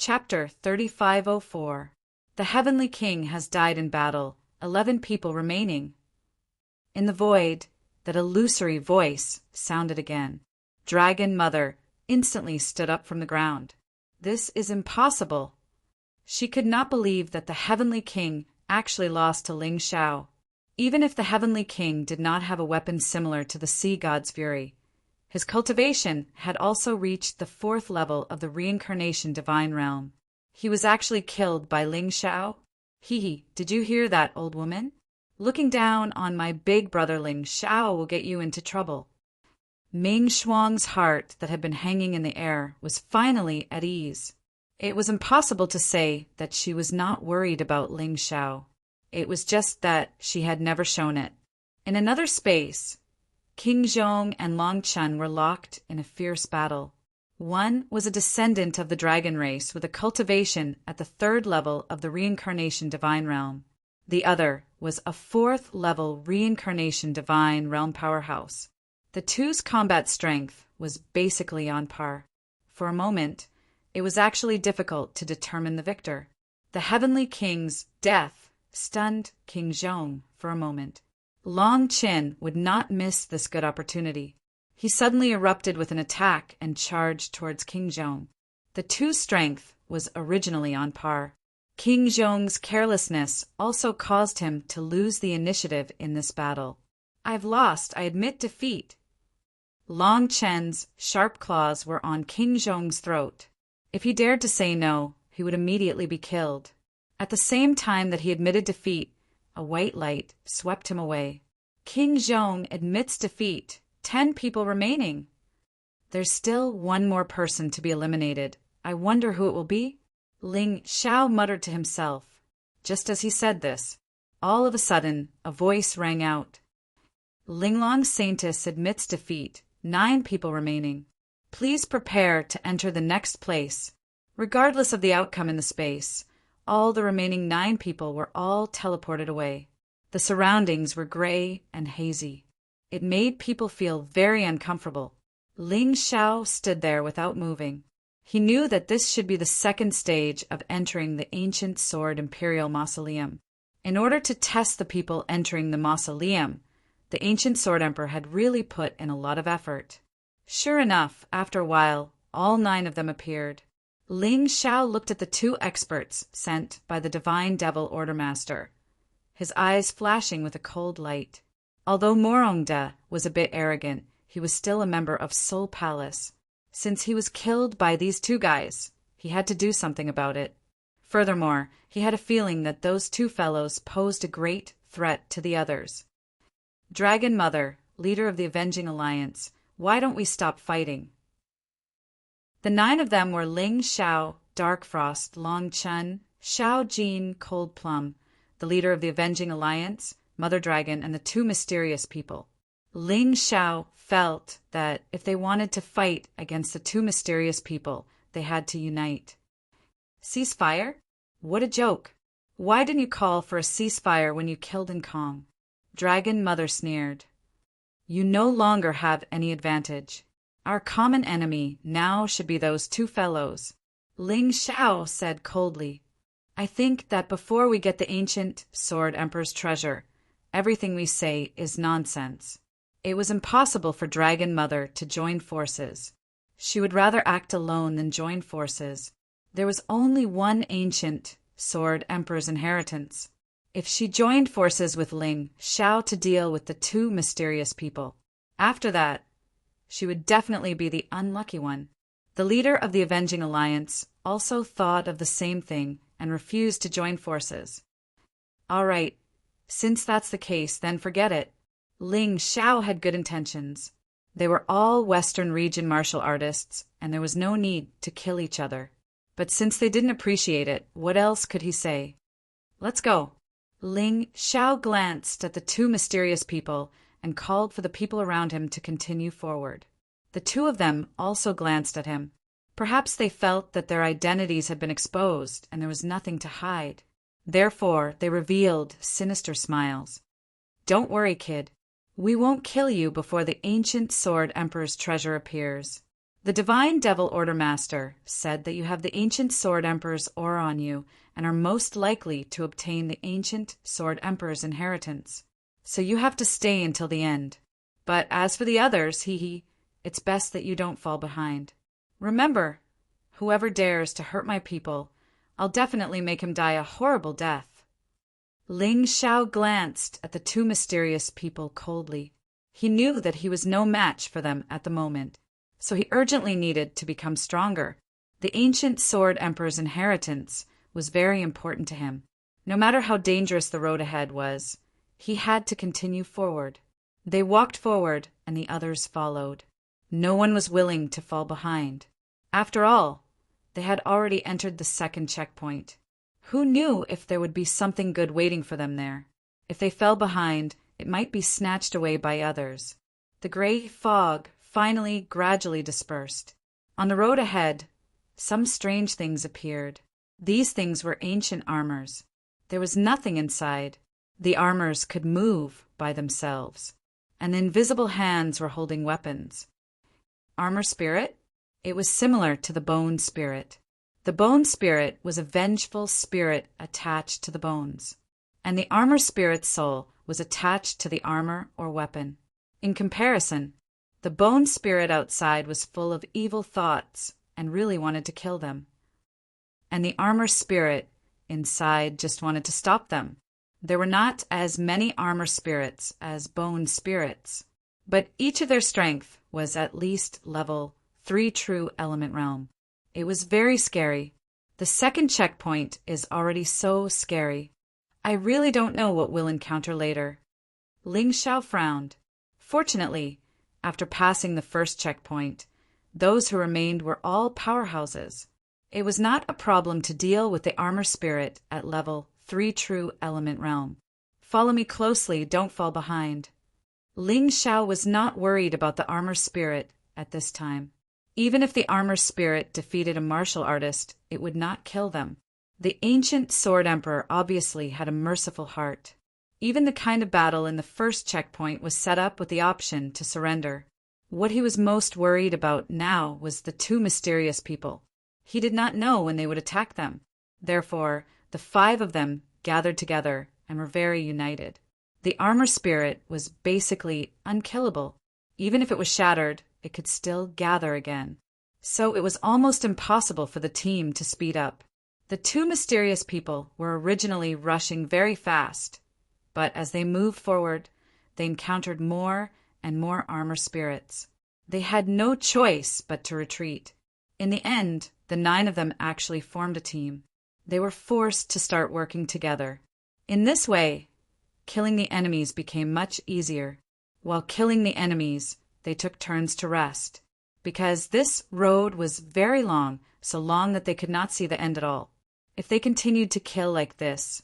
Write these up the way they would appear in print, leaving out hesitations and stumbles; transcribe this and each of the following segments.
Chapter 3504. The Heavenly King has died in battle, 11 people remaining. In the void, that illusory voice sounded again. Dragon Mother instantly stood up from the ground. This is impossible. She could not believe that the Heavenly King actually lost to Ling Xiao. Even if the Heavenly King did not have a weapon similar to the Sea God's Fury, his cultivation had also reached the 4th level of the Reincarnation Divine Realm. He was actually killed by Ling Xiao. Hee, did you hear that, old woman? Looking down on my big brother Ling Xiao will get you into trouble. Ming Shuang's heart that had been hanging in the air was finally at ease. It was impossible to say that she was not worried about Ling Xiao. It was just that she had never shown it. In another space, King Zhong and Long Chun were locked in a fierce battle. One was a descendant of the dragon race with a cultivation at the 3rd level of the Reincarnation Divine Realm. The other was a 4th level Reincarnation Divine Realm powerhouse. The two's combat strength was basically on par. For a moment, it was actually difficult to determine the victor. The Heavenly King's death stunned King Zhong for a moment. Long Qin would not miss this good opportunity. He suddenly erupted with an attack and charged towards King Zhong. The two's strength was originally on par. King Zhong's carelessness also caused him to lose the initiative in this battle. I've lost, I admit defeat. Long Chen's sharp claws were on King Zhong's throat. If he dared to say no, he would immediately be killed. At the same time that he admitted defeat, a white light swept him away. King Zhong admits defeat. 10 people remaining. There's still one more person to be eliminated. I wonder who it will be? Ling Xiao muttered to himself. Just as he said this, all of a sudden, a voice rang out. Linglong Saintus admits defeat. 9 people remaining. Please prepare to enter the next place. Regardless of the outcome in the space, all the remaining 9 people were all teleported away. The surroundings were gray and hazy. It made people feel very uncomfortable. Ling Xiao stood there without moving. He knew that this should be the 2nd stage of entering the ancient Sword Imperial Mausoleum. In order to test the people entering the mausoleum, the ancient Sword Emperor had really put in a lot of effort. Sure enough, after a while, all 9 of them appeared. Ling Xiao looked at the 2 experts sent by the Divine Devil Ordermaster, his eyes flashing with a cold light. Although Morongda was a bit arrogant, he was still a member of Soul Palace. Since he was killed by these 2 guys, he had to do something about it. Furthermore, he had a feeling that those 2 fellows posed a great threat to the others. Dragon Mother, leader of the Avenging Alliance, why don't we stop fighting? The 9 of them were Ling Xiao, Dark Frost, Long Chun, Xiao Jin, Cold Plum, the leader of the Avenging Alliance, Mother Dragon, and the 2 mysterious people. Ling Xiao felt that if they wanted to fight against the 2 mysterious people, they had to unite. Ceasefire? What a joke. Why didn't you call for a ceasefire when you killed Kong? Dragon Mother sneered. You no longer have any advantage. Our common enemy now should be those 2 fellows. Ling Xiao said coldly. I think that before we get the ancient Sword Emperor's treasure, everything we say is nonsense. It was impossible for Dragon Mother to join forces. She would rather act alone than join forces. There was only one ancient Sword Emperor's inheritance. If she joined forces with Ling Xiao to deal with the 2 mysterious people, after that, she would definitely be the unlucky one. The leader of the Avenging Alliance also thought of the same thing and refused to join forces. All right, since that's the case, then forget it. Ling Xiao had good intentions. They were all Western region martial artists, and there was no need to kill each other. But since they didn't appreciate it, what else could he say? Let's go. Ling Xiao glanced at the 2 mysterious people and called for the people around him to continue forward. The 2 of them also glanced at him. Perhaps they felt that their identities had been exposed and there was nothing to hide. Therefore, they revealed sinister smiles. Don't worry, kid. We won't kill you before the ancient Sword Emperor's treasure appears. The Divine Devil Order Master said that you have the Ancient Sword Emperor's aura on you and are most likely to obtain the Ancient Sword Emperor's inheritance. So you have to stay until the end. But as for the others, it's best that you don't fall behind. Remember, whoever dares to hurt my people, I'll definitely make him die a horrible death. Ling Xiao glanced at the two mysterious people coldly. He knew that he was no match for them at the moment, so he urgently needed to become stronger. The Ancient Sword Emperor's inheritance was very important to him. No matter how dangerous the road ahead was, he had to continue forward. They walked forward, and the others followed. No one was willing to fall behind. After all, they had already entered the second checkpoint. Who knew if there would be something good waiting for them there? If they fell behind, it might be snatched away by others. The gray fog finally gradually dispersed. On the road ahead, some strange things appeared. These things were ancient armors. There was nothing inside. The armors could move by themselves, and invisible hands were holding weapons. Armor spirit? It was similar to the bone spirit. The bone spirit was a vengeful spirit attached to the bones, and the armor spirit's soul was attached to the armor or weapon. In comparison, the bone spirit outside was full of evil thoughts and really wanted to kill them. And the armor spirit inside just wanted to stop them. There were not as many armor spirits as bone spirits, but each of their strength was at least level 3 true element realm. It was very scary. The second checkpoint is already so scary. I really don't know what we'll encounter later. Ling Xiao frowned. Fortunately, after passing the first checkpoint, those who remained were all powerhouses. It was not a problem to deal with the armor spirit at level 3 true element realm. Follow me closely, don't fall behind. Ling Xiao was not worried about the armor spirit at this time. Even if the armor spirit defeated a martial artist, it would not kill them. The Ancient Sword Emperor obviously had a merciful heart. Even the kind of battle in the first checkpoint was set up with the option to surrender. What he was most worried about now was the two mysterious people. He did not know when they would attack them. Therefore, the 5 of them gathered together and were very united. The armor spirit was basically unkillable. Even if it was shattered, it could still gather again. So it was almost impossible for the team to speed up. The two mysterious people were originally rushing very fast, but as they moved forward, they encountered more and more armor spirits. They had no choice but to retreat. In the end, the 9 of them actually formed a team. They were forced to start working together. In this way, killing the enemies became much easier. While killing the enemies, they took turns to rest, because this road was very long, so long that they could not see the end at all. If they continued to kill like this,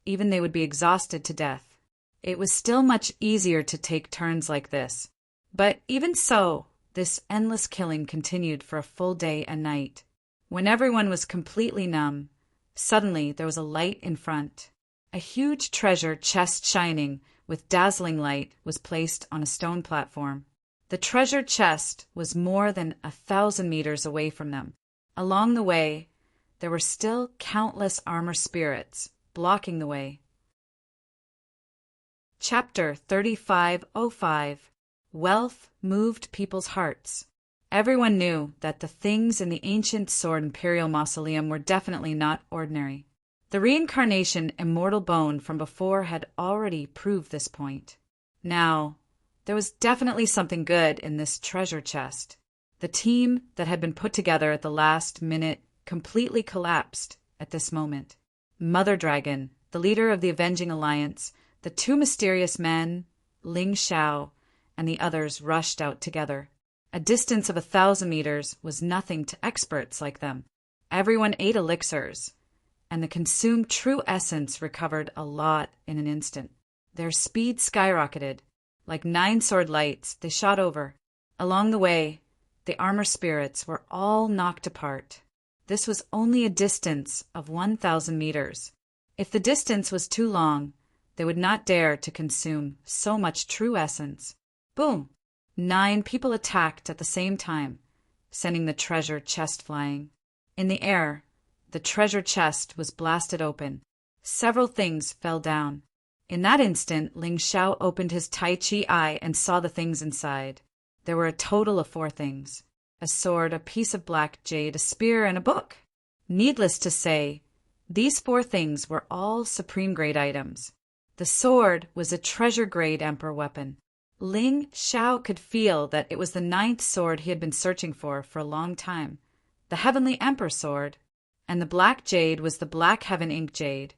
even they would be exhausted to death. It was still much easier to take turns like this. But even so, this endless killing continued for a full day and night. When everyone was completely numb, suddenly there was a light in front. A huge treasure chest shining with dazzling light was placed on a stone platform. The treasure chest was more than 1,000 meters away from them. Along the way, there were still countless armor spirits blocking the way. Chapter 3505. Wealth moved people's hearts. Everyone knew that the things in the ancient Sword Imperial Mausoleum were definitely not ordinary. The reincarnation immortal bone from before had already proved this point. Now, there was definitely something good in this treasure chest. The team that had been put together at the last minute completely collapsed at this moment. Mother Dragon, the leader of the Avenging Alliance, the 2 mysterious men, Ling Xiao, and the others rushed out together. A distance of 1,000 meters was nothing to experts like them. Everyone ate elixirs, and the consumed true essence recovered a lot in an instant. Their speed skyrocketed. Like 9 sword lights, they shot over. Along the way, the armor spirits were all knocked apart. This was only a distance of 1,000 meters. If the distance was too long, they would not dare to consume so much true essence. Boom! 9 people attacked at the same time. sending the treasure chest flying. In the air, the treasure chest was blasted open. Several things fell down. In that instant, Ling Xiao opened his Tai Chi eye and saw the things inside. There were a total of 4 things: a sword, a piece of black jade, a spear, and a book. Needless to say, these 4 things were all supreme-grade items. The sword was a treasure-grade emperor weapon. Ling Xiao could feel that it was the 9th sword he had been searching for a long time, the Heavenly Emperor sword, and the black jade was the Black Heaven Ink Jade,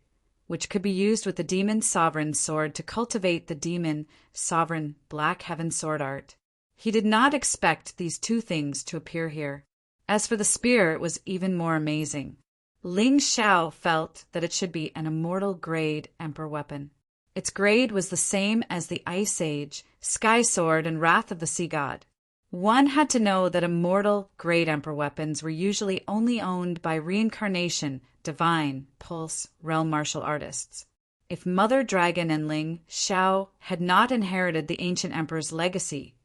which could be used with the Demon Sovereign sword to cultivate the Demon Sovereign Black Heaven sword art. He did not expect these 2 things to appear here. As for the spear, it was even more amazing. Ling Xiao felt that it should be an immortal grade emperor weapon. Its grade was the same as the Ice Age, Sky Sword, and Wrath of the Sea God. One had to know that immortal grade emperor weapons were usually only owned by reincarnation, divine, pulse, realm martial artists. If Mother Dragon and Ling Xiao had not inherited the ancient emperor's legacy,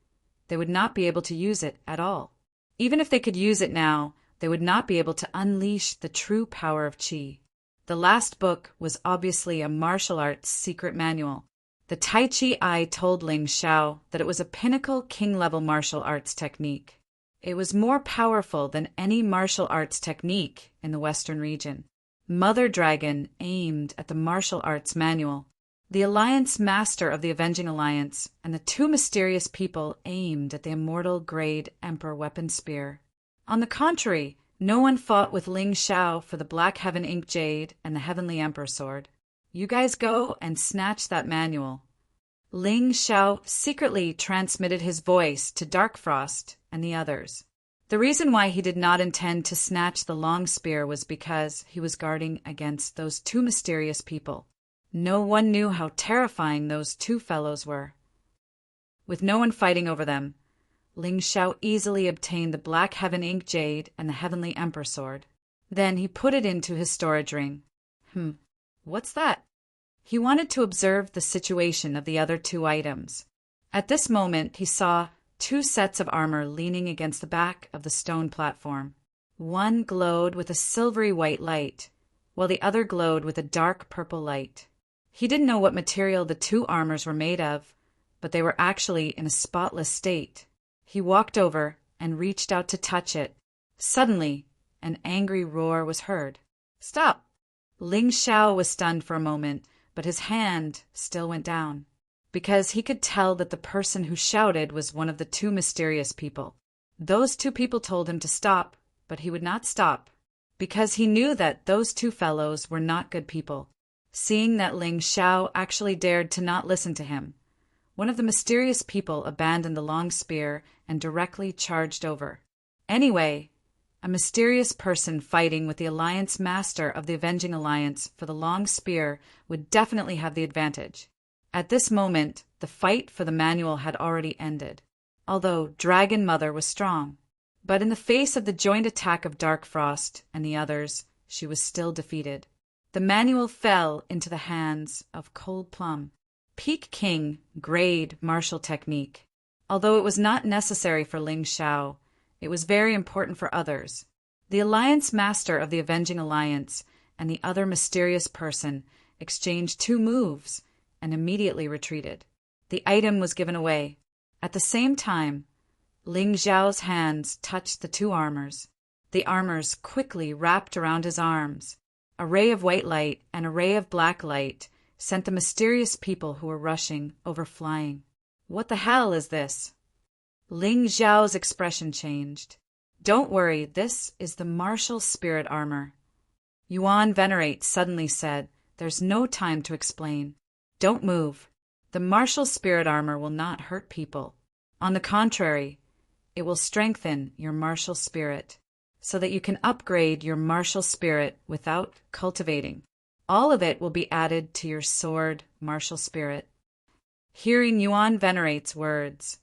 they would not be able to use it at all. Even if they could use it now, they would not be able to unleash the true power of Qi. The last book was obviously a martial arts secret manual. The Tai Chi Eye told Ling Xiao that it was a pinnacle king-level martial arts technique. It was more powerful than any martial arts technique in the Western region. Mother Dragon aimed at the martial arts manual. The Alliance Master of the Avenging Alliance and the 2 mysterious people aimed at the immortal grade Emperor weapon spear. On the contrary, no one fought with Ling Xiao for the Black Heaven Ink Jade and the Heavenly Emperor sword. You guys go and snatch that manual. Ling Xiao secretly transmitted his voice to Dark Frost and the others. The reason why he did not intend to snatch the long spear was because he was guarding against those 2 mysterious people. No one knew how terrifying those 2 fellows were. With no one fighting over them, Ling Xiao easily obtained the Black Heaven Ink Jade and the Heavenly Emperor sword. Then he put it into his storage ring. What's that? He wanted to observe the situation of the other 2 items. At this moment, he saw 2 sets of armor leaning against the back of the stone platform. One glowed with a silvery white light, while the other glowed with a dark purple light. He didn't know what material the 2 armors were made of, but they were actually in a spotless state. He walked over and reached out to touch it. Suddenly, an angry roar was heard. Stop! Ling Xiao was stunned for a moment, but his hand still went down, because he could tell that the person who shouted was one of the 2 mysterious people. Those 2 people told him to stop, but he would not stop, because he knew that those 2 fellows were not good people. Seeing that Ling Xiao actually dared to not listen to him, one of the mysterious people abandoned the long spear and directly charged over. Anyway, a mysterious person fighting with the Alliance Master of the Avenging Alliance for the long spear would definitely have the advantage. At this moment, the fight for the manual had already ended, although Dragon Mother was strong. But in the face of the joint attack of Dark Frost and the others, she was still defeated. The manual fell into the hands of Cold Plum. Peak King grade martial technique. Although it was not necessary for Ling Xiao, it was very important for others. The Alliance Master of the Avenging Alliance and the other mysterious person exchanged 2 moves and immediately retreated. The item was given away. At the same time, Ling Xiao's hands touched the 2 armors. The armors quickly wrapped around his arms. A ray of white light and a ray of black light sent the mysterious people who were rushing over flying. What the hell is this? Ling Xiao's expression changed. Don't worry, this is the martial spirit armor. Yuan Venerate suddenly said, there's no time to explain. Don't move. The martial spirit armor will not hurt people. On the contrary, it will strengthen your martial spirit, so that you can upgrade your martial spirit without cultivating. All of it will be added to your sword martial spirit. Hearing Yuan Venerate's words,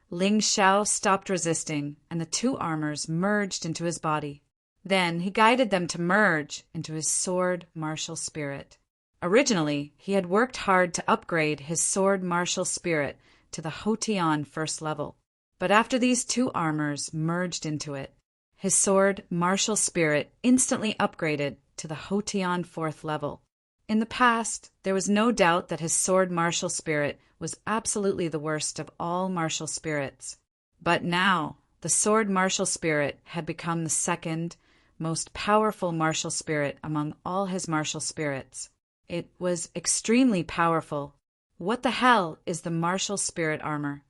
Ling Xiao stopped resisting, and the 2 armors merged into his body. Then he guided them to merge into his sword martial spirit. Originally, he had worked hard to upgrade his sword martial spirit to the Hotian first level. But after these two armors merged into it, his sword martial spirit instantly upgraded to the Hotion 4th level. In the past, there was no doubt that his sword martial spirit was absolutely the worst of all martial spirits. But now, the sword martial spirit had become the second most powerful martial spirit among all his martial spirits. It was extremely powerful. What the hell is the martial spirit armor?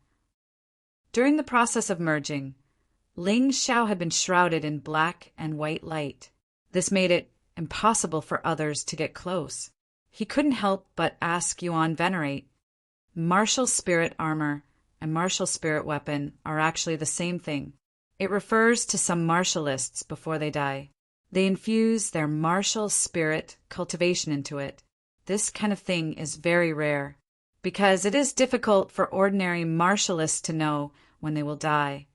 During the process of merging, Ling Xiao had been shrouded in black and white light. This made it impossible for others to get close. He couldn't help but ask Yuan Venerate. Martial spirit armor and martial spirit weapon are actually the same thing. It refers to some martialists before they die. They infuse their martial spirit cultivation into it. This kind of thing is very rare, because it is difficult for ordinary martialists to know when they will die.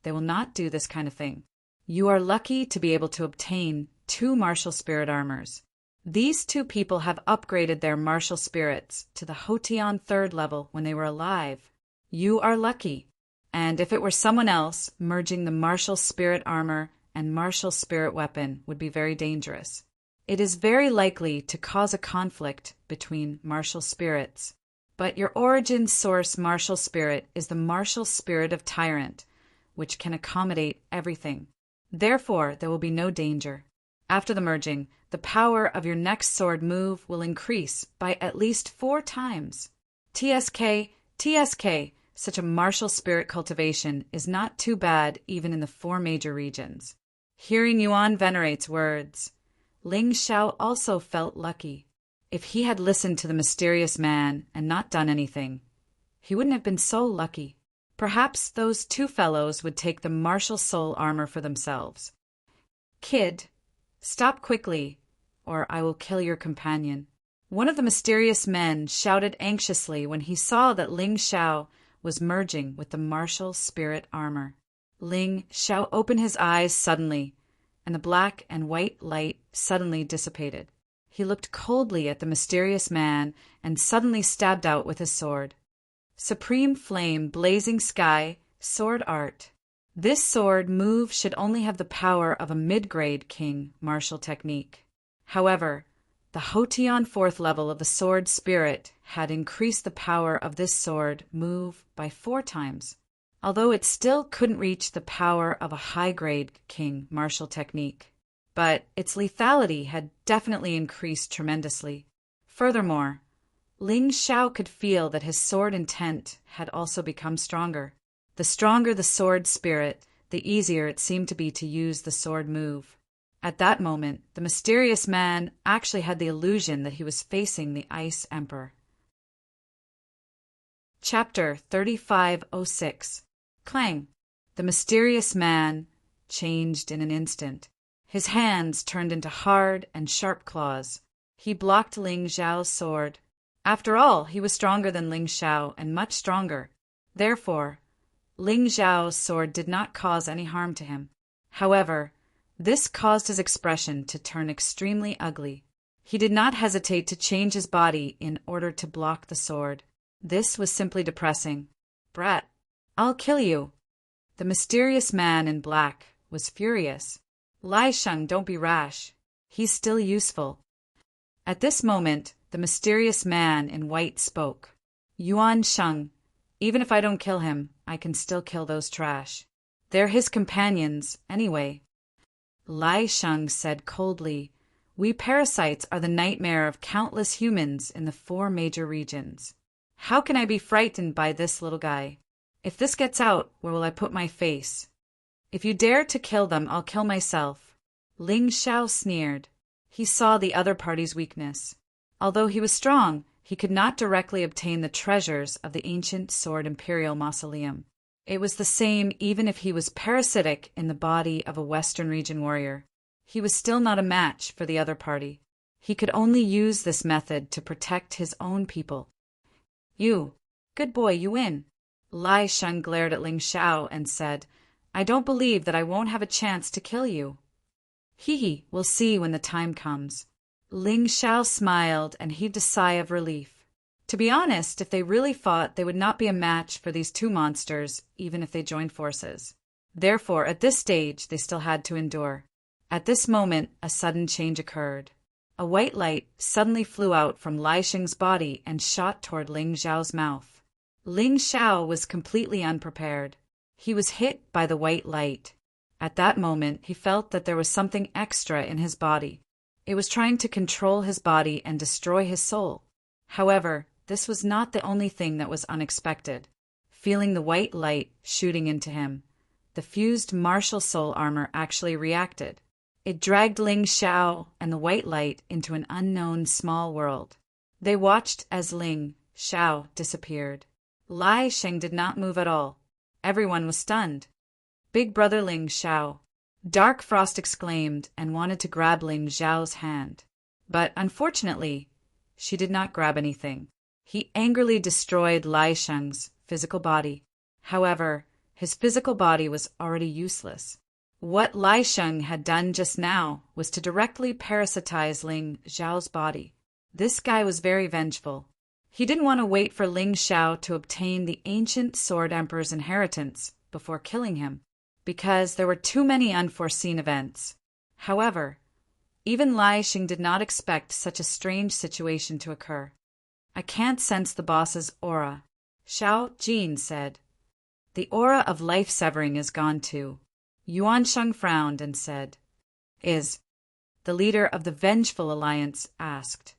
They will not do this kind of thing. You are lucky to be able to obtain 2 martial spirit armors. These 2 people have upgraded their martial spirits to the Hotion 3rd level when they were alive. You are lucky. And if it were someone else, merging the martial spirit armor and martial spirit weapon would be very dangerous. It is very likely to cause a conflict between martial spirits. But your origin source martial spirit is the martial spirit of Tyrant, which can accommodate everything. Therefore, there will be no danger. After the merging, the power of your next sword move will increase by at least 4 times. TSK, such a martial spirit cultivation is not too bad even in the 4 major regions. Hearing Yuan Venerate's words, Ling Xiao also felt lucky. If he had listened to the mysterious man and not done anything, he wouldn't have been so lucky. Perhaps those 2 fellows would take the martial soul armor for themselves. Kid, stop quickly, or I will kill your companion. One of the mysterious men shouted anxiously when he saw that Ling Xiao was merging with the martial spirit armor. Ling Xiao opened his eyes suddenly, and the black and white light suddenly dissipated. He looked coldly at the mysterious man and suddenly stabbed out with his sword. Supreme Flame, Blazing Sky, Sword Art. This sword move should only have the power of a mid-grade king martial technique. However, the Hotion 4th level of the sword spirit had increased the power of this sword move by 4 times, although it still couldn't reach the power of a high-grade king martial technique. But its lethality had definitely increased tremendously. Furthermore, Ling Xiao could feel that his sword intent had also become stronger. The stronger the sword spirit, the easier it seemed to be to use the sword move. At that moment, the mysterious man actually had the illusion that he was facing the Ice Emperor. Chapter 3506. Clang! The mysterious man changed in an instant. His hands turned into hard and sharp claws. He blocked Ling Xiao's sword. After all, he was stronger than Ling Xiao and much stronger. Therefore, Ling Xiao's sword did not cause any harm to him. However, this caused his expression to turn extremely ugly. He did not hesitate to change his body in order to block the sword. This was simply depressing. Brat, I'll kill you. The mysterious man in black was furious. Lai Sheng, don't be rash. He's still useful. At this moment, the mysterious man in white spoke. Yuan Sheng, even if I don't kill him, I can still kill those trash. They're his companions, anyway. Lai Sheng said coldly, we parasites are the nightmare of countless humans in the 4 major regions. How can I be frightened by this little guy? If this gets out, where will I put my face? If you dare to kill them, I'll kill myself. Ling Xiao sneered. He saw the other party's weakness. Although he was strong, he could not directly obtain the treasures of the ancient Sword Imperial Mausoleum. It was the same even if he was parasitic in the body of a Western region warrior. He was still not a match for the other party. He could only use this method to protect his own people. You, good boy, you win. Lai Sheng glared at Ling Xiao and said, I don't believe that I won't have a chance to kill you. Hee, we'll see when the time comes. Ling Xiao smiled and heaved a sigh of relief. To be honest, if they really fought, they would not be a match for these two monsters, even if they joined forces. Therefore, at this stage, they still had to endure. At this moment, a sudden change occurred. A white light suddenly flew out from Lai Sheng's body and shot toward Ling Xiao's mouth. Ling Xiao was completely unprepared. He was hit by the white light. At that moment, he felt that there was something extra in his body. It was trying to control his body and destroy his soul. However, this was not the only thing that was unexpected. Feeling the white light shooting into him, the fused martial soul armor actually reacted. It dragged Ling Xiao and the white light into an unknown small world. They watched as Ling Xiao disappeared. Lai Sheng did not move at all. Everyone was stunned. Big brother Ling Xiao. Dark Frost exclaimed and wanted to grab Ling Xiao's hand. But unfortunately, she did not grab anything. He angrily destroyed Lai Sheng's physical body. However, his physical body was already useless. What Lai Sheng had done just now was to directly parasitize Ling Xiao's body. This guy was very vengeful. He didn't want to wait for Ling Xiao to obtain the ancient Sword Emperor's inheritance before killing him, because there were too many unforeseen events. However, even Lai Sheng did not expect such a strange situation to occur. I can't sense the boss's aura, Xiao Jin said. The aura of life-severing is gone too. Yuan Sheng frowned and said, Is the leader of the Vengeful Alliance asked.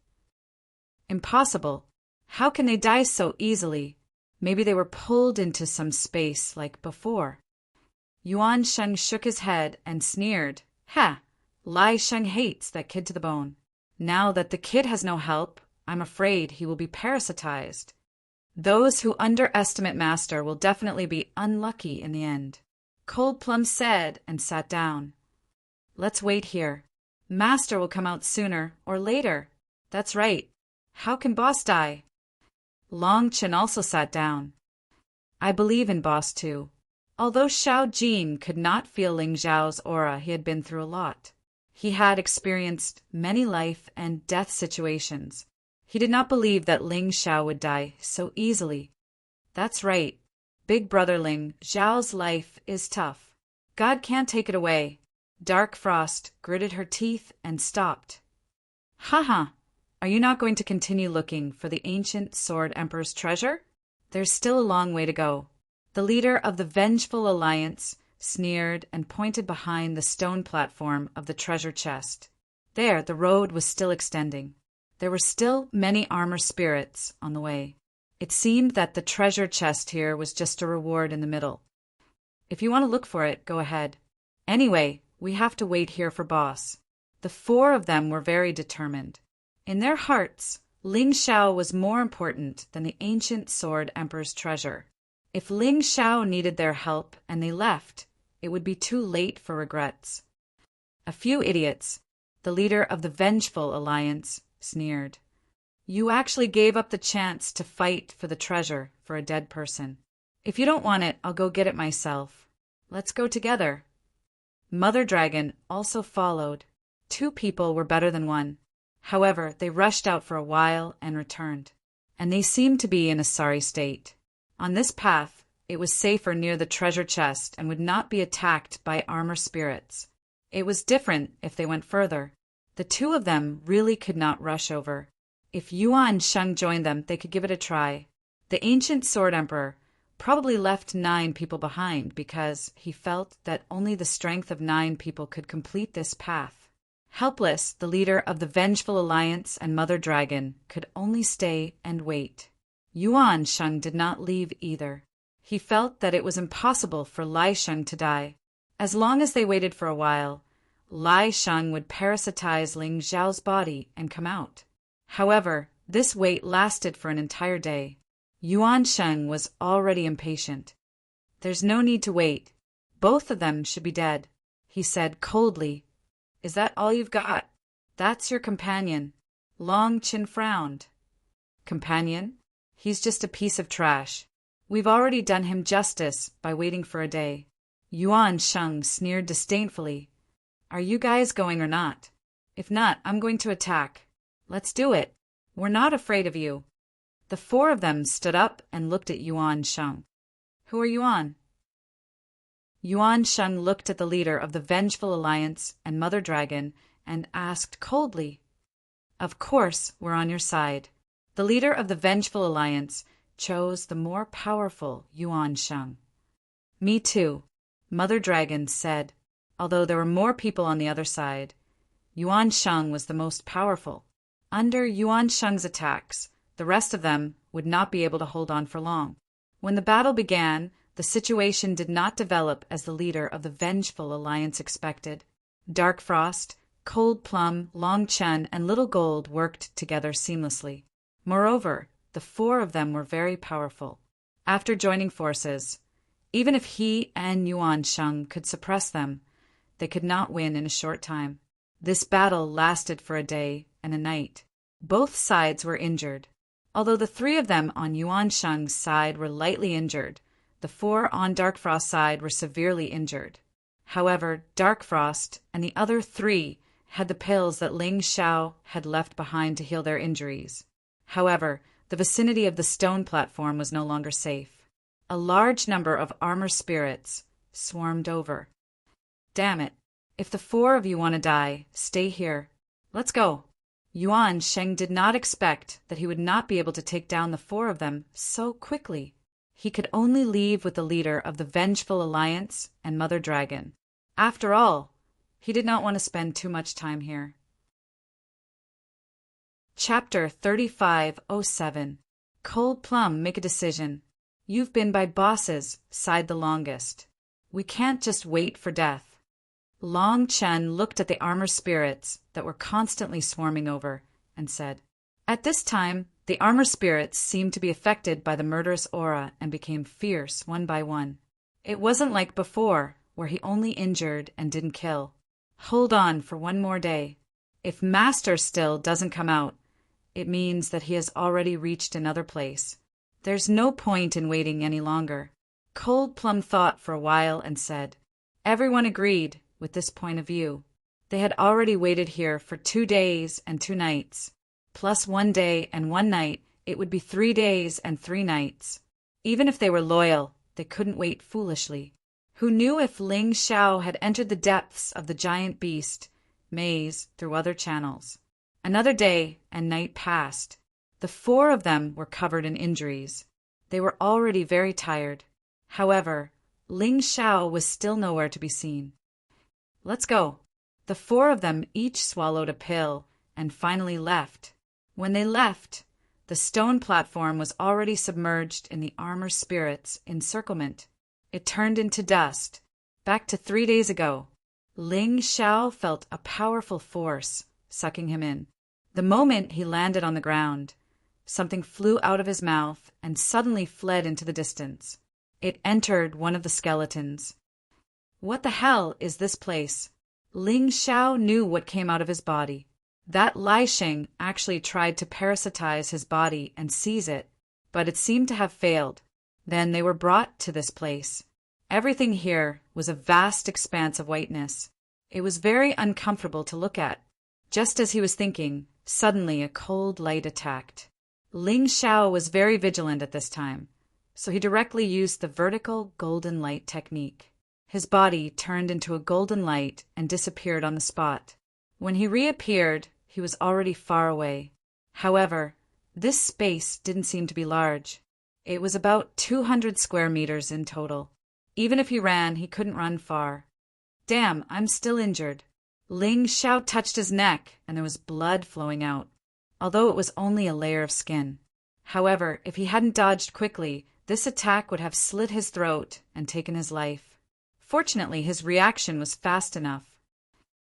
Impossible. How can they die so easily? Maybe they were pulled into some space like before. Yuan Sheng shook his head and sneered. Ha! Lai Sheng hates that kid to the bone. Now that the kid has no help, I'm afraid he will be parasitized. Those who underestimate Master will definitely be unlucky in the end. Cold Plum said and sat down. Let's wait here. Master will come out sooner or later. That's right. How can Boss die? Long Chen also sat down. I believe in Boss too. Although Xiao Jin could not feel Ling Xiao's aura, he had been through a lot. He had experienced many life and death situations. He did not believe that Ling Xiao would die so easily. That's right. Big brother Ling Xiao's life is tough. God can't take it away. Dark Frost gritted her teeth and stopped. Haha, are you not going to continue looking for the ancient Sword Emperor's treasure? There's still a long way to go. The leader of the Vengeful Alliance sneered and pointed behind the stone platform of the treasure chest. There, the road was still extending. There were still many armor spirits on the way. It seemed that the treasure chest here was just a reward in the middle. If you want to look for it, go ahead. Anyway, we have to wait here for Boss. The four of them were very determined. In their hearts, Ling Xiao was more important than the ancient Sword Emperor's treasure. If Ling Xiao needed their help and they left, it would be too late for regrets. A few idiots, the leader of the Vengeful Alliance, sneered. You actually gave up the chance to fight for the treasure for a dead person. If you don't want it, I'll go get it myself. Let's go together. Mother Dragon also followed. Two people were better than one. However, they rushed out for a while and returned, and they seemed to be in a sorry state. On this path, it was safer near the treasure chest and would not be attacked by armor spirits. It was different if they went further. The two of them really could not rush over. If Yuan Sheng joined them, they could give it a try. The ancient Sword Emperor probably left 9 people behind because he felt that only the strength of 9 people could complete this path. Helpless, the leader of the Vengeful Alliance and Mother Dragon could only stay and wait. Yuan Sheng did not leave either. He felt that it was impossible for Lai Sheng to die. As long as they waited for a while, Lai Sheng would parasitize Ling Xiao's body and come out. However, this wait lasted for an entire day. Yuan Sheng was already impatient. There's no need to wait. Both of them should be dead, he said coldly. Is that all you've got? That's your companion. Long Chin frowned. Companion? He's just a piece of trash. We've already done him justice by waiting for a day. Yuan Sheng sneered disdainfully. Are you guys going or not? If not, I'm going to attack. Let's do it. We're not afraid of you. The four of them stood up and looked at Yuan Sheng. Who are Yuan? Yuan Sheng looked at the leader of the Vengeful Alliance and Mother Dragon and asked coldly, "Of course, we're on your side." The leader of the Vengeful Alliance chose the more powerful Yuan Sheng. "Me too," Mother Dragon said. Although there were more people on the other side, Yuan Sheng was the most powerful. Under Yuan Sheng's attacks, the rest of them would not be able to hold on for long. When the battle began, the situation did not develop as the leader of the Vengeful Alliance expected. Dark Frost, Cold Plum, Long Chen, and Little Gold worked together seamlessly. Moreover, the four of them were very powerful. After joining forces, even if he and Yuan Sheng could suppress them, they could not win in a short time. This battle lasted for a day and a night. Both sides were injured. Although the three of them on Yuan Sheng's side were lightly injured, the four on Dark Frost's side were severely injured. However, Dark Frost and the other three had the pills that Ling Xiao had left behind to heal their injuries. However, the vicinity of the stone platform was no longer safe. A large number of armor spirits swarmed over. "Damn it. If the four of you want to die, stay here. Let's go." Yuan Sheng did not expect that he would not be able to take down the four of them so quickly. He could only leave with the leader of the Vengeful Alliance and Mother Dragon. After all, he did not want to spend too much time here. Chapter 3507. Cold Plum, make a decision. You've been by bosses, sighed the longest. We can't just wait for death. Long Chen looked at the armor spirits that were constantly swarming over and said, "At this time, the armor spirits seemed to be affected by the murderous aura and became fierce one by one. It wasn't like before, where he only injured and didn't kill. Hold on for one more day. If Master still doesn't come out, it means that he has already reached another place. There's no point in waiting any longer." Cold Plum thought for a while and said, "Everyone agreed with this point of view. They had already waited here for 2 days and 2 nights. Plus 1 day and 1 night, it would be 3 days and 3 nights. Even if they were loyal, they couldn't wait foolishly. Who knew if Ling Xiao had entered the depths of the giant beast maze through other channels? Another day and night passed. The four of them were covered in injuries. They were already very tired. However, Ling Xiao was still nowhere to be seen. "Let's go." The four of them each swallowed a pill and finally left. When they left, the stone platform was already submerged in the armor spirit's encirclement. It turned into dust. Back to 3 days ago, Ling Xiao felt a powerful force sucking him in. The moment he landed on the ground, something flew out of his mouth and suddenly fled into the distance. It entered one of the skeletons. What the hell is this place? Ling Xiao knew what came out of his body. That Lai Sheng actually tried to parasitize his body and seize it, but it seemed to have failed. Then they were brought to this place. Everything here was a vast expanse of whiteness. It was very uncomfortable to look at. Just as he was thinking, suddenly a cold light attacked. Ling Xiao was very vigilant at this time, so he directly used the vertical golden light technique. His body turned into a golden light and disappeared on the spot. When he reappeared, he was already far away. However, this space didn't seem to be large. It was about 200 square meters in total. Even if he ran, he couldn't run far. "Damn, I'm still injured." Ling Xiao touched his neck, and there was blood flowing out, although it was only a layer of skin. However, if he hadn't dodged quickly, this attack would have slit his throat and taken his life. Fortunately, his reaction was fast enough.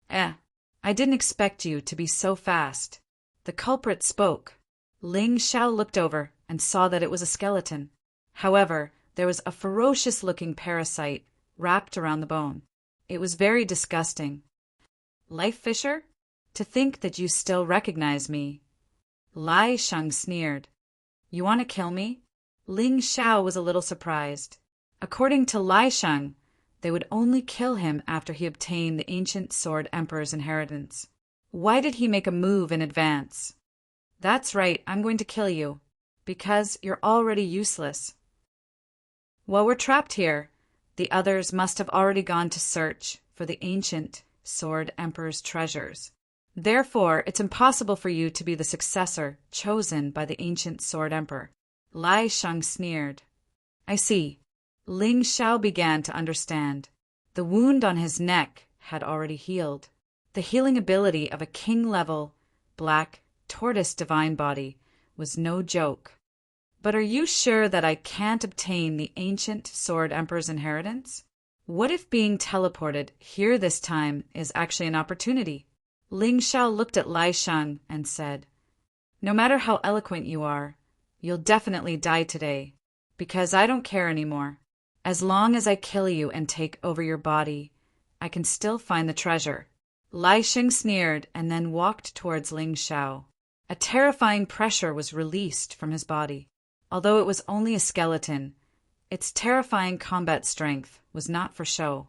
I didn't expect you to be so fast." The culprit spoke. Ling Xiao looked over and saw that it was a skeleton. However, there was a ferocious-looking parasite wrapped around the bone. It was very disgusting. "Life Fisher? To think that you still recognize me." Lai Sheng sneered. "You want to kill me?" Ling Xiao was a little surprised. According to Lai Sheng, they would only kill him after he obtained the ancient sword emperor's inheritance. Why did he make a move in advance? "That's right, I'm going to kill you. Because you're already useless. While we're trapped here, the others must have already gone to search for the ancient Sword Emperor's treasures. Therefore, it's impossible for you to be the successor chosen by the ancient Sword Emperor. Lai Shang sneered. I see. Ling Xiao began to understand. The wound on his neck had already healed. The healing ability of a king-level, black, tortoise divine body was no joke. But are you sure that I can't obtain the ancient Sword Emperor's inheritance? What if being teleported here this time is actually an opportunity? Ling Xiao looked at Lai Shang and said, No matter how eloquent you are, you'll definitely die today, because I don't care anymore. As long as I kill you and take over your body, I can still find the treasure. Lai Shang sneered and then walked towards Ling Xiao. A terrifying pressure was released from his body. Although it was only a skeleton, its terrifying combat strength was not for show.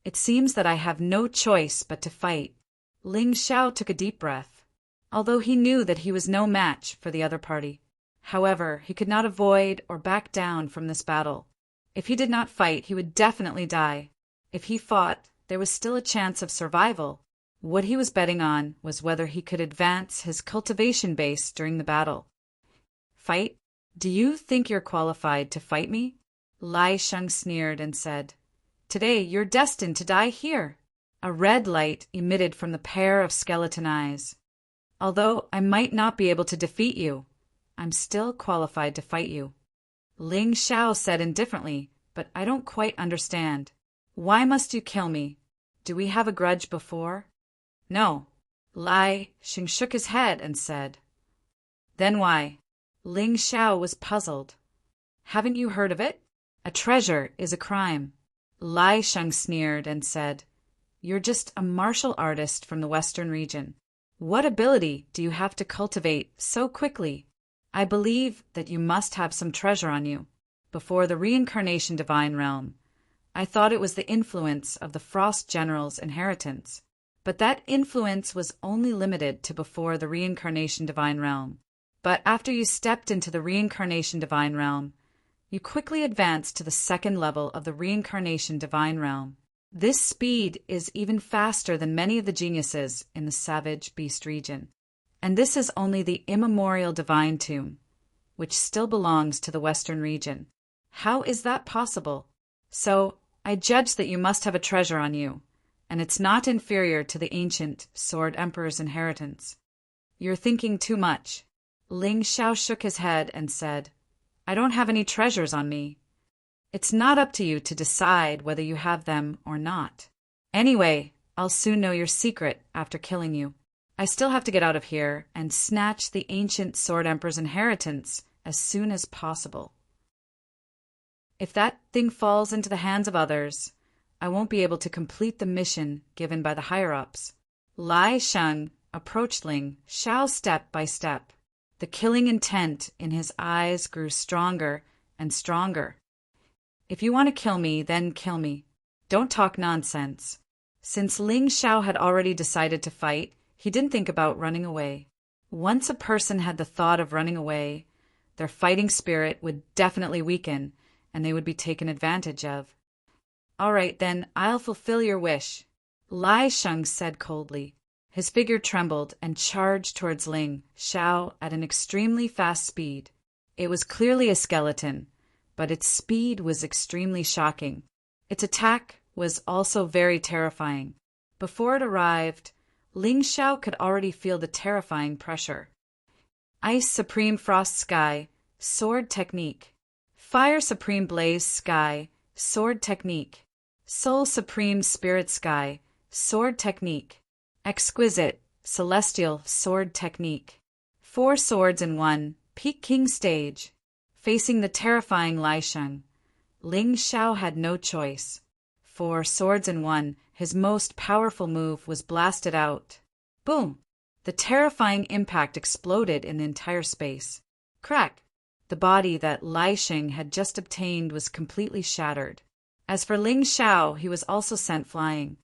It seems that I have no choice but to fight. Ling Xiao took a deep breath, although he knew that he was no match for the other party. However, he could not avoid or back down from this battle. If he did not fight, he would definitely die. If he fought, there was still a chance of survival. What he was betting on was whether he could advance his cultivation base during the battle. Fight? Do you think you're qualified to fight me? Lai Shang sneered and said, Today you're destined to die here. A red light emitted from the pair of skeleton eyes. Although I might not be able to defeat you, I'm still qualified to fight you. Ling Xiao said indifferently, But I don't quite understand. Why must you kill me? Do we have a grudge before? No. Lai Shang shook his head and said, Then why? Ling Xiao was puzzled. Haven't you heard of it? A treasure is a crime. Lai Shang sneered and said, You're just a martial artist from the western region. What ability do you have to cultivate so quickly? I believe that you must have some treasure on you. Before the reincarnation divine realm, I thought it was the influence of the Frost General's inheritance. But that influence was only limited to before the reincarnation divine realm. But after you stepped into the reincarnation divine realm, you quickly advanced to the second level of the reincarnation divine realm. This speed is even faster than many of the geniuses in the Savage Beast region. And this is only the immemorial divine tomb, which still belongs to the western region. How is that possible? So, I judge that you must have a treasure on you, and it's not inferior to the ancient Sword Emperor's inheritance. You're thinking too much. Ling Xiao shook his head and said, I don't have any treasures on me. It's not up to you to decide whether you have them or not. Anyway, I'll soon know your secret after killing you. I still have to get out of here and snatch the ancient Sword Emperor's inheritance as soon as possible. If that thing falls into the hands of others, I won't be able to complete the mission given by the higher-ups. Lai Shang approached Ling Xiao step by step. The killing intent in his eyes grew stronger and stronger. If you want to kill me, then kill me. Don't talk nonsense. Since Ling Xiao had already decided to fight, he didn't think about running away. Once a person had the thought of running away, their fighting spirit would definitely weaken, and they would be taken advantage of. All right, then, I'll fulfill your wish, Lai Shang said coldly. His figure trembled and charged towards Ling Xiao at an extremely fast speed. It was clearly a skeleton, but its speed was extremely shocking. Its attack was also very terrifying. Before it arrived, Ling Xiao could already feel the terrifying pressure. Ice Supreme Frost Sky, Sword Technique. Fire Supreme Blaze Sky, Sword Technique. Soul Supreme Spirit Sky, Sword Technique. Exquisite, Celestial Sword Technique. 4 swords in 1, Peak King Stage. Facing the terrifying Lai Shang, Ling Xiao had no choice. 4 swords in 1, his most powerful move was blasted out. Boom! The terrifying impact exploded in the entire space. Crack! The body that Lai Shang had just obtained was completely shattered. As for Ling Xiao, he was also sent flying.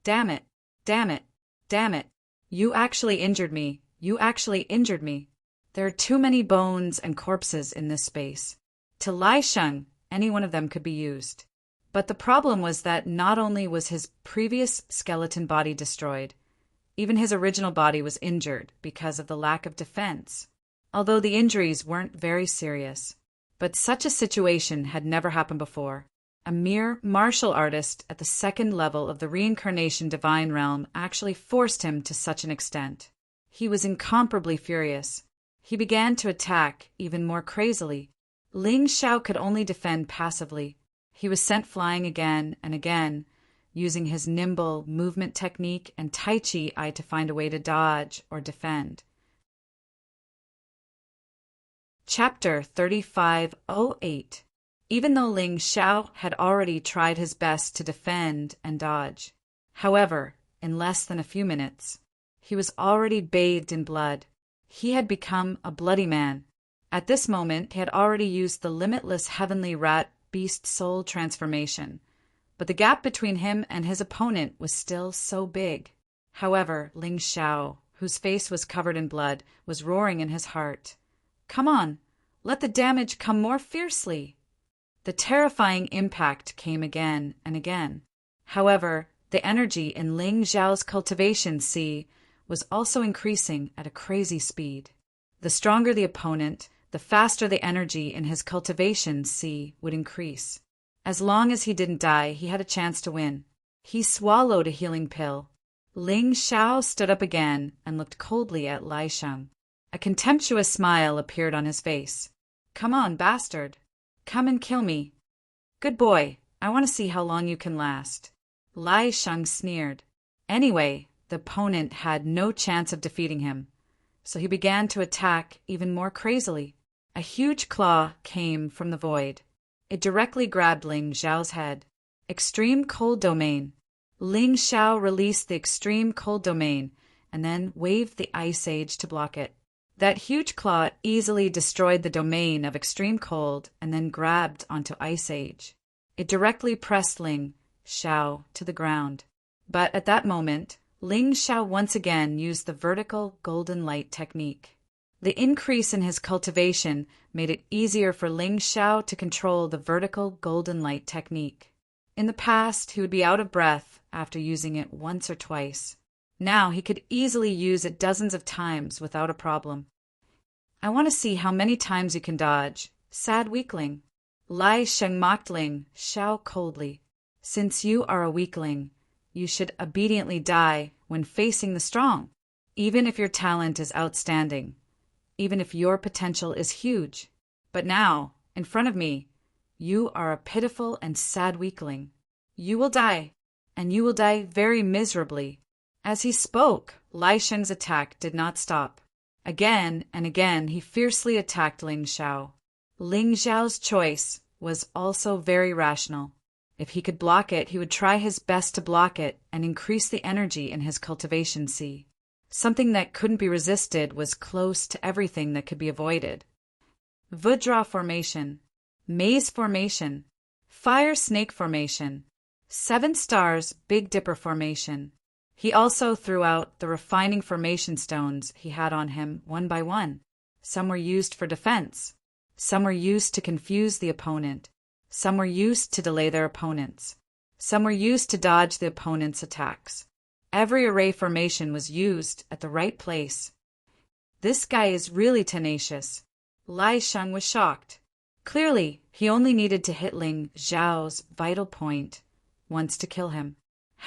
Damn it! Damn it! Damn it! You actually injured me! You actually injured me! There are too many bones and corpses in this space. To Lai Sheng, any one of them could be used. But the problem was that not only was his previous skeleton body destroyed, even his original body was injured because of the lack of defense, although the injuries weren't very serious. But such a situation had never happened before. A mere martial artist at the second level of the reincarnation divine realm actually forced him to such an extent. He was incomparably furious. He began to attack even more crazily. Ling Xiao could only defend passively. He was sent flying again and again, using his nimble movement technique and Tai Chi eye to find a way to dodge or defend. Chapter 3508. Even though Ling Xiao had already tried his best to defend and dodge, however, in less than a few minutes, he was already bathed in blood. He had become a bloody man. At this moment, he had already used the limitless heavenly rat beast soul transformation, but the gap between him and his opponent was still so big. However, Ling Xiao, whose face was covered in blood, was roaring in his heart. "Come on, let the damage come more fiercely." The terrifying impact came again and again. However, the energy in Ling Xiao's cultivation sea was also increasing at a crazy speed. The stronger the opponent, the faster the energy in his cultivation sea would increase. As long as he didn't die, he had a chance to win. He swallowed a healing pill. Ling Xiao stood up again and looked coldly at Lai Sheng. A contemptuous smile appeared on his face. "Come on, bastard. Come and kill me. Good boy, I want to see how long you can last." Lai Sheng sneered. Anyway, the opponent had no chance of defeating him, so he began to attack even more crazily. A huge claw came from the void. It directly grabbed Ling Xiao's head. Extreme Cold Domain. Ling Xiao released the Extreme Cold Domain and then waved the Ice Age to block it. That huge claw easily destroyed the domain of Extreme Cold and then grabbed onto Ice Age. It directly pressed Ling Xiao to the ground. But at that moment, Ling Xiao once again used the vertical golden light technique. The increase in his cultivation made it easier for Ling Xiao to control the vertical golden light technique. In the past, he would be out of breath after using it once or twice. Now he could easily use it dozens of times without a problem. "I want to see how many times you can dodge, sad weakling." Lai Sheng mocked Ling Xiao coldly. "Since you are a weakling, you should obediently die when facing the strong, even if your talent is outstanding, even if your potential is huge. But now, in front of me, you are a pitiful and sad weakling. You will die, and you will die very miserably." As he spoke, Lai Sheng's attack did not stop. Again and again he fiercely attacked Ling Xiao. Ling Xiao's choice was also very rational. If he could block it, he would try his best to block it and increase the energy in his cultivation sea. Something that couldn't be resisted was close to everything that could be avoided. Vajra Formation, Maze Formation, Fire Snake Formation, 7 Stars Big Dipper Formation. He also threw out the refining formation stones he had on him one by one. Some were used for defense. Some were used to confuse the opponent. Some were used to delay their opponents. Some were used to dodge the opponent's attacks. Every array formation was used at the right place. "This guy is really tenacious." Lai Sheng was shocked. Clearly, he only needed to hit Ling Xiao's vital point once to kill him.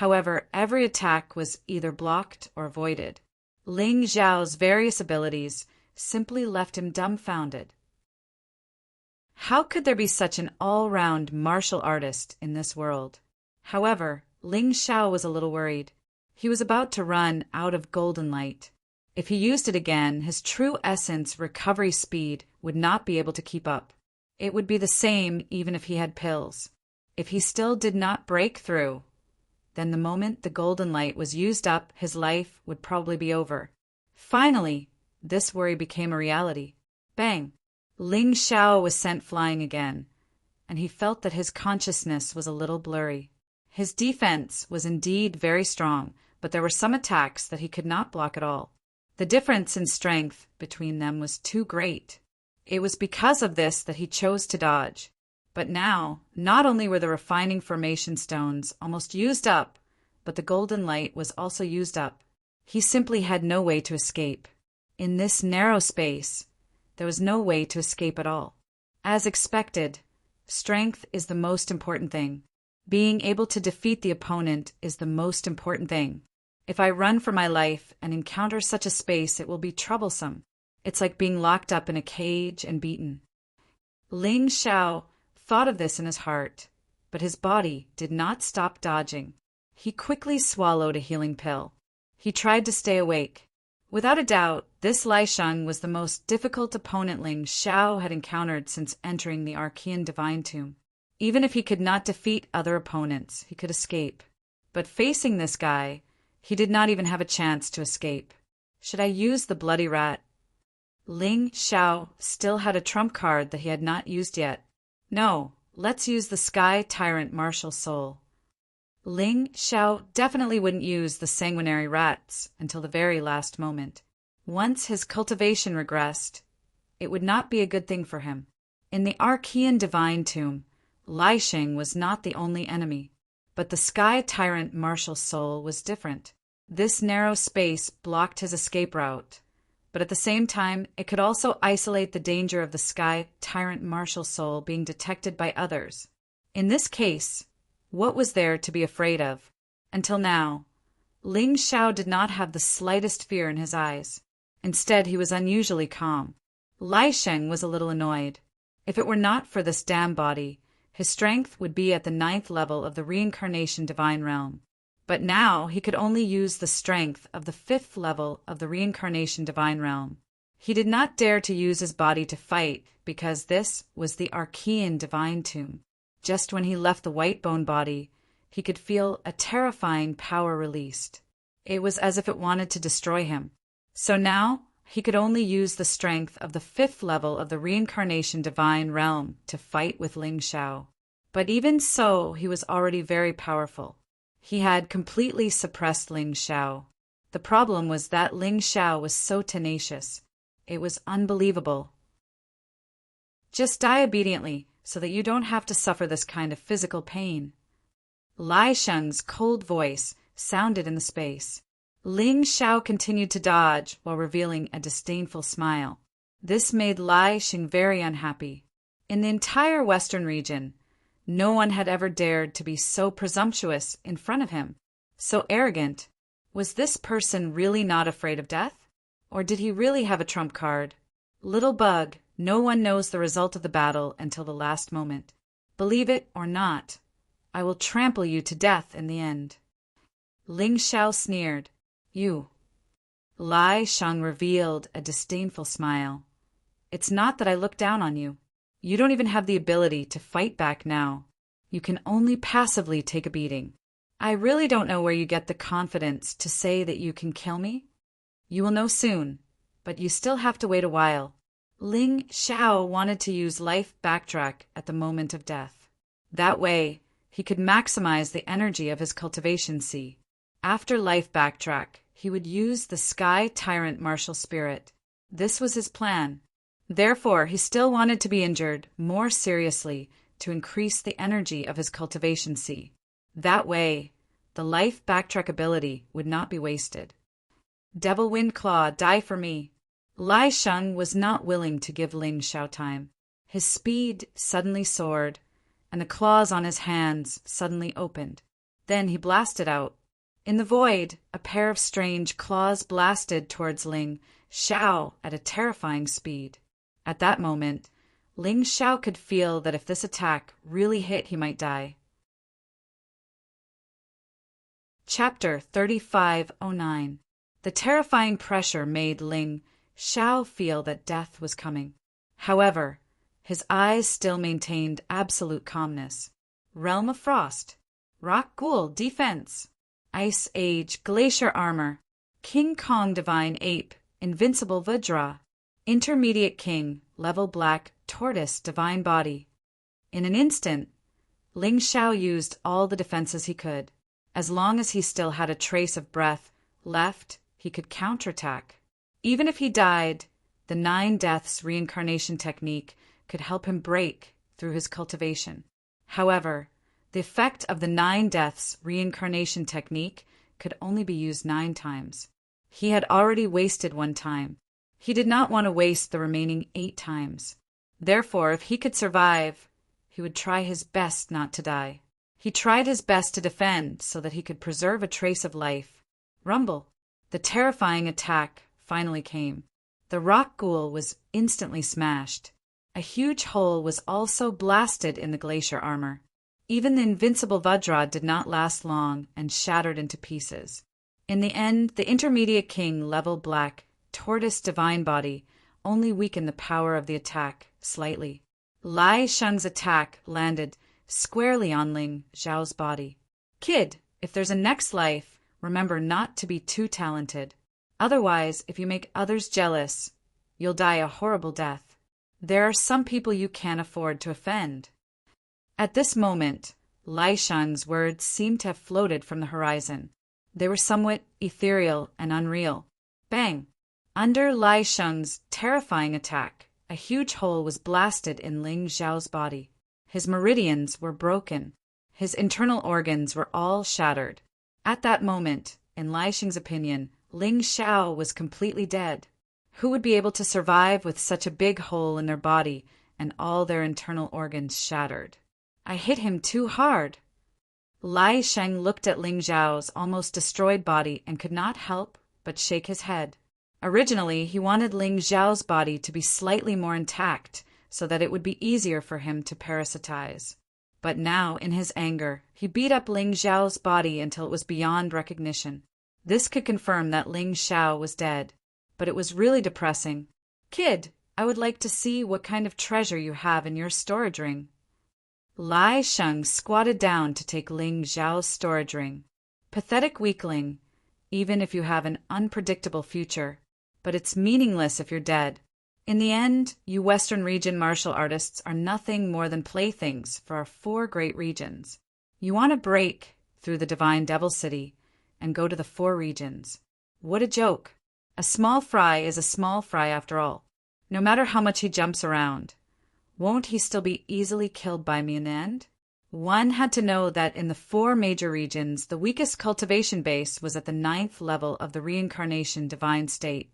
However, every attack was either blocked or avoided. Ling Xiao's various abilities simply left him dumbfounded. How could there be such an all-round martial artist in this world? However, Ling Xiao was a little worried. He was about to run out of golden light. If he used it again, his true essence recovery speed would not be able to keep up. It would be the same even if he had pills. If he still did not break through, then the moment the golden light was used up, his life would probably be over. Finally, this worry became a reality. Bang! Ling Xiao was sent flying again, and he felt that his consciousness was a little blurry. His defense was indeed very strong, but there were some attacks that he could not block at all. The difference in strength between them was too great. It was because of this that he chose to dodge. But now, not only were the refining formation stones almost used up, but the golden light was also used up. He simply had no way to escape. In this narrow space, there was no way to escape at all. As expected, strength is the most important thing. Being able to defeat the opponent is the most important thing. If I run for my life and encounter such a space, it will be troublesome. It's like being locked up in a cage and beaten. Ling Xiao thought of this in his heart, but his body did not stop dodging. He quickly swallowed a healing pill. He tried to stay awake. Without a doubt, this Lai Sheng was the most difficult opponent Ling Xiao had encountered since entering the Archean Divine Tomb. Even if he could not defeat other opponents, he could escape. But facing this guy, he did not even have a chance to escape. Should I use the bloody rat? Ling Xiao still had a trump card that he had not used yet. No, let's use the Sky Tyrant Martial Soul. Ling Xiao definitely wouldn't use the sanguinary rats until the very last moment. Once his cultivation regressed, it would not be a good thing for him. In the Archean Divine Tomb, Lai Sheng was not the only enemy, but the Sky Tyrant Martial Soul was different. This narrow space blocked his escape route, but at the same time, it could also isolate the danger of the Sky Tyrant Martial Soul being detected by others. In this case, what was there to be afraid of? Until now, Ling Xiao did not have the slightest fear in his eyes. Instead, he was unusually calm. Lai Sheng was a little annoyed. If it were not for this damn body, his strength would be at the 9th level of the Reincarnation Divine Realm. But now he could only use the strength of the 5th level of the Reincarnation Divine Realm. He did not dare to use his body to fight because this was the Archean Divine Tomb. Just when he left the white bone body, he could feel a terrifying power released. It was as if it wanted to destroy him. So now he could only use the strength of the 5th level of the Reincarnation Divine Realm to fight with Ling Xiao. But even so, he was already very powerful. He had completely suppressed Ling Xiao. The problem was that Ling Xiao was so tenacious. It was unbelievable. Just die obediently, so that you don't have to suffer this kind of physical pain. Lai Sheng's cold voice sounded in the space. Ling Xiao continued to dodge while revealing a disdainful smile. This made Lai Sheng very unhappy. In the entire Western region, no one had ever dared to be so presumptuous in front of him, so arrogant. Was this person really not afraid of death? Or did he really have a trump card? Little bug, no one knows the result of the battle until the last moment. Believe it or not, I will trample you to death in the end. Ling Xiao sneered. You. Lai Sheng revealed a disdainful smile. It's not that I look down on you. You don't even have the ability to fight back now. You can only passively take a beating. I really don't know where you get the confidence to say that you can kill me. You will know soon, but you still have to wait a while. Ling Xiao wanted to use life backtrack at the moment of death. That way, he could maximize the energy of his cultivation sea. After life backtrack, he would use the Sky Tyrant Martial Spirit. This was his plan. Therefore, he still wanted to be injured more seriously to increase the energy of his cultivation sea. That way, the life backtrack ability would not be wasted. Devil Wind Claw, die for me. Lai Sheng was not willing to give Ling Xiao time. His speed suddenly soared, and the claws on his hands suddenly opened. Then he blasted out. In the void, a pair of strange claws blasted towards Ling Xiao at a terrifying speed. At that moment, Ling Xiao could feel that if this attack really hit, he might die. Chapter 3509. The terrifying pressure made Ling Xiao feel that death was coming. However, his eyes still maintained absolute calmness. Realm of Frost. Rock Ghoul Defense. Ice Age Glacier Armor. King Kong Divine Ape Invincible Vajra. Intermediate King Level Black Tortoise Divine Body. In an instant, Ling Xiao used all the defenses he could. As long as he still had a trace of breath left, he could counterattack. Even if he died, the 9 deaths reincarnation technique could help him break through his cultivation. However, the effect of the 9 deaths reincarnation technique could only be used 9 times. He had already wasted 1 time. He did not want to waste the remaining 8 times. Therefore, if he could survive, he would try his best not to die. He tried his best to defend so that he could preserve a trace of life. Rumble. The terrifying attack finally came. The rock ghoul was instantly smashed. A huge hole was also blasted in the glacier armor. Even the invincible Vajra did not last long and shattered into pieces. In the end, the intermediate king level black, tortoise divine body only weakened the power of the attack slightly. Lai Sheng's attack landed squarely on Ling Zhao's body. Kid, if there's a next life, remember not to be too talented. Otherwise, if you make others jealous, you'll die a horrible death. There are some people you can't afford to offend. At this moment, Lai Sheng's words seemed to have floated from the horizon. They were somewhat ethereal and unreal. Bang! Under Lai Sheng's terrifying attack, a huge hole was blasted in Ling Zhao's body. His meridians were broken. His internal organs were all shattered. At that moment, in Lai Sheng's opinion, Ling Zhao was completely dead. Who would be able to survive with such a big hole in their body and all their internal organs shattered? I hit him too hard. Lai Sheng looked at Ling Zhao's almost destroyed body and could not help but shake his head. Originally, he wanted Ling Zhao's body to be slightly more intact so that it would be easier for him to parasitize. But now, in his anger, he beat up Ling Zhao's body until it was beyond recognition. This could confirm that Ling Zhao was dead, but it was really depressing. Kid, I would like to see what kind of treasure you have in your storage ring. Lai Sheng squatted down to take Ling Zhao's storage ring. Pathetic weakling, even if you have an unpredictable future, but it's meaningless if you're dead. In the end, you Western region martial artists are nothing more than playthings for our 4 great regions. You want to break through the divine devil city and go to the 4 regions. What a joke. A small fry is a small fry after all. No matter how much he jumps around, won't he still be easily killed by me in the end? One had to know that in the 4 major regions, the weakest cultivation base was at the 9th level of the reincarnation divine state.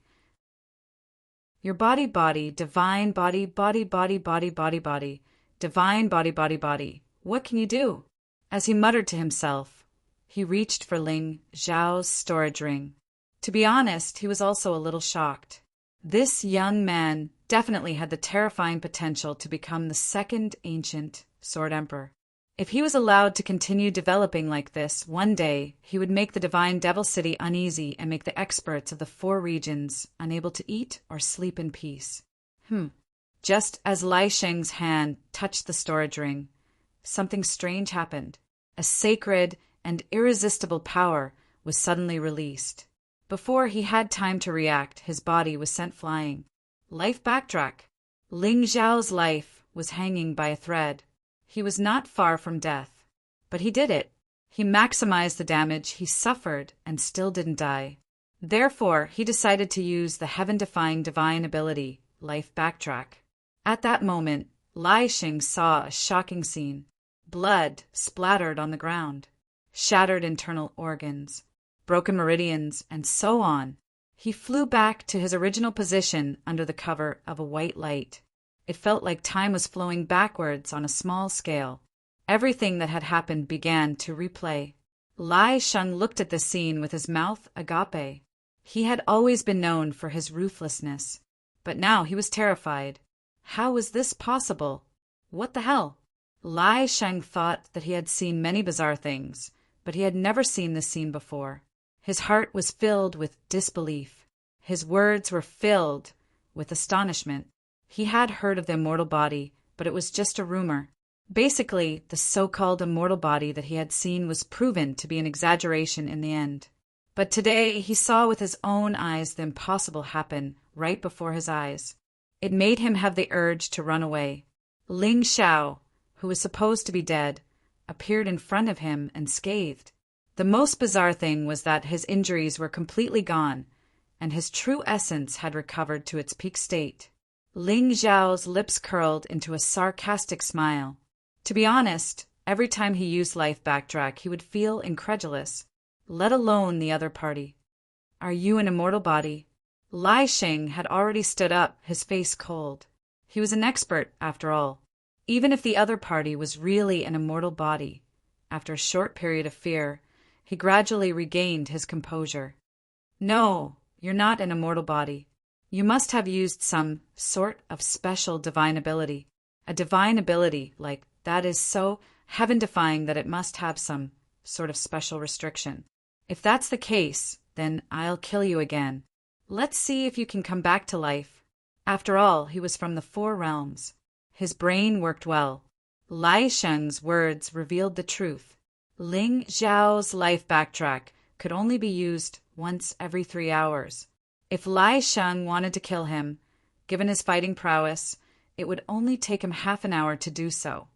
Your body, divine body, divine body. What can you do? As he muttered to himself, he reached for Ling Zhao's storage ring. To be honest, he was also a little shocked. This young man definitely had the terrifying potential to become the 2nd ancient Sword Emperor. If he was allowed to continue developing like this, one day he would make the divine devil city uneasy and make the experts of the 4 regions unable to eat or sleep in peace. Just as Lai Sheng's hand touched the storage ring, something strange happened. A sacred and irresistible power was suddenly released. Before he had time to react, his body was sent flying. Life backtrack. Ling Zhao's life was hanging by a thread. He was not far from death. But he did it. He maximized the damage he suffered and still didn't die. Therefore, he decided to use the heaven-defying divine ability, Life Backtrack. At that moment, Lai Sheng saw a shocking scene. Blood splattered on the ground, shattered internal organs, broken meridians, and so on. He flew back to his original position under the cover of a white light. It felt like time was flowing backwards on a small scale. Everything that had happened began to replay. Lai Sheng looked at the scene with his mouth agape. He had always been known for his ruthlessness, but now he was terrified. How was this possible? What the hell? Lai Sheng thought that he had seen many bizarre things, but he had never seen this scene before. His heart was filled with disbelief. His words were filled with astonishment. He had heard of the immortal body, but it was just a rumor. Basically, the so-called immortal body that he had seen was proven to be an exaggeration in the end. But today he saw with his own eyes the impossible happen right before his eyes. It made him have the urge to run away. Ling Zhao, who was supposed to be dead, appeared in front of him and scathed. The most bizarre thing was that his injuries were completely gone, and his true essence had recovered to its peak state. Ling Xiao's lips curled into a sarcastic smile. To be honest, every time he used Life Backtrack, he would feel incredulous, let alone the other party. Are you an immortal body? Lai Sheng had already stood up, his face cold. He was an expert, after all. Even if the other party was really an immortal body, after a short period of fear, he gradually regained his composure. No, you're not an immortal body. You must have used some sort of special divine ability. A divine ability like that is so heaven-defying that it must have some sort of special restriction. If that's the case, then I'll kill you again. Let's see if you can come back to life. After all, he was from the Four Realms. His brain worked well. Lai Sheng's words revealed the truth. Ling Xiao's Life Backtrack could only be used once every 3 hours. If Lai Sheng wanted to kill him, given his fighting prowess, it would only take him half an hour to do so.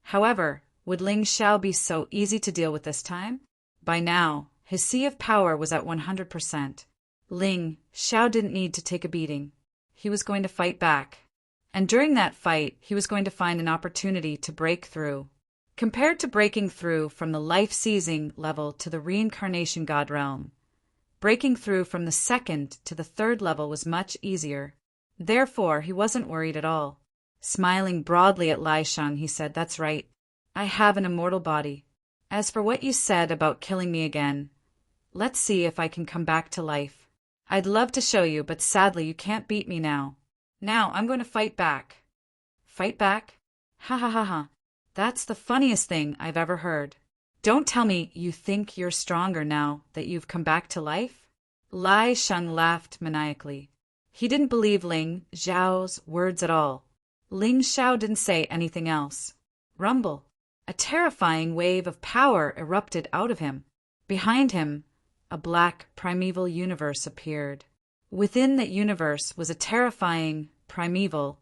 However, would Ling Xiao be so easy to deal with this time? By now, his sea of power was at 100%. Ling Xiao didn't need to take a beating. He was going to fight back. And during that fight, he was going to find an opportunity to break through. Compared to breaking through from the life-seizing level to the reincarnation god realm, breaking through from the second to the third level was much easier. Therefore, he wasn't worried at all. Smiling broadly at Lai Sheng, he said, "That's right. I have an immortal body. As for what you said about killing me again, let's see if I can come back to life. I'd love to show you, but sadly you can't beat me now. Now I'm going to fight back." Fight back? Ha ha ha ha. That's the funniest thing I've ever heard. Don't tell me you think you're stronger now that you've come back to life? Lai Sheng laughed maniacally. He didn't believe Ling Xiao's words at all. Ling Xiao didn't say anything else. Rumble. A terrifying wave of power erupted out of him. Behind him, a black primeval universe appeared. Within that universe was a terrifying primeval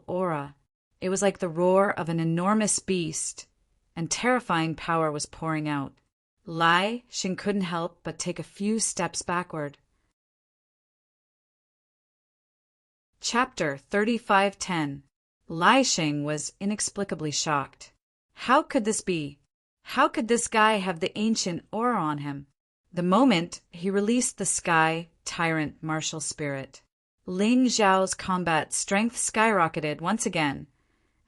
aura. It was like the roar of an enormous beast, and terrifying power was pouring out. Lai Sheng couldn't help but take a few steps backward. Chapter 3510. Lai Sheng was inexplicably shocked. How could this be? How could this guy have the ancient aura on him? The moment he released the sky Tyrant martial spirit, Ling Xiao's combat strength skyrocketed once again,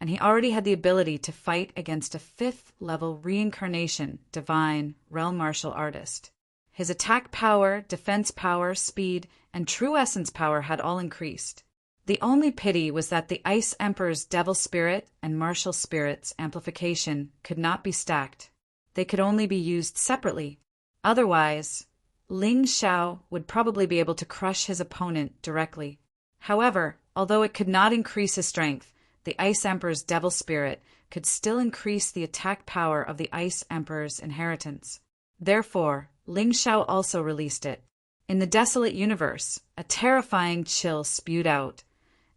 and he already had the ability to fight against a 5th-level reincarnation divine realm martial artist. His attack power, defense power, speed, and true essence power had all increased. The only pity was that the Ice Emperor's devil spirit and martial spirit's amplification could not be stacked. They could only be used separately. Otherwise, Ling Xiao would probably be able to crush his opponent directly. However, although it could not increase his strength, the Ice Emperor's devil spirit could still increase the attack power of the Ice Emperor's inheritance. Therefore, Ling Xiao also released it. In the desolate universe, a terrifying chill spewed out,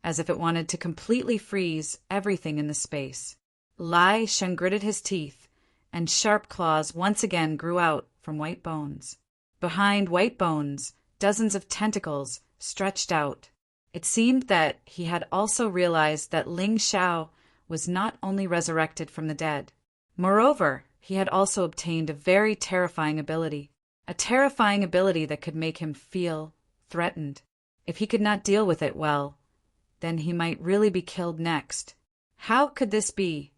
as if it wanted to completely freeze everything in the space. Lai Sheng gritted his teeth, and sharp claws once again grew out from white bones. Behind white bones, dozens of tentacles stretched out. It seemed that he had also realized that Ling Xiao was not only resurrected from the dead. Moreover, he had also obtained a very terrifying ability. A terrifying ability that could make him feel threatened. If he could not deal with it well, then he might really be killed next. How could this be?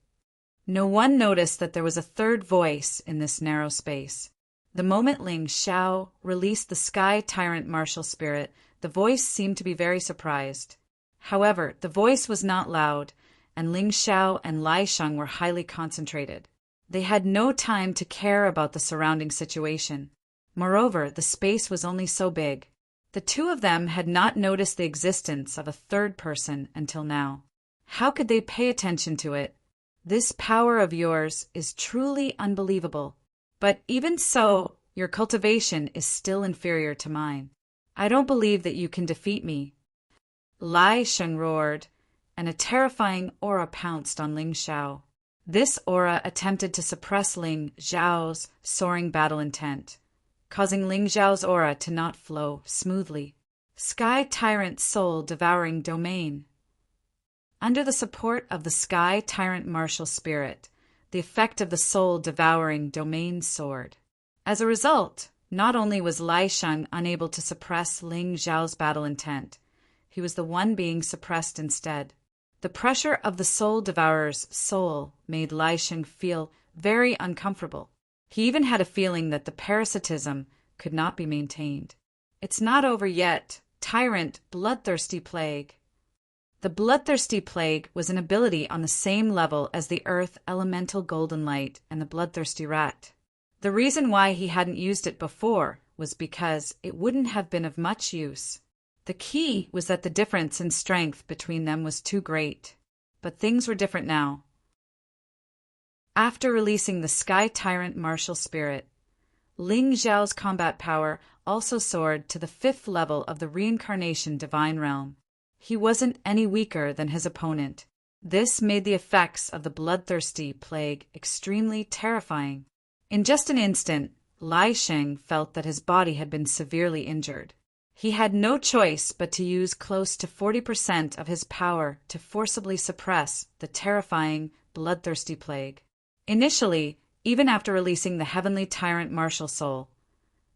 No one noticed that there was a third voice in this narrow space. The moment Ling Xiao released the Sky Tyrant martial spirit, the voice seemed to be very surprised. However, the voice was not loud, and Ling Xiao and Lai Sheng were highly concentrated. They had no time to care about the surrounding situation. Moreover, the space was only so big. The two of them had not noticed the existence of a third person until now. How could they pay attention to it? This power of yours is truly unbelievable. But even so, your cultivation is still inferior to mine. I don't believe that you can defeat me. Lai Sheng roared, and a terrifying aura pounced on Ling Xiao. This aura attempted to suppress Ling Xiao's soaring battle intent. causing Ling Xiao's aura to not flow smoothly. Sky Tyrant Soul Devouring Domain. Under the support of the Sky Tyrant Martial Spirit, the effect of the Soul Devouring Domain soared. As a result, not only was Lai Sheng unable to suppress Ling Xiao's battle intent, he was the one being suppressed instead. The pressure of the Soul Devourer's soul made Lai Sheng feel very uncomfortable. He even had a feeling that the parasitism could not be maintained. It's not over yet. Tyrant Bloodthirsty Plague. The Bloodthirsty Plague was an ability on the same level as the Earth Elemental Golden Light and the Bloodthirsty Rat. The reason why he hadn't used it before was because it wouldn't have been of much use. The key was that the difference in strength between them was too great. But things were different now. After releasing the Sky Tyrant Martial Spirit, Ling Xiao's combat power also soared to the 5th level of the Reincarnation Divine Realm. He wasn't any weaker than his opponent. This made the effects of the Bloodthirsty Plague extremely terrifying. In just an instant, Lai Sheng felt that his body had been severely injured. He had no choice but to use close to 40% of his power to forcibly suppress the terrifying Bloodthirsty Plague. Initially, even after releasing the Heavenly Tyrant Martial Soul,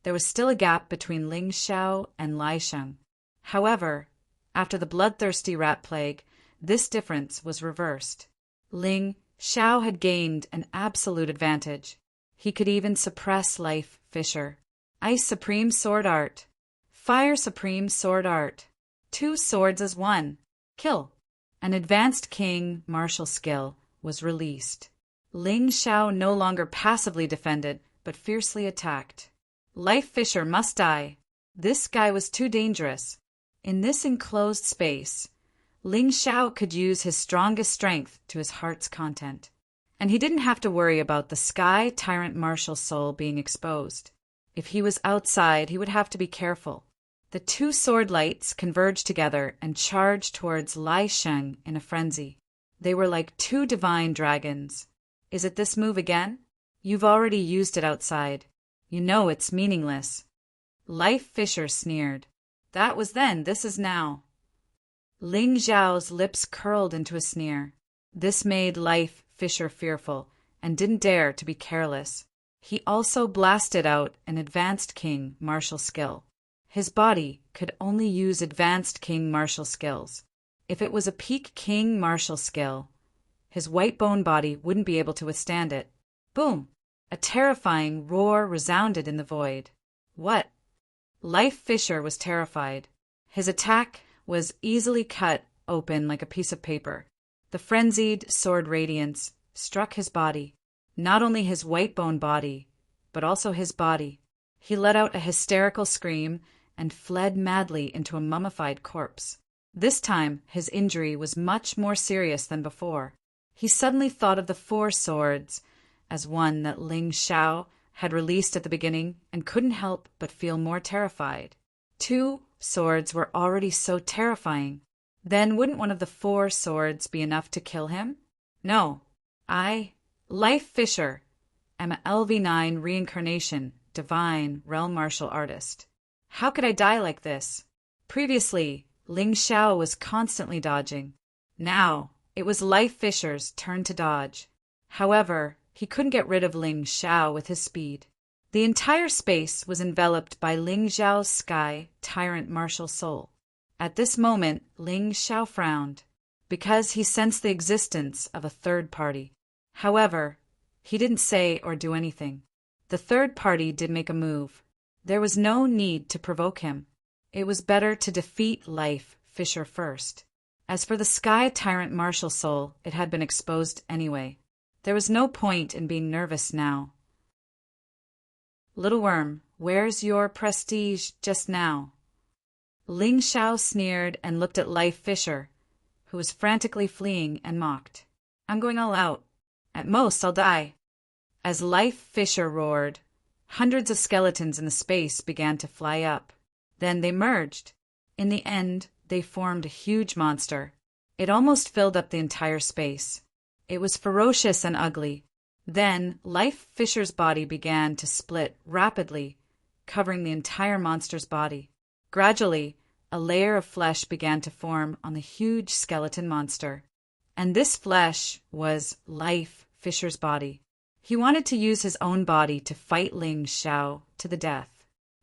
there was still a gap between Ling Xiao and Lai Sheng. However, after the Bloodthirsty Rat Plague, this difference was reversed. Ling Xiao had gained an absolute advantage. He could even suppress Life Fisher. Ice Supreme Sword Art. Fire Supreme Sword Art. 2 swords as 1. Kill. An advanced king martial skill was released. Ling Xiao no longer passively defended, but fiercely attacked. Life Fisher must die. This guy was too dangerous. In this enclosed space, Ling Xiao could use his strongest strength to his heart's content. And he didn't have to worry about the Sky Tyrant Martial Soul being exposed. If he was outside, he would have to be careful. The 2 sword lights converged together and charged towards Lai Sheng in a frenzy. They were like 2 divine dragons. Is it this move again? You've already used it outside. You know it's meaningless. Life Fisher sneered. That was then, this is now. Ling Xiao's lips curled into a sneer. This made Life Fisher fearful and didn't dare to be careless. He also blasted out an advanced king martial skill. His body could only use advanced king martial skills. If it was a peak king martial skill, his white bone body wouldn't be able to withstand it. Boom! A terrifying roar resounded in the void. What? Life Fisher was terrified. His attack was easily cut open like a piece of paper. The frenzied sword radiance struck his body. Not only his white bone body, but also his body. He let out a hysterical scream and fled madly into a mummified corpse. This time, his injury was much more serious than before. He suddenly thought of the 4 swords as one that Ling Xiao had released at the beginning and couldn't help but feel more terrified. 2 swords were already so terrifying. Then wouldn't one of the 4 swords be enough to kill him? No. I, Life Fisher, am a LV9 Reincarnation Divine Realm Martial Artist. How could I die like this? Previously, Ling Xiao was constantly dodging. Now, it was Life Fisher's turn to dodge. However, he couldn't get rid of Ling Xiao with his speed. The entire space was enveloped by Ling Xiao's Sky Tyrant Martial Soul. At this moment, Ling Xiao frowned, because he sensed the existence of a third party. However, he didn't say or do anything. The third party did make a move. There was no need to provoke him. It was better to defeat Life Fisher first. As for the Sky Tyrant Martial Soul, it had been exposed anyway. There was no point in being nervous now. Little worm, where's your prestige just now? Ling Xiao sneered and looked at Life Fisher, who was frantically fleeing, and mocked. I'm going all out. At most, I'll die. As Life Fisher roared, hundreds of skeletons in the space began to fly up. Then they merged. In the end, they formed a huge monster. It almost filled up the entire space. It was ferocious and ugly. Then Life Fisher's body began to split rapidly, covering the entire monster's body. Gradually, a layer of flesh began to form on the huge skeleton monster. And this flesh was Life Fisher's body. He wanted to use his own body to fight Ling Xiao to the death.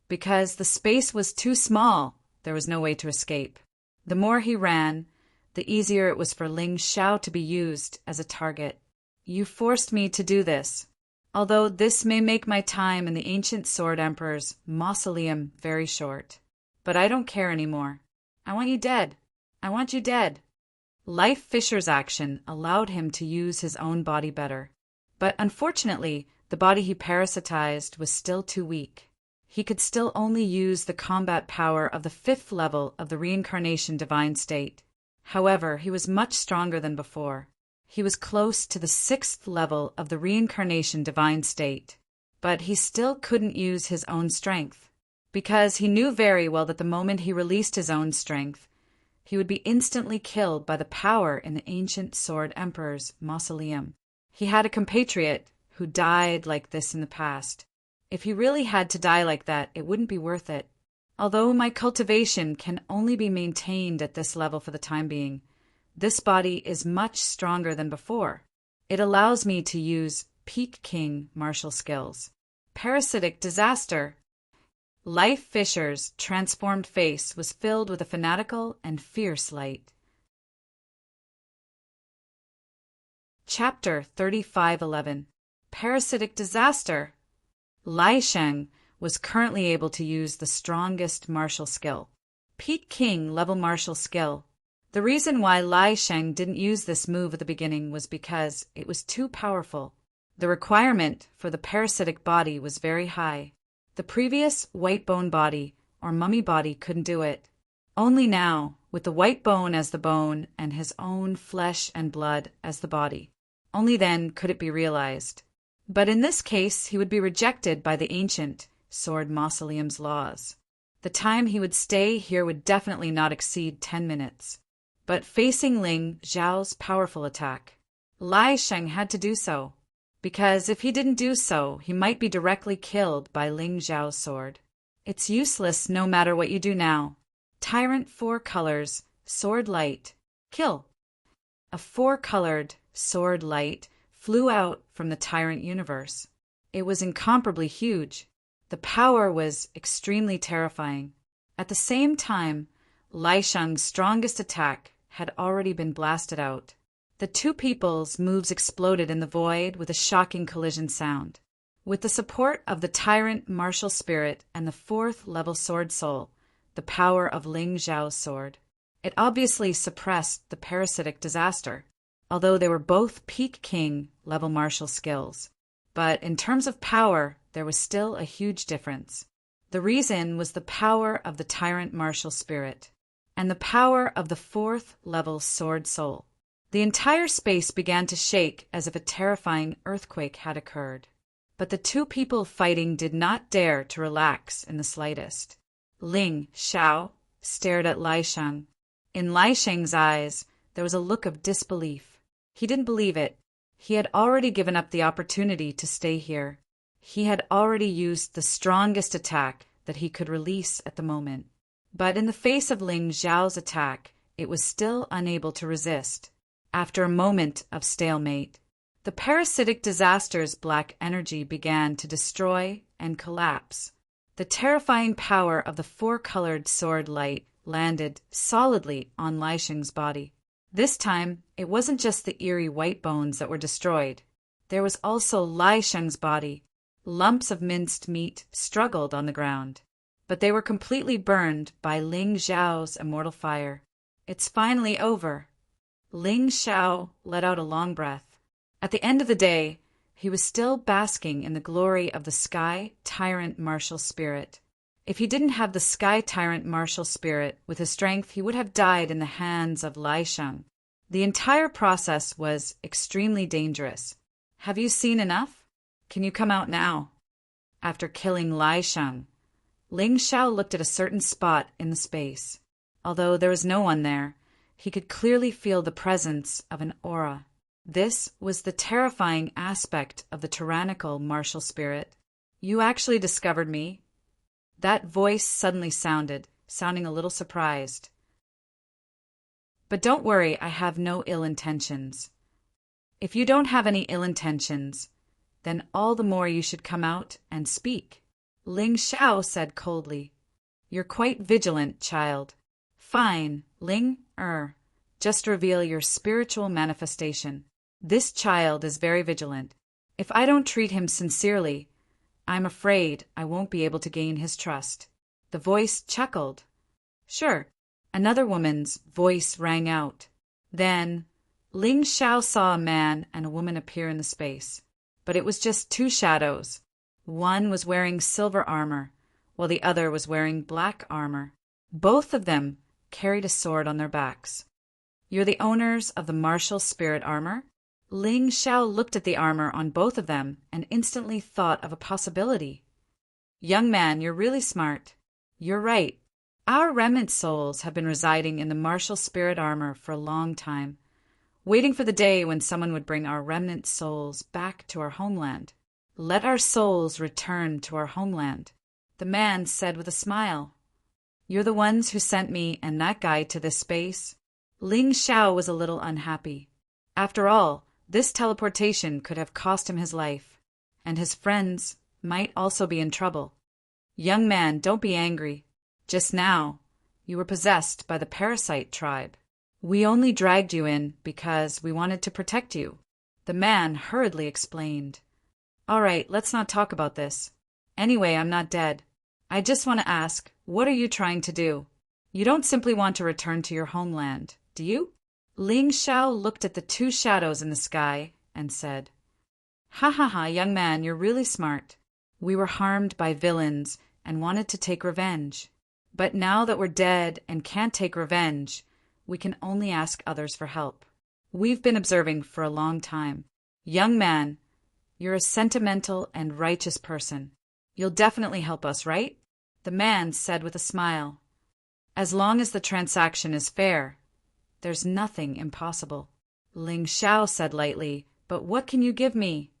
Because the space was too small, there was no way to escape. The more he ran, the easier it was for Ling Xiao to be used as a target. You forced me to do this. Although this may make my time in the ancient Sword Emperor's mausoleum very short. But I don't care anymore. I want you dead. I want you dead. Life Fisher's action allowed him to use his own body better. But unfortunately, the body he parasitized was still too weak. He could still only use the combat power of the 5th level of the reincarnation divine state. However, he was much stronger than before. He was close to the 6th level of the reincarnation divine state. But he still couldn't use his own strength. Because he knew very well that the moment he released his own strength, he would be instantly killed by the power in the ancient Sword Emperor's mausoleum. He had a compatriot who died like this in the past. If he really had to die like that, it wouldn't be worth it. Although my cultivation can only be maintained at this level for the time being, this body is much stronger than before. It allows me to use Peak King martial skills. Parasitic disaster. Life Fisher's transformed face was filled with a fanatical and fierce light. Chapter 3511. Parasitic Disaster. Lai Sheng was currently able to use the strongest martial skill, Peak King level martial skill. The reason why Lai Sheng didn't use this move at the beginning was because it was too powerful. The requirement for the parasitic body was very high. The previous white bone body or mummy body couldn't do it. Only now, with the white bone as the bone and his own flesh and blood as the body, only then could it be realized. But in this case, he would be rejected by the ancient Sword Mausoleum's laws. The time he would stay here would definitely not exceed 10 minutes. But facing Ling Xiao's powerful attack, Lai Sheng had to do so, because if he didn't do so, he might be directly killed by Ling Xiao's sword. It's useless no matter what you do now. Tyrant 4 colors, sword light, kill. A 4-colored sword light flew out from the Tyrant universe. It was incomparably huge. The power was extremely terrifying. At the same time, Lai Sheng's strongest attack had already been blasted out. The two people's moves exploded in the void with a shocking collision sound. With the support of the Tyrant martial spirit and the 4th level sword soul, the power of Ling Xiao's sword, it obviously suppressed the parasitic disaster, although they were both Peak King level martial skills. But in terms of power, there was still a huge difference. The reason was the power of the Tyrant martial spirit and the power of the 4th level sword soul. The entire space began to shake as if a terrifying earthquake had occurred. But the two people fighting did not dare to relax in the slightest. Ling Xiao stared at Lai Sheng. In Lai Sheng's eyes, there was a look of disbelief. He didn't believe it. He had already given up the opportunity to stay here. He had already used the strongest attack that he could release at the moment. But in the face of Ling Xiao's attack, it was still unable to resist. After a moment of stalemate, the parasitic disaster's black energy began to destroy and collapse. The terrifying power of the 4-colored sword light landed solidly on Lai Sheng's body. This time, it wasn't just the eerie white bones that were destroyed. There was also Lai Sheng's body. Lumps of minced meat struggled on the ground, but they were completely burned by Ling Xiao's immortal fire. It's finally over. Ling Xiao let out a long breath. At the end of the day, he was still basking in the glory of the Sky Tyrant martial spirit. If he didn't have the Sky Tyrant martial spirit with his strength, he would have died in the hands of Lai Sheng. The entire process was extremely dangerous. Have you seen enough? Can you come out now? After killing Lai Sheng, Ling Xiao looked at a certain spot in the space. Although there was no one there, he could clearly feel the presence of an aura. This was the terrifying aspect of the tyrannical martial spirit. You actually discovered me. That voice suddenly sounding a little surprised. But don't worry, I have no ill intentions. If you don't have any ill intentions, then all the more you should come out and speak. Ling Xiao said coldly. You're quite vigilant, child. Fine, Ling, just reveal your spiritual manifestation. This child is very vigilant. If I don't treat him sincerely, I'm afraid I won't be able to gain his trust. The voice chuckled. Sure. Another woman's voice rang out. Then, Ling Xiao saw a man and a woman appear in the space. But it was just two shadows. One was wearing silver armor, while the other was wearing black armor. Both of them carried a sword on their backs. You're the owners of the martial spirit armor? Ling Xiao looked at the armor on both of them and instantly thought of a possibility. Young man, you're really smart. You're right. Our remnant souls have been residing in the martial spirit armor for a long time, waiting for the day when someone would bring our remnant souls back to our homeland. Let our souls return to our homeland, the man said with a smile. You're the ones who sent me and that guy to this space? Ling Xiao was a little unhappy. After all, this teleportation could have cost him his life, and his friends might also be in trouble. Young man, don't be angry. Just now, you were possessed by the parasite tribe. We only dragged you in because we wanted to protect you, the man hurriedly explained. All right, let's not talk about this. Anyway, I'm not dead. I just want to ask, what are you trying to do? You don't simply want to return to your homeland, do you? Ling Xiao looked at the two shadows in the sky and said, Ha ha ha, young man, you're really smart. We were harmed by villains and wanted to take revenge. But now that we're dead and can't take revenge, we can only ask others for help. We've been observing for a long time. Young man, you're a sentimental and righteous person. You'll definitely help us, right? The man said with a smile. As long as the transaction is fair, there's nothing impossible. Ling Xiao said lightly, but what can you give me?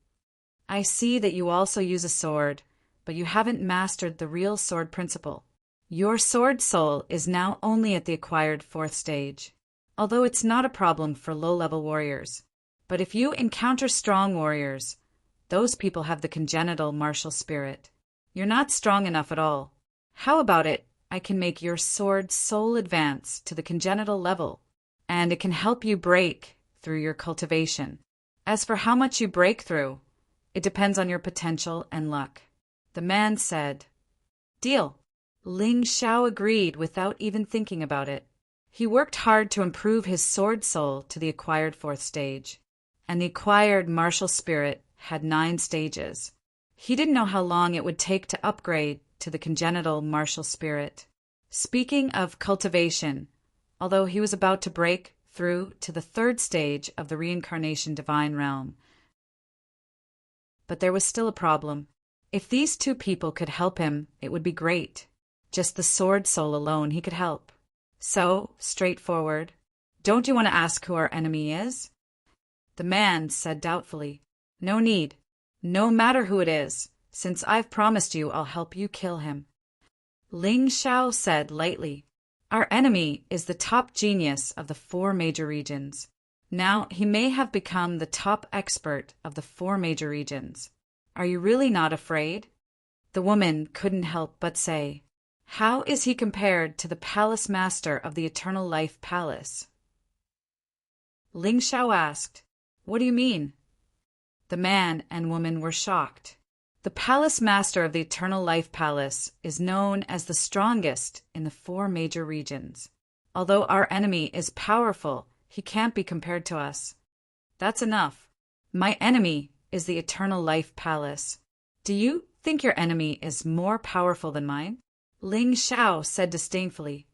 I see that you also use a sword, but you haven't mastered the real sword principle. Your sword soul is now only at the acquired 4th stage, although it's not a problem for low-level warriors. But if you encounter strong warriors, those people have the congenital martial spirit. You're not strong enough at all. How about it? I can make your sword soul advance to the congenital level, and it can help you break through your cultivation. As for how much you break through, it depends on your potential and luck. The man said, Deal. Ling Xiao agreed without even thinking about it. He worked hard to improve his sword soul to the acquired 4th stage, and the acquired martial spirit had 9 stages. He didn't know how long it would take to upgrade to the congenital martial spirit. Speaking of cultivation, although he was about to break through to the 3rd stage of the reincarnation divine realm, but there was still a problem. If these two people could help him, it would be great. Just the sword soul alone he could help. So, straightforward. Don't you want to ask who our enemy is? The man said doubtfully. No need. No matter who it is, since I've promised you I'll help you kill him. Ling Xiao said lightly. Our enemy is the top genius of the 4 major regions. Now, he may have become the top expert of the 4 major regions. Are you really not afraid? The woman couldn't help but say, How is he compared to the palace master of the Eternal Life Palace? Ling Xiao asked, What do you mean? The man and woman were shocked. The palace master of the Eternal Life Palace is known as the strongest in the 4 major regions. Although our enemy is powerful, he can't be compared to us. That's enough. My enemy is the Eternal Life Palace. Do you think your enemy is more powerful than mine? Ling Xiao said disdainfully.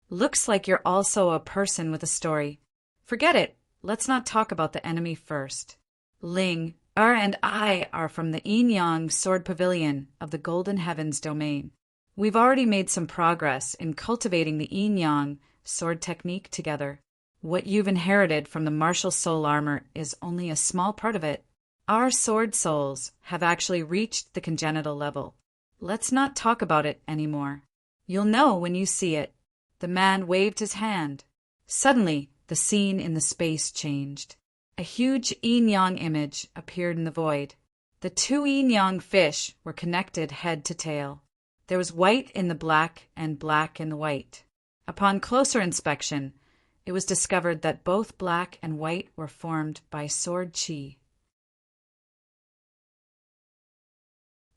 Looks like you're also a person with a story. Forget it. Let's not talk about the enemy first. Ling, and I are from the Yin-Yang Sword Pavilion of the Golden Heavens domain. We've already made some progress in cultivating the Yin-Yang sword technique together. What you've inherited from the martial soul armor is only a small part of it. Our sword souls have actually reached the congenital level. Let's not talk about it anymore. You'll know when you see it. The man waved his hand. Suddenly, the scene in the space changed. A huge yin-yang image appeared in the void. The two yin-yang fish were connected head to tail. There was white in the black and black in the white. Upon closer inspection, it was discovered that both black and white were formed by sword chi.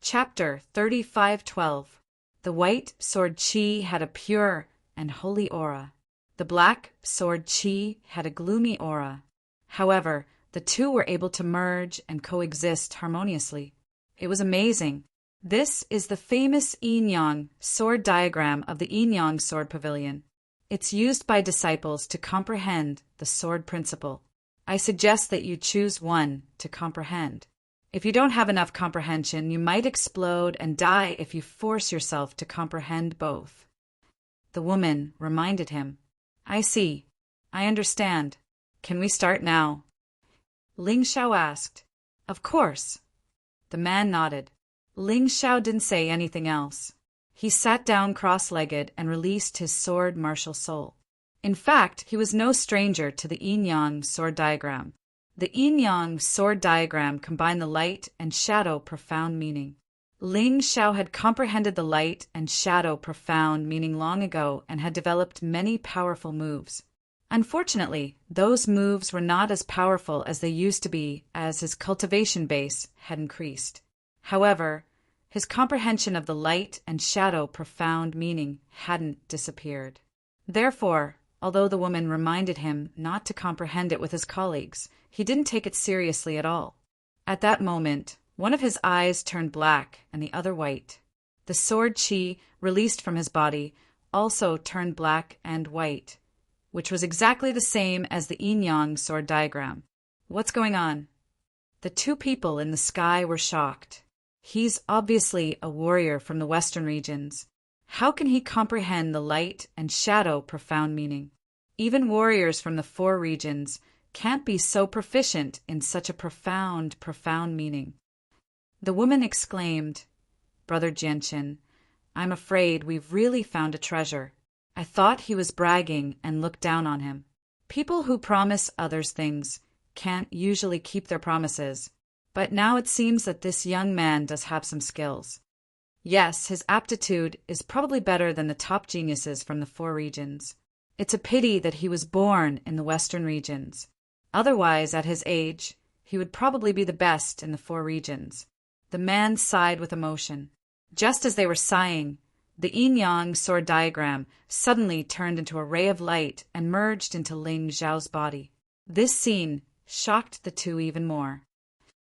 Chapter 35:12. The white sword chi had a pure and holy aura. The black sword chi had a gloomy aura. However, the two were able to merge and coexist harmoniously. It was amazing. This is the famous yin-yang sword diagram of the yin-yang sword pavilion. It's used by disciples to comprehend the sword principle. I suggest that you choose one to comprehend. If you don't have enough comprehension, you might explode and die if you force yourself to comprehend both. The woman reminded him. I see. I understand. Can we start now? Ling Xiao asked. Of course. The man nodded. Ling Xiao didn't say anything else. He sat down cross-legged and released his sword martial soul. In fact, he was no stranger to the yin-yang sword diagram. The yin-yang sword diagram combined the light and shadow profound meaning. Ling Xiao had comprehended the light and shadow profound meaning long ago and had developed many powerful moves. Unfortunately, those moves were not as powerful as they used to be as his cultivation base had increased. However, his comprehension of the light and shadow profound meaning hadn't disappeared. Therefore, although the woman reminded him not to comprehend it with his colleagues, he didn't take it seriously at all. At that moment, one of his eyes turned black and the other white. The sword chi, released from his body, also turned black and white, which was exactly the same as the yin-yang sword diagram. What's going on? The two people in the sky were shocked. He's obviously a warrior from the western regions. How can he comprehend the light and shadow profound meaning? Even warriors from the four regions can't be so proficient in such a profound meaning. The woman exclaimed, Brother Jianqin, I'm afraid we've really found a treasure. I thought he was bragging and looked down on him. People who promise others things can't usually keep their promises. But now it seems that this young man does have some skills. Yes, his aptitude is probably better than the top geniuses from the four regions. It's a pity that he was born in the western regions. Otherwise, at his age, he would probably be the best in the four regions. The man sighed with emotion. Just as they were sighing, the yin-yang sword diagram suddenly turned into a ray of light and merged into Ling Xiao's body. This scene shocked the two even more.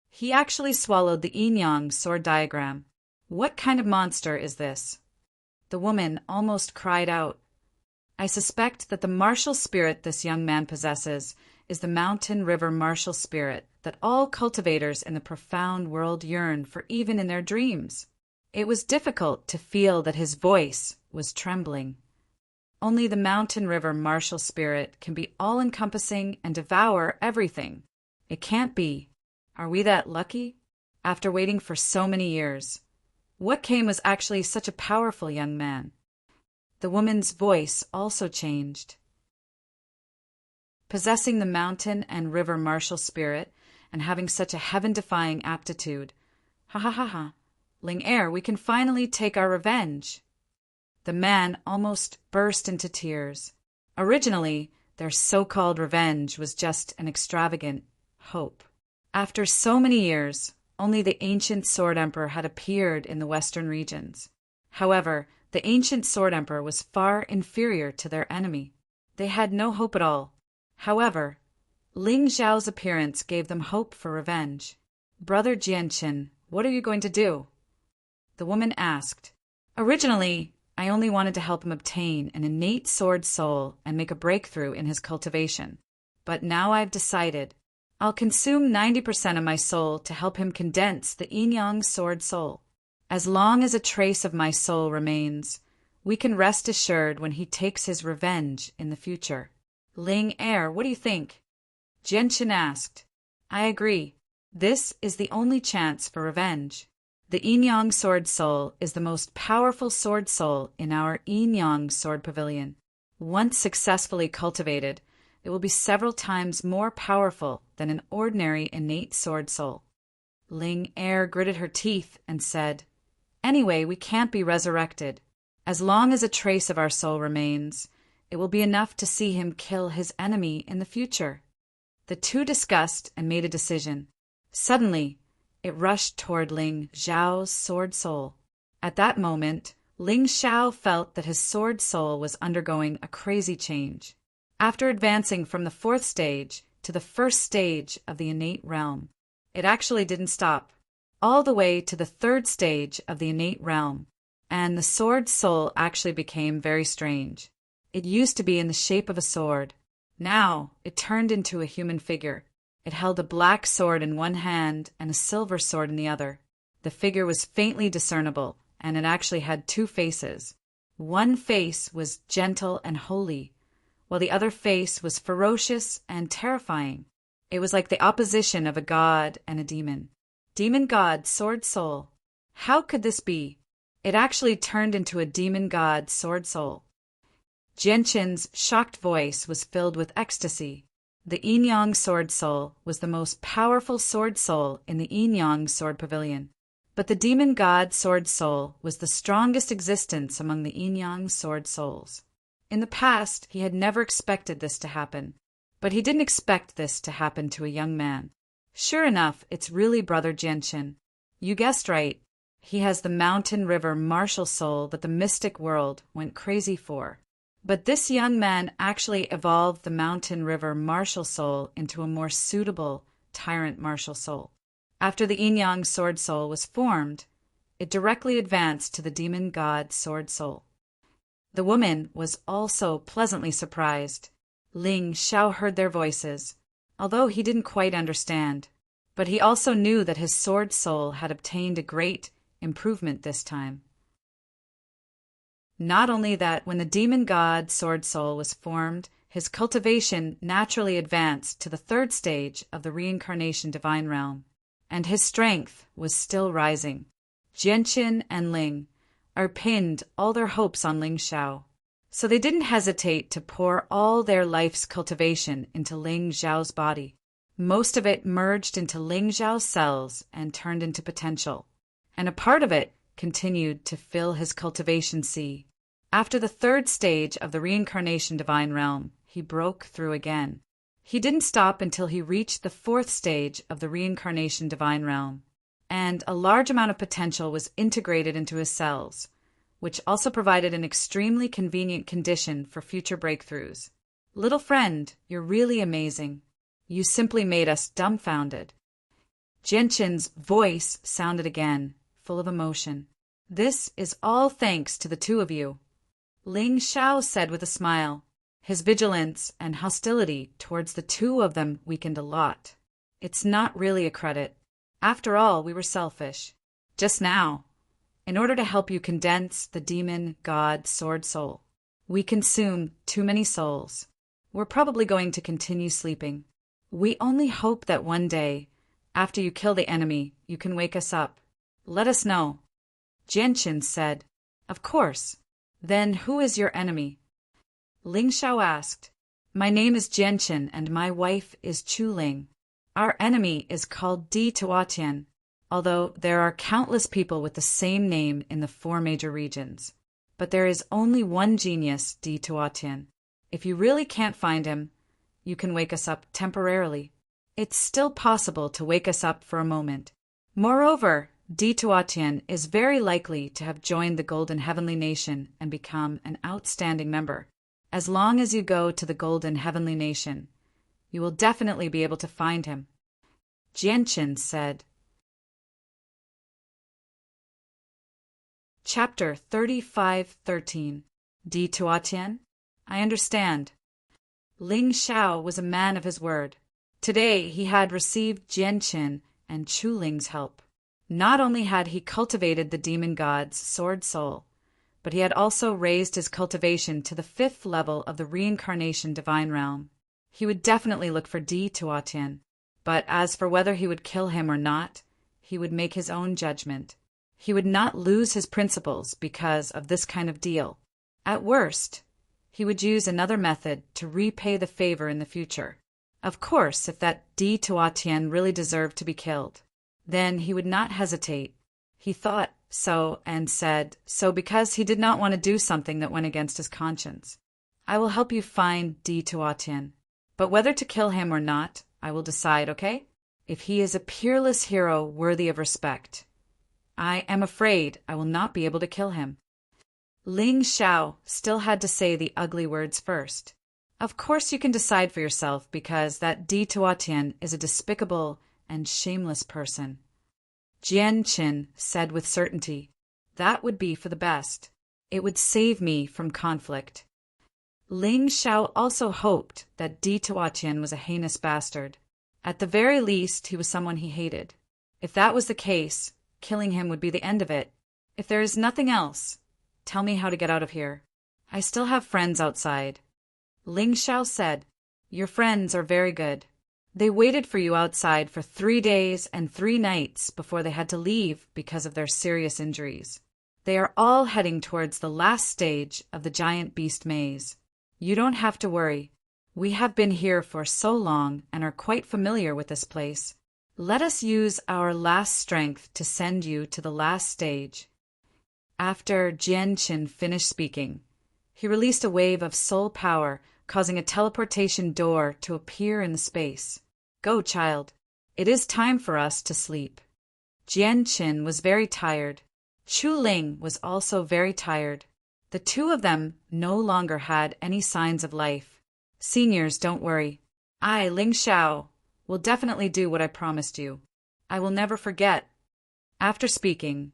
He actually swallowed the yin-yang sword diagram. What kind of monster is this? The woman almost cried out. I suspect that the martial spirit this young man possesses is the mountain river martial spirit that all cultivators in the profound world yearn for even in their dreams. It was difficult to feel that his voice was trembling. Only the mountain river martial spirit can be all-encompassing and devour everything. It can't be. Are we that lucky? After waiting for so many years, what came was actually such a powerful young man. The woman's voice also changed. Possessing the mountain and river martial spirit and having such a heaven-defying aptitude. Ha ha ha ha. Ling Er, we can finally take our revenge. The man almost burst into tears. Originally, their so-called revenge was just an extravagant hope. After so many years, only the ancient Sword Emperor had appeared in the western regions. However, the ancient Sword Emperor was far inferior to their enemy. They had no hope at all. However, Ling Xiao's appearance gave them hope for revenge. Brother Jianqin, what are you going to do? The woman asked. Originally, I only wanted to help him obtain an innate sword soul and make a breakthrough in his cultivation. But now I've decided. I'll consume 90% of my soul to help him condense the yin-yang sword soul. As long as a trace of my soul remains, we can rest assured when he takes his revenge in the future. Ling Er, what do you think? Jianqin asked. I agree. This is the only chance for revenge. The Yin-Yang Sword Soul is the most powerful sword soul in our Yin-Yang Sword Pavilion. Once successfully cultivated, it will be several times more powerful than an ordinary innate sword soul. Ling Air gritted her teeth and said, "Anyway, we can't be resurrected. As long as a trace of our soul remains, it will be enough to see him kill his enemy in the future." The two discussed and made a decision. Suddenly, it rushed toward Ling Xiao's sword soul. At that moment, Ling Xiao felt that his sword soul was undergoing a crazy change. After advancing from the fourth stage to the first stage of the innate realm, it actually didn't stop, all the way to the third stage of the innate realm, and the sword soul actually became very strange. It used to be in the shape of a sword. Now, it turned into a human figure. It held a black sword in one hand and a silver sword in the other. The figure was faintly discernible, and it actually had two faces. One face was gentle and holy, while the other face was ferocious and terrifying. It was like the opposition of a god and a demon. Demon god, sword soul. How could this be? It actually turned into a demon god, sword soul. Jianqin's shocked voice was filled with ecstasy. The Yin-Yang Sword Soul was the most powerful sword soul in the Yin-Yang Sword Pavilion. But the Demon God Sword Soul was the strongest existence among the Yin-Yang Sword Souls. In the past, he had never expected this to happen. But he didn't expect this to happen to a young man. Sure enough, it's really Brother Jianqin. You guessed right. He has the mountain river martial soul that the mystic world went crazy for. But this young man actually evolved the mountain river martial soul into a more suitable tyrant martial soul. After the Yin-Yang sword soul was formed, it directly advanced to the demon god sword soul. The woman was also pleasantly surprised. Ling Xiao heard their voices, although he didn't quite understand. But he also knew that his sword soul had obtained a great improvement this time. Not only that, when the demon god sword soul was formed, his cultivation naturally advanced to the third stage of the reincarnation divine realm, and his strength was still rising. Jianqin and Ling pinned all their hopes on Ling Xiao, so they didn't hesitate to pour all their life's cultivation into Ling Xiao's body. Most of it merged into Ling Xiao's cells and turned into potential, and a part of it continued to fill his cultivation sea. After the third stage of the reincarnation divine realm, he broke through again. He didn't stop until he reached the fourth stage of the reincarnation divine realm, and a large amount of potential was integrated into his cells, which also provided an extremely convenient condition for future breakthroughs. Little friend, you're really amazing. You simply made us dumbfounded. Jianqin's voice sounded again, full of emotion. This is all thanks to the two of you. Ling Xiao said with a smile. His vigilance and hostility towards the two of them weakened a lot. It's not really a credit. After all, we were selfish. Just now, in order to help you condense the demon god sword soul, we consume too many souls. We're probably going to continue sleeping. We only hope that one day, after you kill the enemy, you can wake us up. Let us know. Jianqin said, "Of course. Then who is your enemy?" Ling Xiao asked. "My name is Jianqin and my wife is Chu Ling. Our enemy is called Di Tuatian, although there are countless people with the same name in the 4 major regions. But there is only one genius, Di Tuatian. If you really can't find him, you can wake us up temporarily. It's still possible to wake us up for a moment. Moreover, Di Tuatian is very likely to have joined the Golden Heavenly Nation and become an outstanding member. As long as you go to the Golden Heavenly Nation, you will definitely be able to find him." Jianqin said. Chapter 35:13. Di Tuatian? I understand. Ling Xiao was a man of his word. Today he had received Jianqin and Chu Ling's help. Not only had he cultivated the demon god's sword soul, but he had also raised his cultivation to the 5th level of the reincarnation divine realm. He would definitely look for Di Tuatian, but as for whether he would kill him or not, he would make his own judgment. He would not lose his principles because of this kind of deal. At worst, he would use another method to repay the favor in the future. Of course, if that Di Tuatien really deserved to be killed, then he would not hesitate. He thought so and said so because he did not want to do something that went against his conscience. I will help you find Di Tuatien, but whether to kill him or not, I will decide, okay? If he is a peerless hero worthy of respect, I am afraid I will not be able to kill him. Ling Xiao still had to say the ugly words first. Of course you can decide for yourself because that Di Tuatien is a despicable and shameless person. Jian Qin said with certainty, that would be for the best. It would save me from conflict. Ling Xiao also hoped that Di Tuatien was a heinous bastard. At the very least, he was someone he hated. If that was the case, killing him would be the end of it. If there is nothing else, tell me how to get out of here. I still have friends outside. Ling Xiao said, your friends are very good. They waited for you outside for 3 days and 3 nights before they had to leave because of their serious injuries. They are all heading towards the last stage of the giant beast maze. You don't have to worry. We have been here for so long and are quite familiar with this place. Let us use our last strength to send you to the last stage. After Jian Qin finished speaking, he released a wave of soul power, causing a teleportation door to appear in the space. Go, child. It is time for us to sleep. Jian Qin was very tired. Chu Ling was also very tired. The two of them no longer had any signs of life. Seniors, don't worry. I, Ling Xiao, will definitely do what I promised you. I will never forget. After speaking,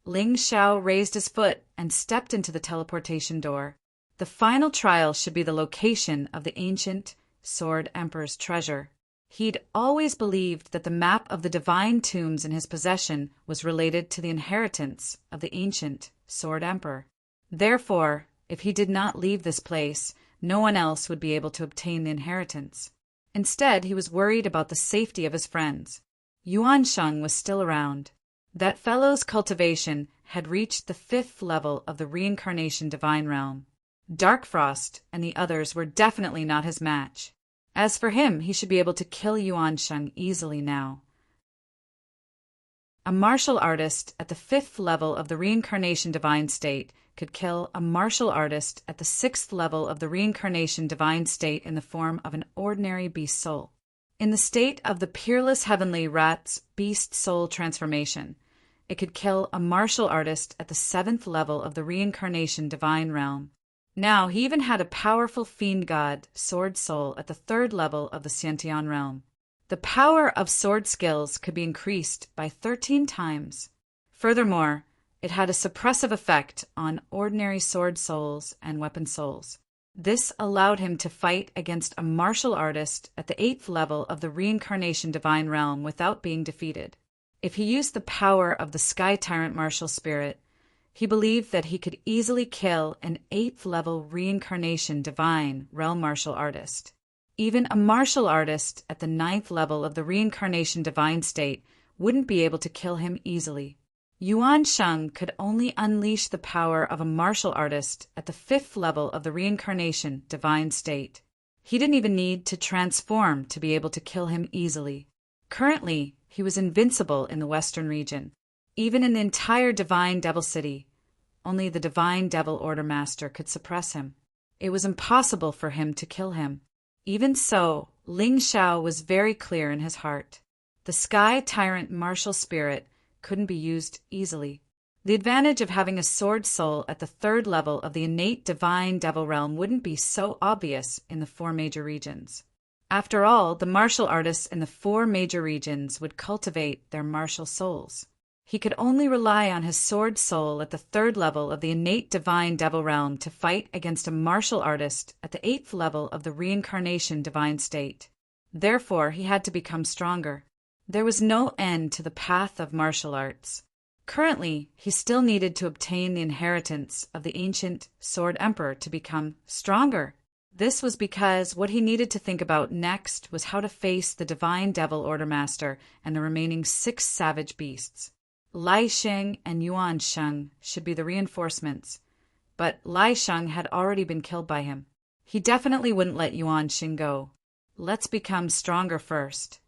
Ling Xiao raised his foot and stepped into the teleportation door. The final trial should be the location of the ancient Sword Emperor's treasure. He'd always believed that the map of the divine tombs in his possession was related to the inheritance of the ancient Sword Emperor. Therefore, if he did not leave this place, no one else would be able to obtain the inheritance. Instead, he was worried about the safety of his friends. Yuan Sheng was still around. That fellow's cultivation had reached the 5th level of the reincarnation divine realm. Darkfrost and the others were definitely not his match. As for him, he should be able to kill Yuan Sheng easily now. A martial artist at the 5th level of the reincarnation divine state could kill a martial artist at the 6th level of the reincarnation divine state in the form of an ordinary beast soul. In the state of the peerless heavenly rat's beast soul transformation, it could kill a martial artist at the 7th level of the reincarnation divine realm. Now he even had a powerful fiend god sword soul at the 3rd level of the Xiantian realm. The power of sword skills could be increased by 13 times. Furthermore, it had a suppressive effect on ordinary sword souls and weapon souls. This allowed him to fight against a martial artist at the 8th level of the reincarnation divine realm without being defeated. If he used the power of the Sky Tyrant martial spirit, he believed that he could easily kill an 8th level reincarnation divine realm martial artist. Even a martial artist at the 9th level of the reincarnation divine state wouldn't be able to kill him easily. Yuan Sheng could only unleash the power of a martial artist at the 5th level of the reincarnation divine state. He didn't even need to transform to be able to kill him easily. Currently, he was invincible in the Western region. Even in the entire Divine Devil City, only the Divine Devil Order Master could suppress him. It was impossible for him to kill him. Even so, Ling Xiao was very clear in his heart. The Sky Tyrant martial spirit couldn't be used easily. The advantage of having a sword soul at the 3rd level of the innate divine devil realm wouldn't be so obvious in the 4 major regions. After all, the martial artists in the 4 major regions would cultivate their martial souls. He could only rely on his sword soul at the 3rd level of the innate divine devil realm to fight against a martial artist at the 8th level of the reincarnation divine state. Therefore, he had to become stronger. There was no end to the path of martial arts. Currently, he still needed to obtain the inheritance of the ancient Sword Emperor to become stronger. This was because what he needed to think about next was how to face the Divine Devil Order Master and the remaining 6 savage beasts. Lai Sheng and Yuan Sheng should be the reinforcements, but Lai Sheng had already been killed by him. He definitely wouldn't let Yuan Sheng go. Let's become stronger first.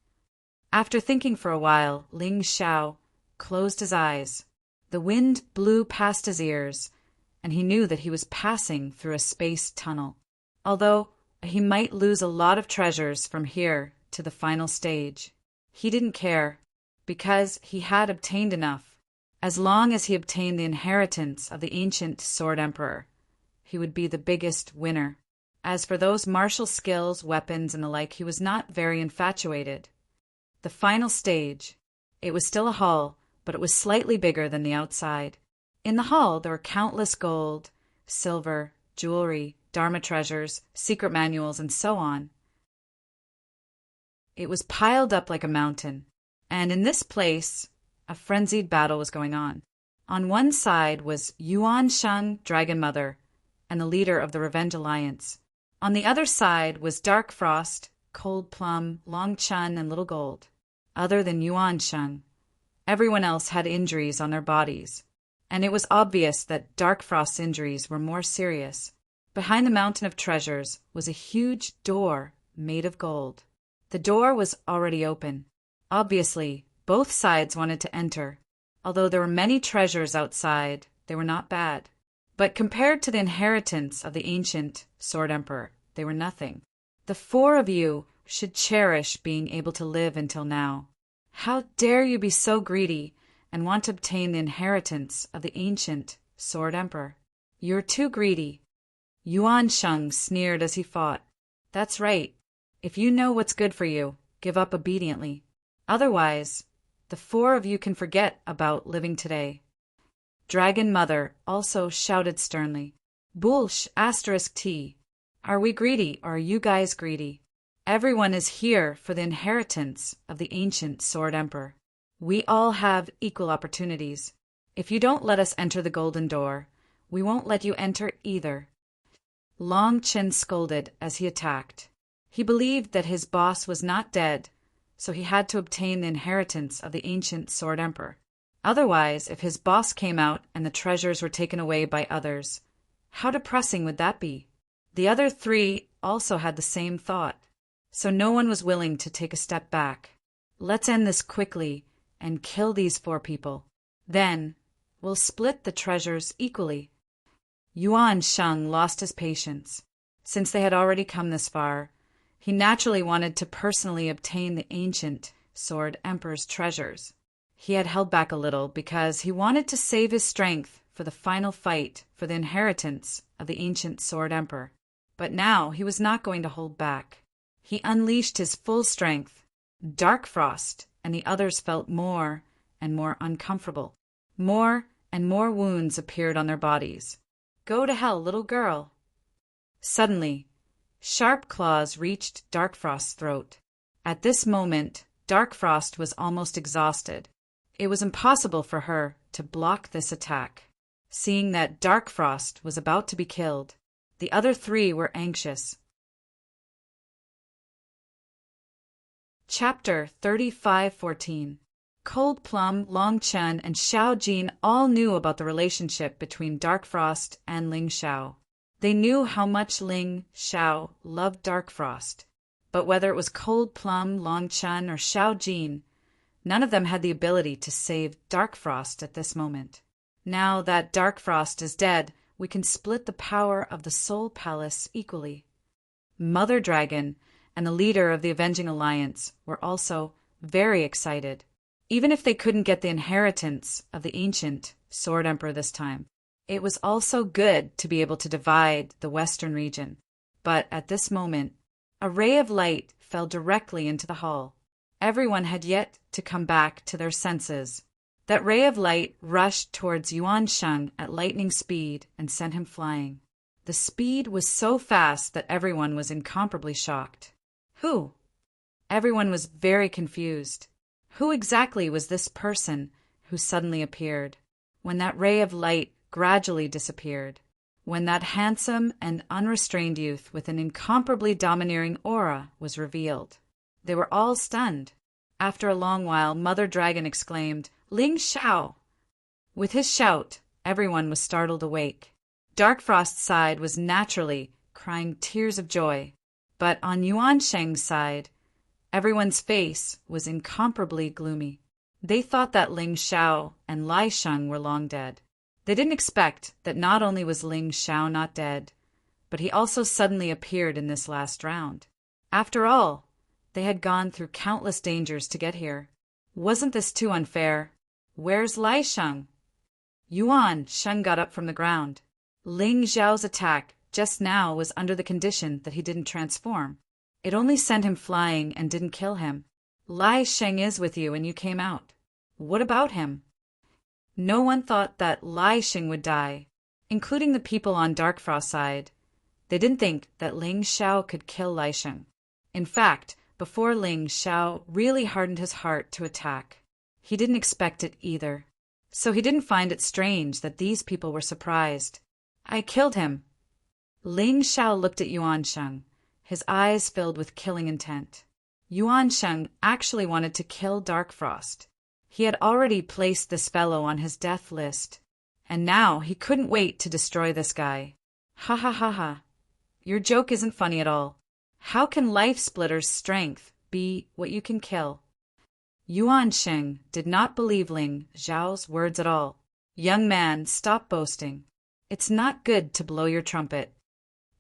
After thinking for a while, Ling Xiao closed his eyes. The wind blew past his ears, and he knew that he was passing through a space tunnel. Although he might lose a lot of treasures from here to the final stage, he didn't care, because he had obtained enough. As long as he obtained the inheritance of the ancient Sword Emperor, he would be the biggest winner. As for those martial skills, weapons, and the like, he was not very infatuated. The final stage. It was still a hall, but it was slightly bigger than the outside. In the hall there were countless gold, silver, jewelry, Dharma treasures, secret manuals, and so on. It was piled up like a mountain, and in this place a frenzied battle was going on. On one side was Yuan Sheng, Dragon Mother, and the leader of the Revenge Alliance. On the other side was Dark Frost, Cold Plum, Long Chun, and Little Gold. Other than Yuan Sheng, everyone else had injuries on their bodies, and it was obvious that Dark Frost's injuries were more serious. Behind the mountain of treasures was a huge door made of gold. The door was already open. Obviously, both sides wanted to enter. Although there were many treasures outside, they were not bad. But compared to the inheritance of the ancient Sword Emperor, they were nothing. The four of you should cherish being able to live until now. How dare you be so greedy and want to obtain the inheritance of the ancient Sword Emperor? You're too greedy. Yuan Sheng sneered as he fought. That's right. If you know what's good for you, give up obediently. Otherwise, the four of you can forget about living today. Dragon Mother also shouted sternly. Bullsh *T. Are we greedy or are you guys greedy? Everyone is here for the inheritance of the ancient Sword Emperor. We all have equal opportunities. If you don't let us enter the golden door, we won't let you enter either. Long Chin scolded as he attacked. He believed that his boss was not dead, so he had to obtain the inheritance of the ancient Sword Emperor. Otherwise, if his boss came out and the treasures were taken away by others, how depressing would that be? The other three also had the same thought, so no one was willing to take a step back. Let's end this quickly and kill these four people. Then we'll split the treasures equally. Yuan Sheng lost his patience. Since they had already come this far, he naturally wanted to personally obtain the ancient Sword Emperor's treasures. He had held back a little because he wanted to save his strength for the final fight for the inheritance of the ancient Sword Emperor. But now he was not going to hold back. He unleashed his full strength. Dark Frost and the others felt more and more uncomfortable. More and more wounds appeared on their bodies. Go to hell, little girl. Suddenly, sharp claws reached Dark Frost's throat. At this moment, Dark Frost was almost exhausted. It was impossible for her to block this attack. Seeing that Dark Frost was about to be killed, the other three were anxious. Chapter 35:14. Cold Plum, Long Chun, and Xiao Jin all knew about the relationship between Dark Frost and Ling Xiao. They knew how much Ling Xiao loved Dark Frost. But whether it was Cold Plum, Long Chun, or Xiao Jin, none of them had the ability to save Dark Frost at this moment. Now that Dark Frost is dead, we can split the power of the Soul Palace equally. Mother Dragon and the leader of the Avenging Alliance were also very excited. Even if they couldn't get the inheritance of the ancient Sword Emperor this time, it was also good to be able to divide the western region. But at this moment, a ray of light fell directly into the hall. Everyone had yet to come back to their senses. That ray of light rushed towards Yuan Sheng at lightning speed and sent him flying. The speed was so fast that everyone was incomparably shocked. Who? Everyone was very confused. Who exactly was this person who suddenly appeared? When that ray of light gradually disappeared, when that handsome and unrestrained youth with an incomparably domineering aura was revealed, they were all stunned. After a long while, Mother Dragon exclaimed, Ling Xiao! With his shout, everyone was startled awake. Darkfrost's side was naturally crying tears of joy, but on Yuan Sheng's side, everyone's face was incomparably gloomy. They thought that Ling Xiao and Lai Sheng were long dead. They didn't expect that not only was Ling Xiao not dead, but he also suddenly appeared in this last round. After all, they had gone through countless dangers to get here. Wasn't this too unfair? Where's Lai Sheng? Yuan Sheng got up from the ground. Ling Xiao's attack just now was under the condition that he didn't transform. It only sent him flying and didn't kill him. Lai Sheng is with you and you came out. What about him? No one thought that Lai Sheng would die, including the people on Darkfrost's side. They didn't think that Ling Xiao could kill Lai Sheng. In fact, before Ling Xiao really hardened his heart to attack, he didn't expect it either. So he didn't find it strange that these people were surprised. I killed him. Ling Xiao looked at Yuan Sheng, his eyes filled with killing intent. Yuan Sheng actually wanted to kill Darkfrost. He had already placed this fellow on his death list, and now he couldn't wait to destroy this guy. Ha ha ha ha. Your joke isn't funny at all. How can Life Splitter's strength be what you can kill? Yuan Sheng did not believe Ling Xiao's words at all. Young man, stop boasting. It's not good to blow your trumpet.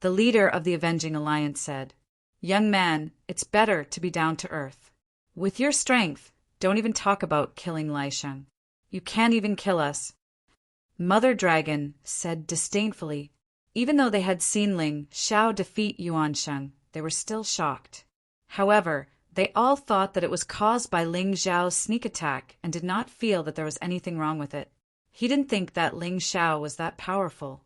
The leader of the Avenging Alliance said, Young man, it's better to be down to earth. With your strength, don't even talk about killing Lai Sheng. You can't even kill us. Mother Dragon said disdainfully. Even though they had seen Ling Xiao defeat Yuan Sheng, they were still shocked. However, they all thought that it was caused by Ling Xiao's sneak attack and did not feel that there was anything wrong with it. He didn't think that Ling Xiao was that powerful.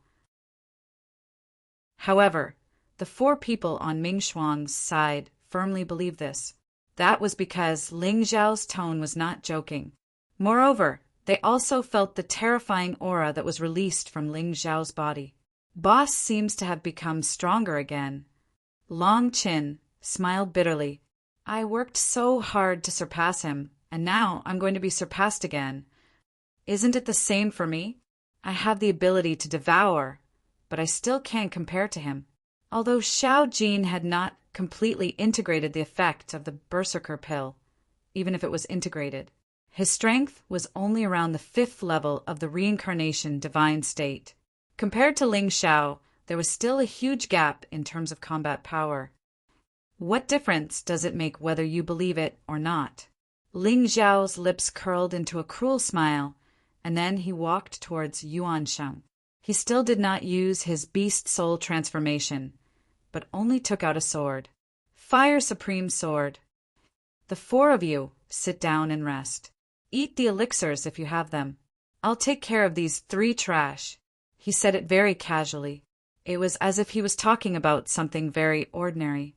However, the 4 people on Ming Shuang's side firmly believed this. That was because Ling Xiao's tone was not joking. Moreover, they also felt the terrifying aura that was released from Ling Xiao's body. Boss seems to have become stronger again. Long Qin smiled bitterly. I worked so hard to surpass him, and now I'm going to be surpassed again. Isn't it the same for me? I have the ability to devour, but I still can't compare to him. Although Xiao Jin had not completely integrated the effect of the Berserker pill, even if it was integrated, his strength was only around the 5th level of the reincarnation divine state. Compared to Ling Xiao, there was still a huge gap in terms of combat power. What difference does it make whether you believe it or not? Ling Xiao's lips curled into a cruel smile, and then he walked towards Yuan Sheng. He still did not use his beast soul transformation, but only took out a sword. Fire Supreme Sword. The 4 of you, sit down and rest. Eat the elixirs if you have them. I'll take care of these 3 trash. He said it very casually. It was as if he was talking about something very ordinary.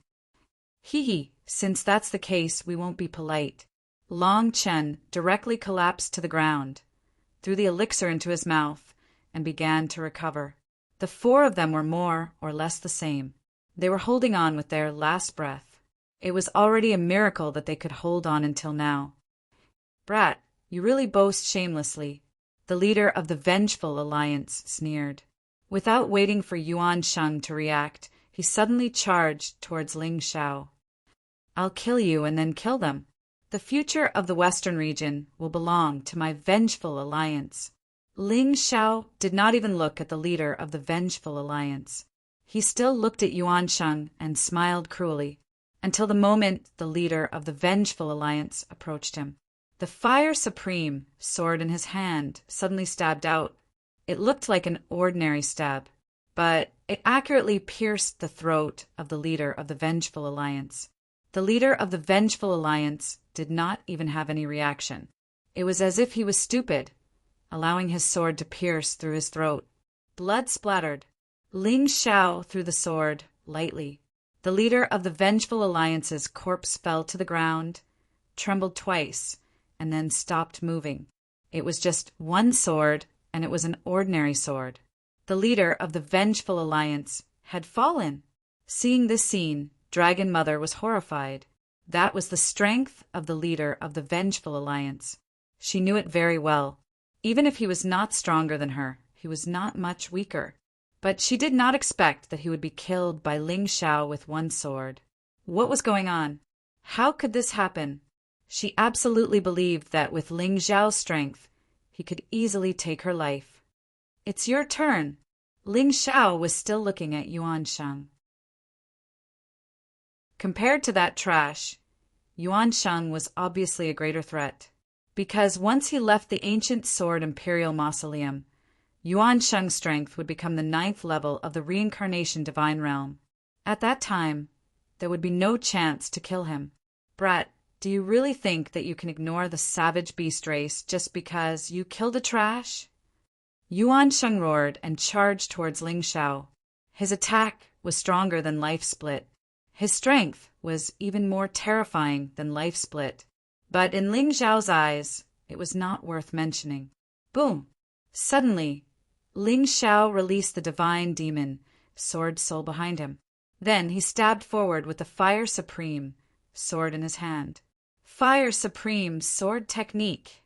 Hee, since that's the case, we won't be polite. Long Chen directly collapsed to the ground, threw the elixir into his mouth, and began to recover. The 4 of them were more or less the same. They were holding on with their last breath. It was already a miracle that they could hold on until now. Brat, you really boast shamelessly. The leader of the Vengeful Alliance sneered. Without waiting for Yuan Sheng to react, he suddenly charged towards Ling Xiao. I'll kill you and then kill them. The future of the Western region will belong to my Vengeful Alliance. Ling Xiao did not even look at the leader of the Vengeful Alliance. He still looked at Yuan Sheng and smiled cruelly, until the moment the leader of the Vengeful Alliance approached him. The Fire Supreme sword in his hand suddenly stabbed out. It looked like an ordinary stab, but it accurately pierced the throat of the leader of the Vengeful Alliance. The leader of the Vengeful Alliance did not even have any reaction. It was as if he was stupid, allowing his sword to pierce through his throat. Blood splattered. Ling Xiao threw the sword lightly. The leader of the Vengeful Alliance's corpse fell to the ground, trembled twice, and then stopped moving. It was just one sword, and it was an ordinary sword. The leader of the Vengeful Alliance had fallen. Seeing this scene, Dragon Mother was horrified. That was the strength of the leader of the Vengeful Alliance. She knew it very well. Even if he was not stronger than her, he was not much weaker. But she did not expect that he would be killed by Ling Xiao with one sword. What was going on? How could this happen? She absolutely believed that with Ling Xiao's strength, he could easily take her life. It's your turn. Ling Xiao was still looking at Yuan Sheng. Compared to that trash, Yuan Sheng was obviously a greater threat. Because once he left the ancient sword Imperial Mausoleum, Yuan Sheng's strength would become the 9th level of the reincarnation divine realm. At that time, there would be no chance to kill him. Brat, do you really think that you can ignore the savage beast race just because you killed a trash? Yuan Sheng roared and charged towards Ling Xiao. His attack was stronger than Life Split. His strength was even more terrifying than Life Split. But in Ling Xiao's eyes, it was not worth mentioning. Boom! Suddenly, Ling Xiao released the divine demon, sword soul behind him. Then he stabbed forward with the Fire Supreme, sword in his hand. Fire Supreme sword technique.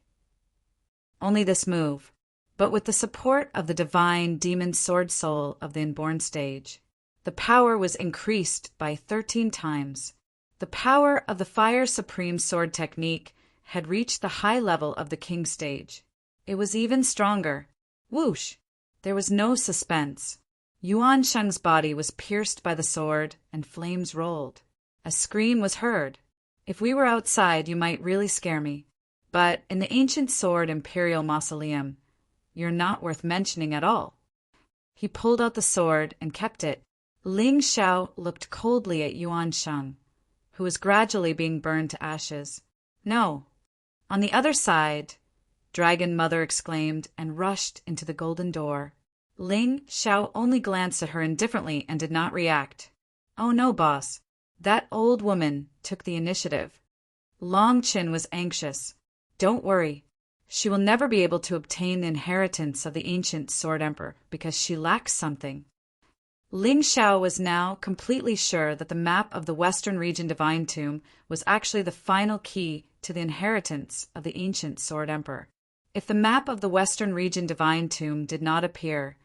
Only this move, but with the support of the divine demon sword soul of the Inborn stage. The power was increased by 13 times. The power of the Fire Supreme sword technique had reached the high level of the King stage. It was even stronger. Whoosh! There was no suspense. Yuan Sheng's body was pierced by the sword, and flames rolled. A scream was heard. If we were outside, you might really scare me. But in the ancient sword Imperial Mausoleum, you're not worth mentioning at all. He pulled out the sword and kept it. Ling Xiao looked coldly at Yuan Sheng, who was gradually being burned to ashes. No. On the other side, Dragon Mother exclaimed and rushed into the golden door. Ling Xiao only glanced at her indifferently and did not react. Oh no, boss. That old woman took the initiative. Long Qin was anxious. Don't worry. She will never be able to obtain the inheritance of the ancient Sword Emperor because she lacks something. Ling Xiao was now completely sure that the map of the Western Region Divine Tomb was actually the final key to the inheritance of the ancient Sword Emperor. If the map of the Western Region Divine Tomb did not appear,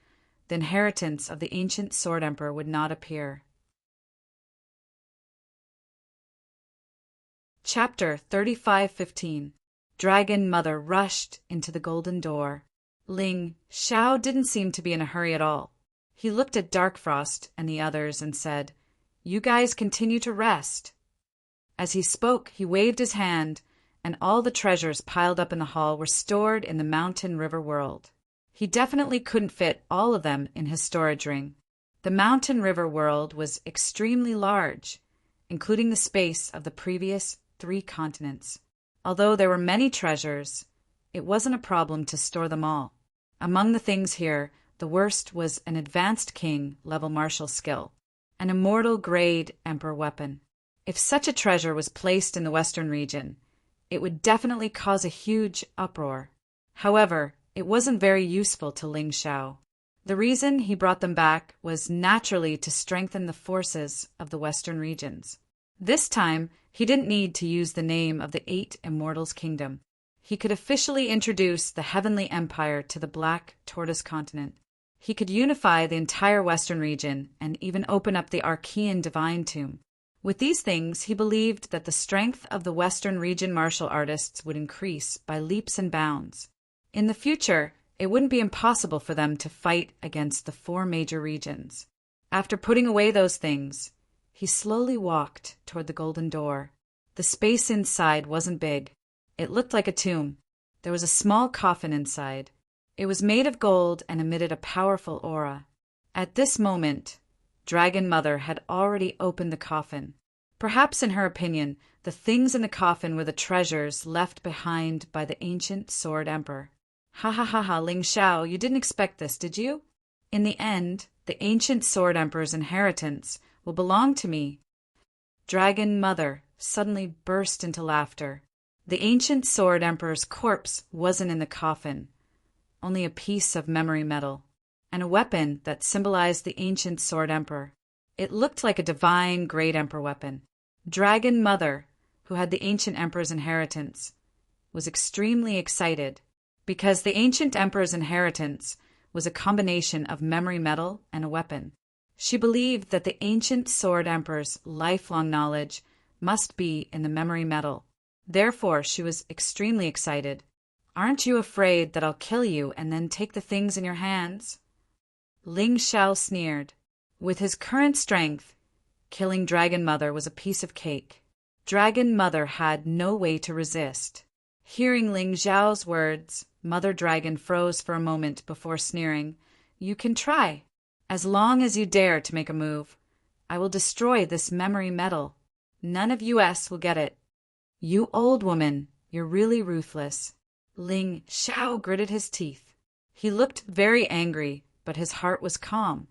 the inheritance of the ancient Sword Emperor would not appear. Chapter 35:15. Dragon Mother rushed into the golden door. Ling Xiao didn't seem to be in a hurry at all. He looked at Darkfrost and the others and said, "You guys continue to rest." As he spoke, he waved his hand, and all the treasures piled up in the hall were stored in the Mountain River world. He definitely couldn't fit all of them in his storage ring. The Mountain River world was extremely large, including the space of the previous 3 continents. Although there were many treasures, it wasn't a problem to store them all. Among the things here, the worst was an advanced king-level martial skill, an immortal-grade emperor weapon. If such a treasure was placed in the Western region, it would definitely cause a huge uproar. However, it wasn't very useful to Ling Xiao. The reason he brought them back was naturally to strengthen the forces of the Western regions. This time, he didn't need to use the name of the 8 Immortals' Kingdom. He could officially introduce the Heavenly Empire to the Black Tortoise continent. He could unify the entire Western region and even open up the Archean Divine Tomb. With these things, he believed that the strength of the Western region martial artists would increase by leaps and bounds. In the future, it wouldn't be impossible for them to fight against the 4 major regions. After putting away those things, he slowly walked toward the golden door. The space inside wasn't big. It looked like a tomb. There was a small coffin inside. It was made of gold and emitted a powerful aura. At this moment, Dragon Mother had already opened the coffin. Perhaps in her opinion, the things in the coffin were the treasures left behind by the ancient Sword Emperor. Ha ha ha ha, Ling Xiao, you didn't expect this, did you? In the end, the ancient Sword Emperor's inheritance will belong to me. Dragon Mother suddenly burst into laughter. The ancient Sword Emperor's corpse wasn't in the coffin, only a piece of memory metal, and a weapon that symbolized the ancient Sword Emperor. It looked like a divine Great Emperor weapon. Dragon Mother, who had the ancient Emperor's inheritance, was extremely excited because the ancient emperor's inheritance was a combination of memory metal and a weapon. She believed that the ancient sword emperor's lifelong knowledge must be in the memory metal. Therefore, she was extremely excited. "Aren't you afraid that I'll kill you and then take the things in your hands?" Ling Xiao sneered. With his current strength, killing Dragon Mother was a piece of cake. Dragon Mother had no way to resist. Hearing Ling Xiao's words, Mother Dragon froze for a moment before sneering. "You can try. As long as you dare to make a move, I will destroy this memory metal. None of us will get it." "You old woman, you're really ruthless." Ling Xiao gritted his teeth. He looked very angry, but his heart was calm.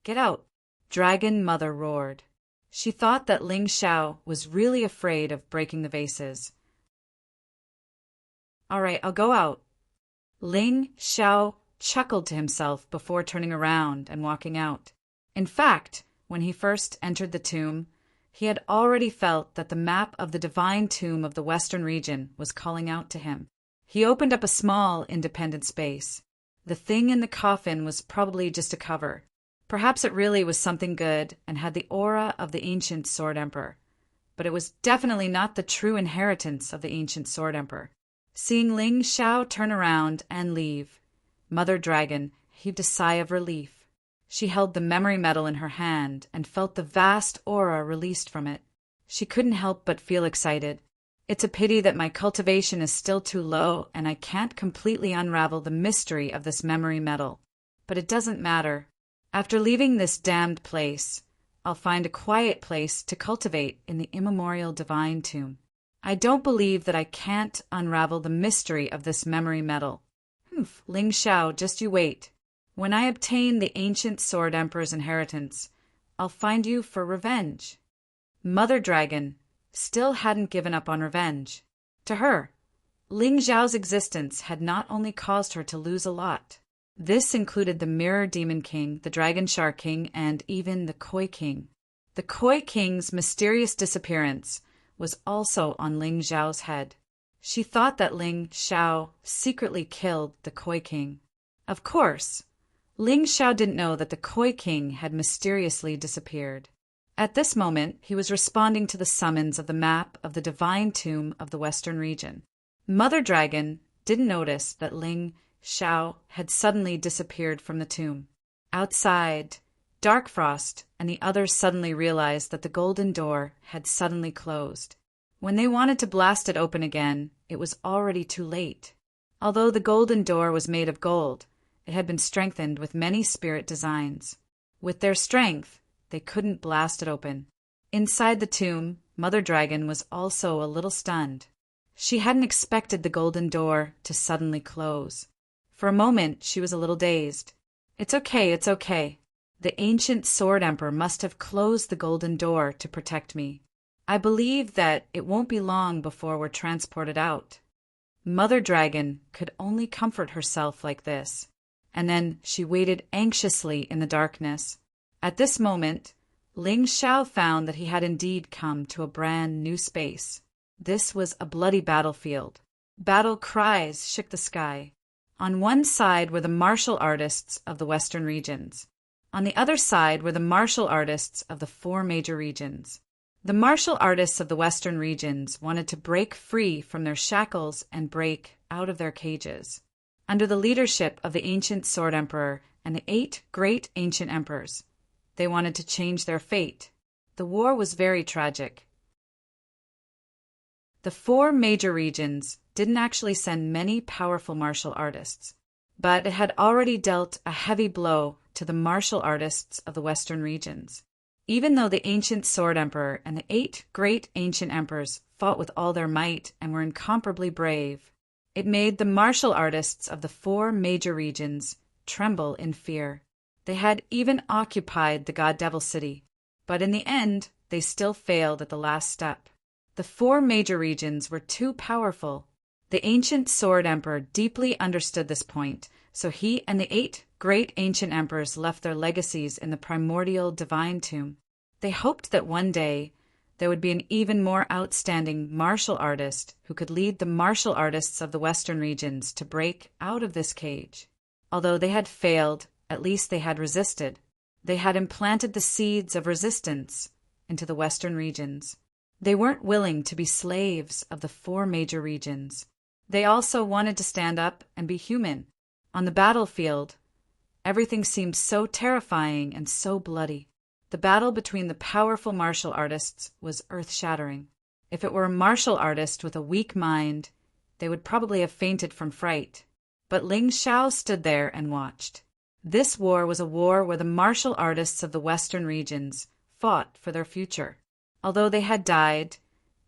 "Get out," Dragon Mother roared. She thought that Ling Xiao was really afraid of breaking the vases. "All right, I'll go out." Ling Xiao chuckled to himself before turning around and walking out. In fact, when he first entered the tomb, he had already felt that the map of the divine tomb of the Western region was calling out to him. He opened up a small, independent space. The thing in the coffin was probably just a cover. Perhaps it really was something good and had the aura of the ancient Sword Emperor. But it was definitely not the true inheritance of the ancient Sword Emperor. Seeing Ling Xiao turn around and leave, Mother Dragon heaved a sigh of relief. She held the memory metal in her hand and felt the vast aura released from it. She couldn't help but feel excited. It's a pity that my cultivation is still too low and I can't completely unravel the mystery of this memory metal. But it doesn't matter. After leaving this damned place, I'll find a quiet place to cultivate in the immemorial divine tomb. I don't believe that I can't unravel the mystery of this memory metal. Humph, Ling Xiao, just you wait. When I obtain the ancient Sword Emperor's inheritance, I'll find you for revenge. Mother Dragon still hadn't given up on revenge. To her, Ling Xiao's existence had not only caused her to lose a lot. This included the Mirror Demon King, the Dragon Shark King, and even the Koi King. The Koi King's mysterious disappearance was also on Ling Xiao's head. She thought that Ling Xiao secretly killed the Koi King. Of course, Ling Xiao didn't know that the Koi King had mysteriously disappeared. At this moment, he was responding to the summons of the map of the divine tomb of the Western region. Mother Dragon didn't notice that Ling Xiao had suddenly disappeared from the tomb. Outside, Dark Frost and the others suddenly realized that the golden door had suddenly closed. When they wanted to blast it open again, it was already too late. Although the golden door was made of gold, it had been strengthened with many spirit designs. With their strength, they couldn't blast it open. Inside the tomb, Mother Dragon was also a little stunned. She hadn't expected the golden door to suddenly close. For a moment, she was a little dazed. It's okay. The ancient Sword Emperor must have closed the golden door to protect me. I believe that it won't be long before we're transported out." Mother Dragon could only comfort herself like this, and then she waited anxiously in the darkness. At this moment, Ling Xiao found that he had indeed come to a brand new space. This was a bloody battlefield. Battle cries shook the sky. On one side were the martial artists of the Western regions. On the other side were the martial artists of the 4 major regions. The martial artists of the Western regions wanted to break free from their shackles and break out of their cages. Under the leadership of the ancient Sword Emperor and the 8 great ancient emperors, they wanted to change their fate. The war was very tragic. The 4 major regions didn't actually send many powerful martial artists, but it had already dealt a heavy blow to the martial artists of the Western regions. Even though the ancient Sword Emperor and the 8 great ancient emperors fought with all their might and were incomparably brave, it made the martial artists of the 4 major regions tremble in fear. They had even occupied the God Devil City, but in the end, they still failed at the last step. The 4 major regions were too powerful. The ancient Sword Emperor deeply understood this point, so he and the 8 great ancient emperors left their legacies in the primordial divine tomb. They hoped that one day, there would be an even more outstanding martial artist who could lead the martial artists of the Western regions to break out of this cage. Although they had failed, at least they had resisted. They had implanted the seeds of resistance into the Western regions. They weren't willing to be slaves of the 4 major regions. They also wanted to stand up and be human. On the battlefield, everything seemed so terrifying and so bloody. The battle between the powerful martial artists was earth-shattering. If it were a martial artist with a weak mind, they would probably have fainted from fright. But Ling Xiao stood there and watched. This war was a war where the martial artists of the Western regions fought for their future. Although they had died,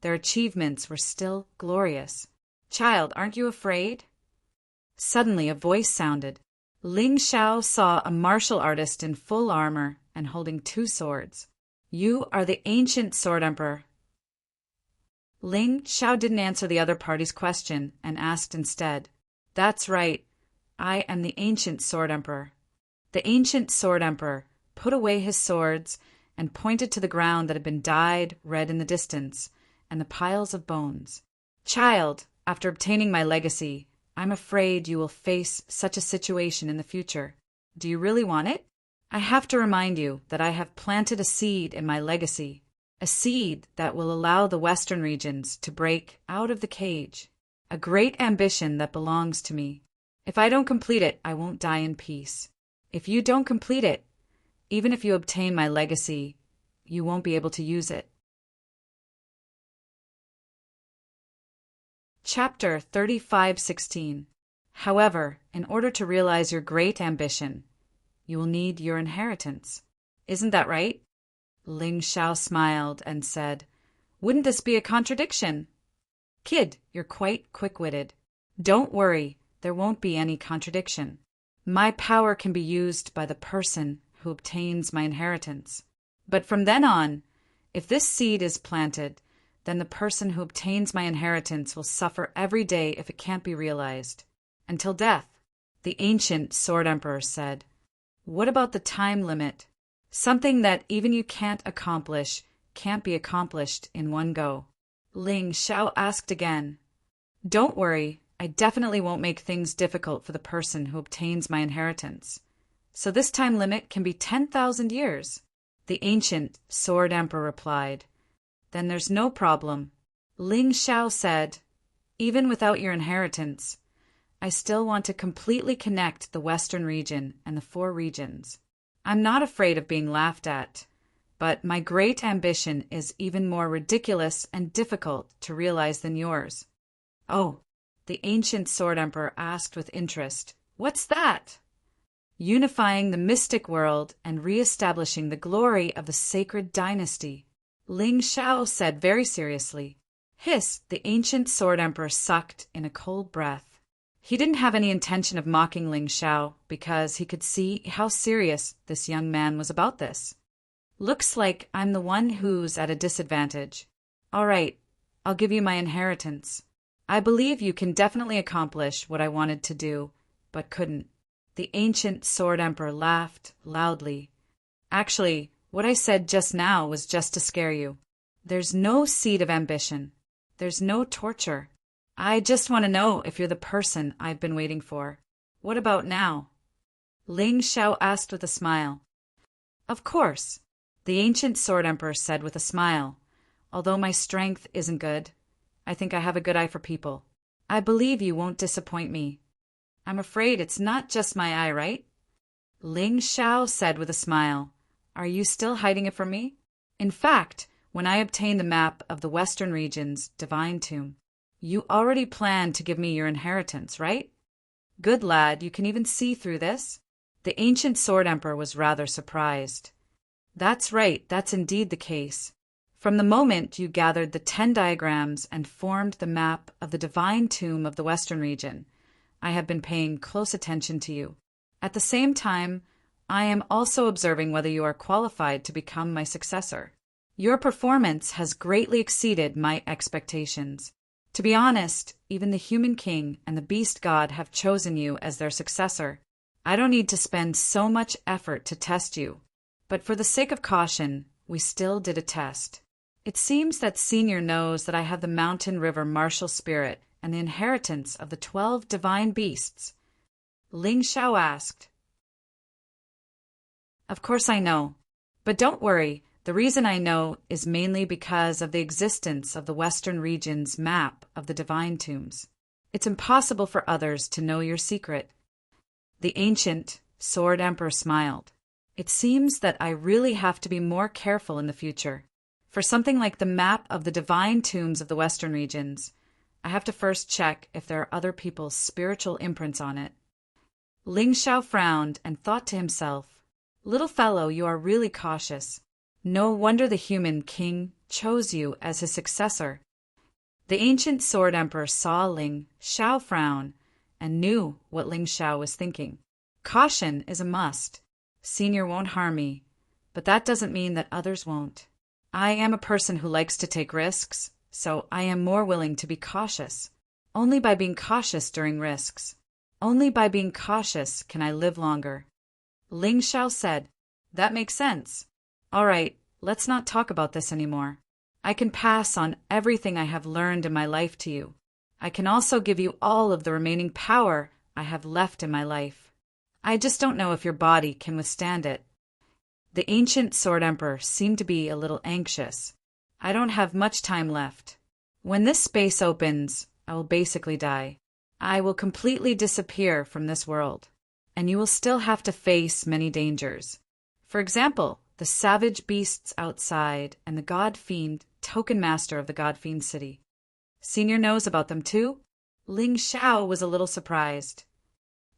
their achievements were still glorious. "Child, aren't you afraid?" Suddenly a voice sounded. Ling Xiao saw a martial artist in full armor and holding 2 swords. "You are the ancient Sword Emperor." Ling Xiao didn't answer the other party's question and asked instead, "That's right, I am the ancient Sword Emperor." The ancient Sword Emperor put away his swords and pointed to the ground that had been dyed red in the distance and the piles of bones. "Child, after obtaining my legacy, I'm afraid you will face such a situation in the future. Do you really want it? I have to remind you that I have planted a seed in my legacy, a seed that will allow the Western regions to break out of the cage, a great ambition that belongs to me. If I don't complete it, I won't die in peace. If you don't complete it, even if you obtain my legacy, you won't be able to use it." Chapter 35:16. However, in order to realize your great ambition, you will need your inheritance. Isn't that right? Ling Xiao smiled and said, "Wouldn't this be a contradiction?" "Kid, you're quite quick-witted. Don't worry, there won't be any contradiction. My power can be used by the person who obtains my inheritance. But from then on, if this seed is planted, then the person who obtains my inheritance will suffer every day if it can't be realized. Until death." The ancient Sword Emperor said, "What about the time limit? Something that even you can't accomplish can't be accomplished in one go." Ling Xiao asked again. "Don't worry, I definitely won't make things difficult for the person who obtains my inheritance. So this time limit can be 10,000 years. The ancient Sword Emperor replied. "Then there's no problem." Ling Xiao said, "Even without your inheritance, I still want to completely connect the Western region and the 4 regions. I'm not afraid of being laughed at, but my great ambition is even more ridiculous and difficult to realize than yours." "Oh," the ancient Sword Emperor asked with interest, "what's that?" "Unifying the mystic world and re-establishing the glory of the sacred dynasty," Ling Xiao said very seriously. "Hiss!" The ancient Sword Emperor sucked in a cold breath. He didn't have any intention of mocking Ling Xiao because he could see how serious this young man was about this. "Looks like I'm the one who's at a disadvantage. All right, I'll give you my inheritance. I believe you can definitely accomplish what I wanted to do, but couldn't." The ancient Sword Emperor laughed loudly. "Actually, what I said just now was just to scare you. There's no seed of ambition. There's no torture. I just want to know if you're the person I've been waiting for. What about now?" Ling Xiao asked with a smile. "Of course," the ancient Sword Emperor said with a smile. "Although my strength isn't good, I think I have a good eye for people. I believe you won't disappoint me. I'm afraid it's not just my eye, right?" Ling Xiao said with a smile, "Are you still hiding it from me? In fact, when I obtained the map of the Western region's divine tomb, you already planned to give me your inheritance, right? Good lad, you can even see through this?" The ancient Sword Emperor was rather surprised. "That's right, that's indeed the case. From the moment you gathered the 10 diagrams and formed the map of the divine tomb of the Western region, I have been paying close attention to you. At the same time, I am also observing whether you are qualified to become my successor. Your performance has greatly exceeded my expectations. To be honest, even the human king and the beast god have chosen you as their successor. I don't need to spend so much effort to test you, but for the sake of caution, we still did a test. It seems that Senior knows that I have the mountain river martial spirit and the inheritance of the 12 divine beasts. Ling Xiao asked. Of course I know. But don't worry, the reason I know is mainly because of the existence of the Western region's map of the divine tombs. It's impossible for others to know your secret. The ancient Sword Emperor smiled. It seems that I really have to be more careful in the future. For something like the map of the divine tombs of the Western regions, I have to first check if there are other people's spiritual imprints on it. Ling Xiao frowned and thought to himself, "Little fellow, you are really cautious. No wonder the human king chose you as his successor." The ancient Sword Emperor saw Ling Xiao frown and knew what Ling Xiao was thinking. Caution is a must. Senior won't harm me, but that doesn't mean that others won't. I am a person who likes to take risks, so I am more willing to be cautious. Only by being cautious during risks. Only by being cautious can I live longer. Ling Xiao said, "That makes sense. All right, let's not talk about this anymore. I can pass on everything I have learned in my life to you. I can also give you all of the remaining power I have left in my life. I just don't know if your body can withstand it." The ancient Sword Emperor seemed to be a little anxious. "I don't have much time left. When this space opens, I will basically die. I will completely disappear from this world, and you will still have to face many dangers. For example, the savage beasts outside and the God-Fiend token master of the God-Fiend city. Senior knows about them too?" Ling Xiao was a little surprised.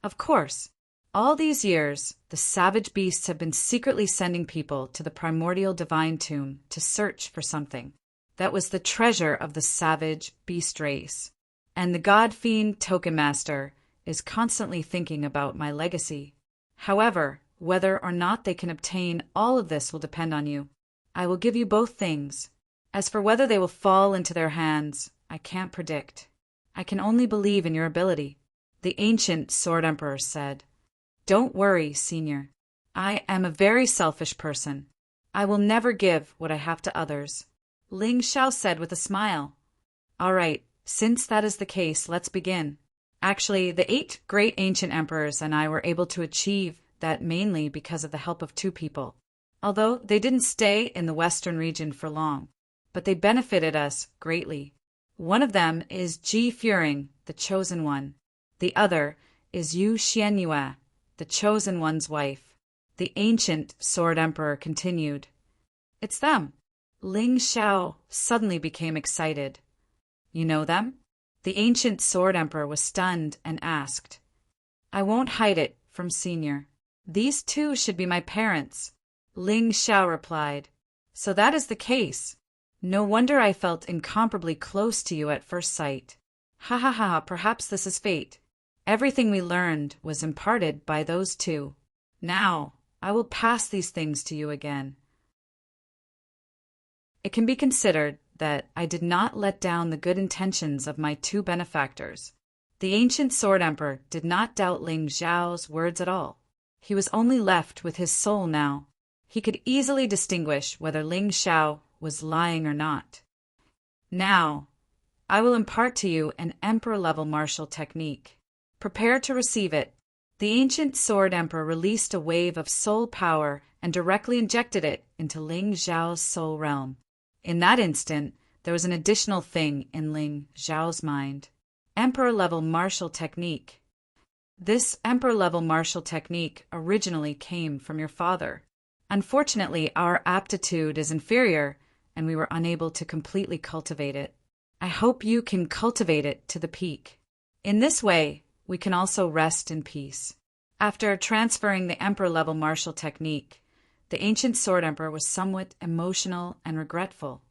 "Of course. All these years, the savage beasts have been secretly sending people to the primordial divine tomb to search for something. That was the treasure of the savage beast race. And the God-Fiend token master is constantly thinking about my legacy. However, whether or not they can obtain all of this will depend on you. I will give you both things. As for whether they will fall into their hands, I can't predict. I can only believe in your ability," the ancient Sword Emperor said. "Don't worry, Senior. I am a very selfish person. I will never give what I have to others," Ling Xiao said with a smile. "All right, since that is the case, let's begin. Actually, the 8 great ancient emperors and I were able to achieve that mainly because of the help of 2 people. Although they didn't stay in the Western region for long, but they benefited us greatly. One of them is Ji Furing, the Chosen One. The other is Yu Xianyue, the Chosen One's wife," the ancient Sword Emperor continued. "It's them." Ling Xiao suddenly became excited. "You know them?" The ancient Sword Emperor was stunned and asked. "I won't hide it from Senior. These 2 should be my parents," Ling Xiao replied. "So that is the case. No wonder I felt incomparably close to you at first sight. Ha ha ha, perhaps this is fate. Everything we learned was imparted by those 2. Now, I will pass these things to you again." It can be considered that I did not let down the good intentions of my 2 benefactors. The ancient Sword Emperor did not doubt Ling Xiao's words at all. He was only left with his soul now. He could easily distinguish whether Ling Xiao was lying or not. "Now, I will impart to you an emperor-level martial technique. Prepare to receive it." The ancient Sword Emperor released a wave of soul power and directly injected it into Ling Xiao's soul realm. In that instant, there was an additional thing in Ling Xiao's mind. Emperor-level martial technique. This emperor-level martial technique originally came from your father. Unfortunately, our aptitude is inferior, and we were unable to completely cultivate it. I hope you can cultivate it to the peak. In this way, we can also rest in peace. After transferring the emperor-level martial technique, the ancient Sword Emperor was somewhat emotional and regretful.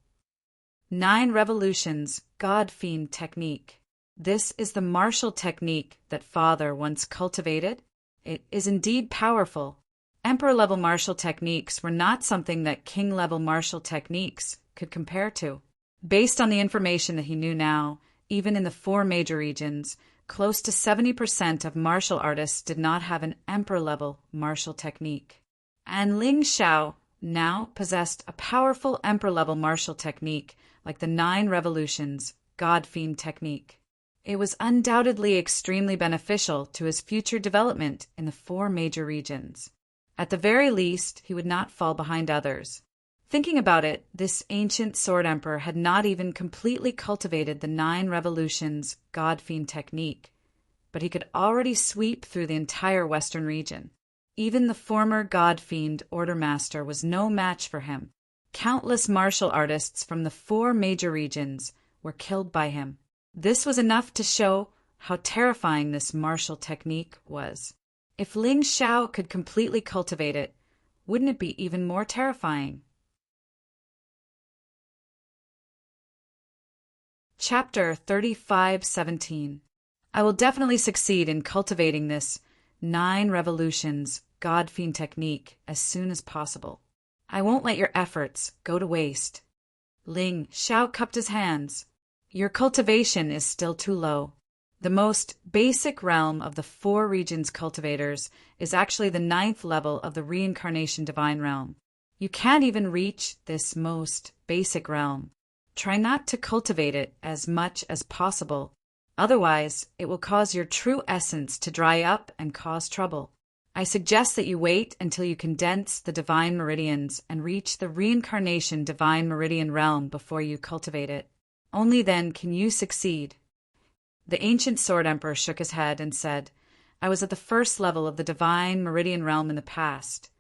9 Revolutions God-Fiend Technique. This is the martial technique that Father once cultivated. It is indeed powerful. Emperor-level martial techniques were not something that king-level martial techniques could compare to. Based on the information that he knew now, even in the 4 major regions, close to 70% of martial artists did not have an emperor-level martial technique. And Ling Xiao now possessed a powerful emperor-level martial technique like the 9 revolutions God Fiend technique. It was undoubtedly extremely beneficial to his future development in the 4 major regions. At the very least, he would not fall behind others. Thinking about it, this ancient sword emperor had not even completely cultivated the 9 revolutions God Fiend technique, but he could already sweep through the entire western region. Even the former God Fiend Order Master was no match for him. Countless martial artists from the 4 major regions were killed by him. This was enough to show how terrifying this martial technique was. If Ling Xiao could completely cultivate it, wouldn't it be even more terrifying? Chapter 35:17. I will definitely succeed in cultivating this 9 revolutions God Fiend technique as soon as possible. I won't let your efforts go to waste. Ling Xiao cupped his hands. Your cultivation is still too low. The most basic realm of the 4 regions cultivators is actually the 9th level of the reincarnation divine realm. You can't even reach this most basic realm. Try not to cultivate it as much as possible. Otherwise, it will cause your true essence to dry up and cause trouble. I suggest that you wait until you condense the divine meridians and reach the reincarnation divine meridian realm before you cultivate it. Only then can you succeed. The ancient sword emperor shook his head and said, I was at the 1st level of the divine meridian realm in the past,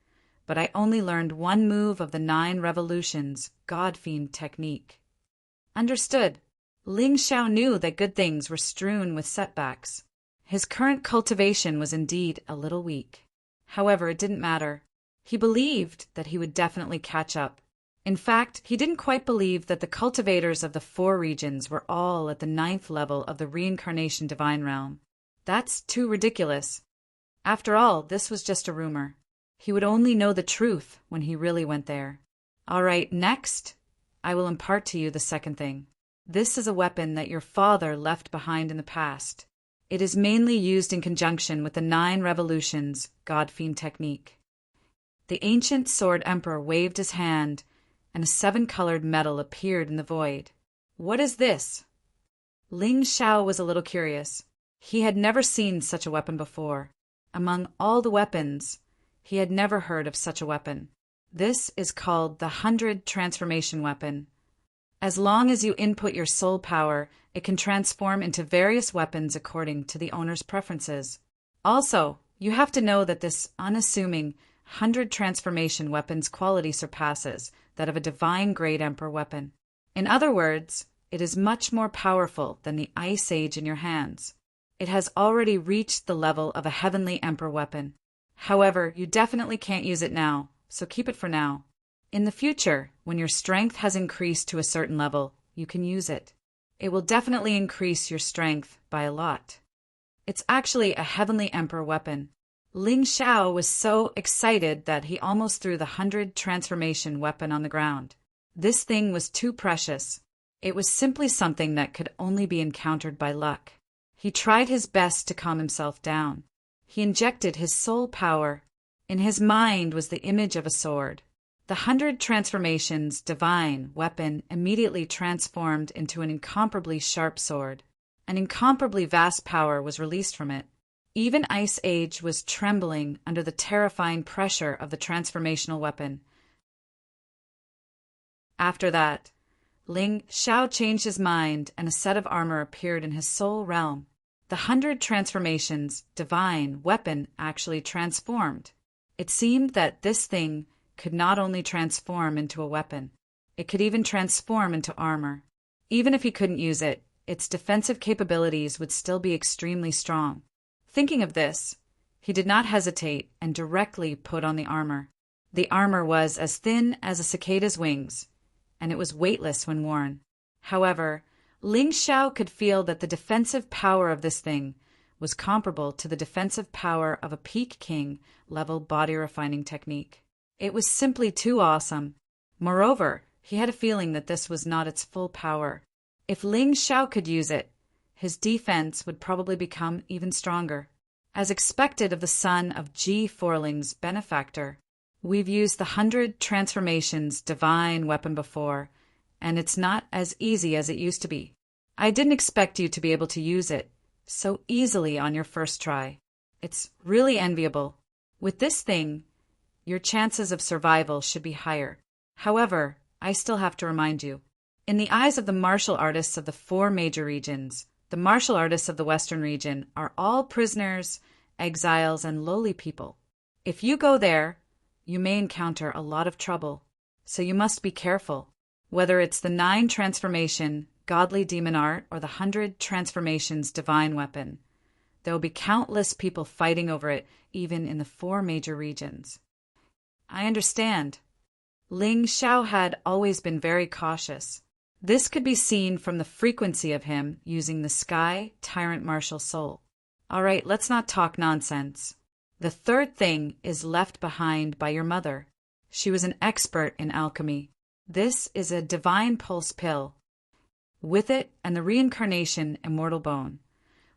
but I only learned 1 move of the 9 revolutions God Fiend technique. Understood. Ling Xiao knew that good things were strewn with setbacks. His current cultivation was indeed a little weak. However, it didn't matter. He believed that he would definitely catch up. In fact, he didn't quite believe that the cultivators of the 4 regions were all at the 9th level of the reincarnation divine realm. That's too ridiculous. After all, this was just a rumor. He would only know the truth when he really went there. All right, next, I will impart to you the second thing. This is a weapon that your father left behind in the past. It is mainly used in conjunction with the 9 revolutions God Fiend technique. The ancient sword emperor waved his hand, and a 7-colored metal appeared in the void. What is this? Ling Xiao was a little curious. He had never seen such a weapon before. Among all the weapons, he had never heard of such a weapon. This is called the 100 transformation weapon. As long as you input your soul power, it can transform into various weapons according to the owner's preferences. Also, you have to know that this unassuming 100 transformation weapon's quality surpasses that of a divine-grade emperor weapon. In other words, it is much more powerful than the Ice Age in your hands. It has already reached the level of a heavenly emperor weapon. However, you definitely can't use it now, so keep it for now. In the future, when your strength has increased to a certain level, you can use it. It will definitely increase your strength by a lot. It's actually a heavenly emperor weapon. Ling Xiao was so excited that he almost threw the 100 transformation weapon on the ground. This thing was too precious. It was simply something that could only be encountered by luck. He tried his best to calm himself down. He injected his soul power. In his mind was the image of a sword. The 100 transformations divine weapon immediately transformed into an incomparably sharp sword. An incomparably vast power was released from it. Even Ice Age was trembling under the terrifying pressure of the transformational weapon. After that, Ling Xiao changed his mind and a set of armor appeared in his soul realm. The 100 transformations divine weapon actually transformed. It seemed that this thing could not only transform into a weapon, it could even transform into armor. Even if he couldn't use it, its defensive capabilities would still be extremely strong. Thinking of this, he did not hesitate and directly put on the armor. The armor was as thin as a cicada's wings, and it was weightless when worn. However, Ling Xiao could feel that the defensive power of this thing was comparable to the defensive power of a Peak King level body refining technique. It was simply too awesome. Moreover, he had a feeling that this was not its full power. If Ling Xiao could use it, his defense would probably become even stronger. As expected of the son of Ji Forling's benefactor, We've used the 100 transformations divine weapon before, and it's not as easy as it used to be. I didn't expect you to be able to use it so easily on your first try. It's really enviable. With this thing, your chances of survival should be higher. However, I still have to remind you, in the eyes of the martial artists of the 4 major regions, the martial artists of the Western region are all prisoners, exiles, and lowly people. If you go there, you may encounter a lot of trouble, so you must be careful. Whether it's the 9 transformation, godly demon art, or the 100 transformations divine weapon, there will be countless people fighting over it, even in the 4 major regions. I understand. Ling Xiao had always been very cautious. This could be seen from the frequency of him using the Sky Tyrant martial soul. All right, let's not talk nonsense. The third thing is left behind by your mother. She was an expert in alchemy. This is a divine pulse pill. With it and the reincarnation immortal bone,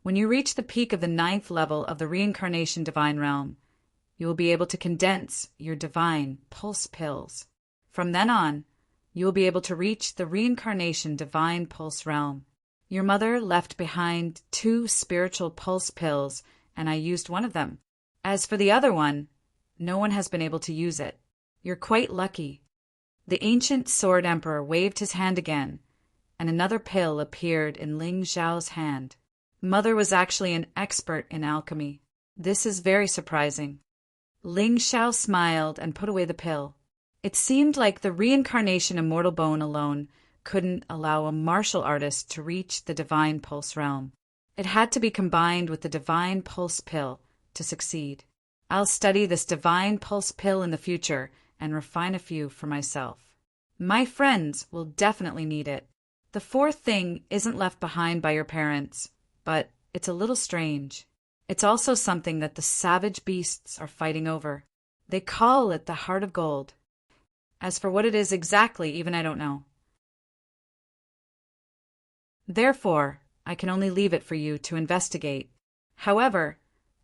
when you reach the peak of the 9th level of the reincarnation divine realm, you will be able to condense your divine pulse pills. From then on, you will be able to reach the reincarnation divine pulse realm. Your mother left behind 2 spiritual pulse pills, and I used one of them. As for the other one, no one has been able to use it. You're quite lucky. The ancient sword emperor waved his hand again, and another pill appeared in Ling Xiao's hand. Mother was actually an expert in alchemy. This is very surprising. Ling Xiao smiled and put away the pill. It seemed like the reincarnation immortal bone alone couldn't allow a martial artist to reach the divine pulse realm. It had to be combined with the divine pulse pill to succeed. I'll study this divine pulse pill in the future and refine a few for myself. My friends will definitely need it. The 4th thing isn't left behind by your parents, but it's a little strange. It's also something that the savage beasts are fighting over. They call it the Heart of Gold. As for what it is exactly, even I don't know. Therefore, I can only leave it for you to investigate. However,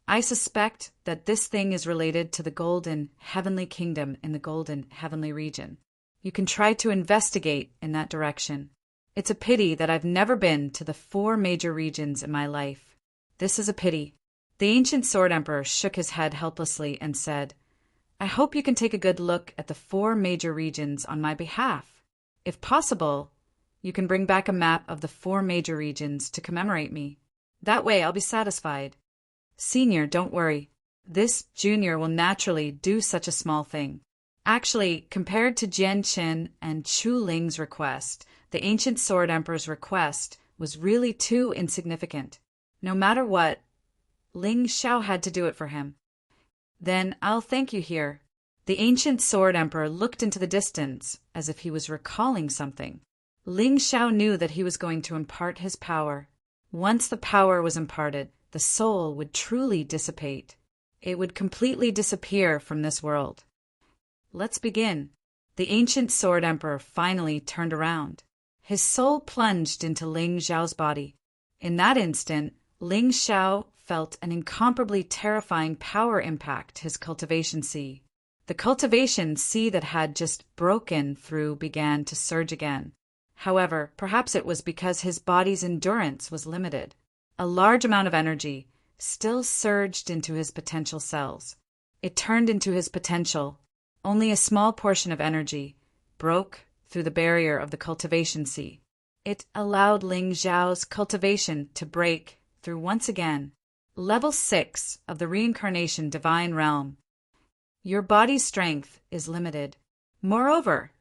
I suspect that this thing is related to the Golden Heavenly Kingdom in the Golden Heavenly region. You can try to investigate in that direction. It's a pity that I've never been to the 4 major regions in my life. This is a pity. The ancient sword emperor shook his head helplessly and said, I hope you can take a good look at the 4 major regions on my behalf. If possible, you can bring back a map of the 4 major regions to commemorate me. That way I'll be satisfied. Senior, don't worry. This junior will naturally do such a small thing. Actually, compared to Jian Qin and Chu Ling's request, the ancient sword emperor's request was really too insignificant. No matter what, Ling Xiao had to do it for him. Then I'll thank you here. The ancient sword emperor looked into the distance as if he was recalling something. Ling Xiao knew that he was going to impart his power. Once the power was imparted, the soul would truly dissipate. It would completely disappear from this world. Let's begin. The ancient sword emperor finally turned around. His soul plunged into Ling Xiao's body. In that instant, Ling Xiao felt an incomparably terrifying power impact his cultivation sea. The cultivation sea that had just broken through began to surge again. However, perhaps it was because his body's endurance was limited. A large amount of energy still surged into his potential cells. It turned into his potential. Only a small portion of energy broke through the barrier of the cultivation sea. It allowed Ling Xiao's cultivation to break through once again. Level 6 of the reincarnation divine realm. Your body's strength is limited. Moreover,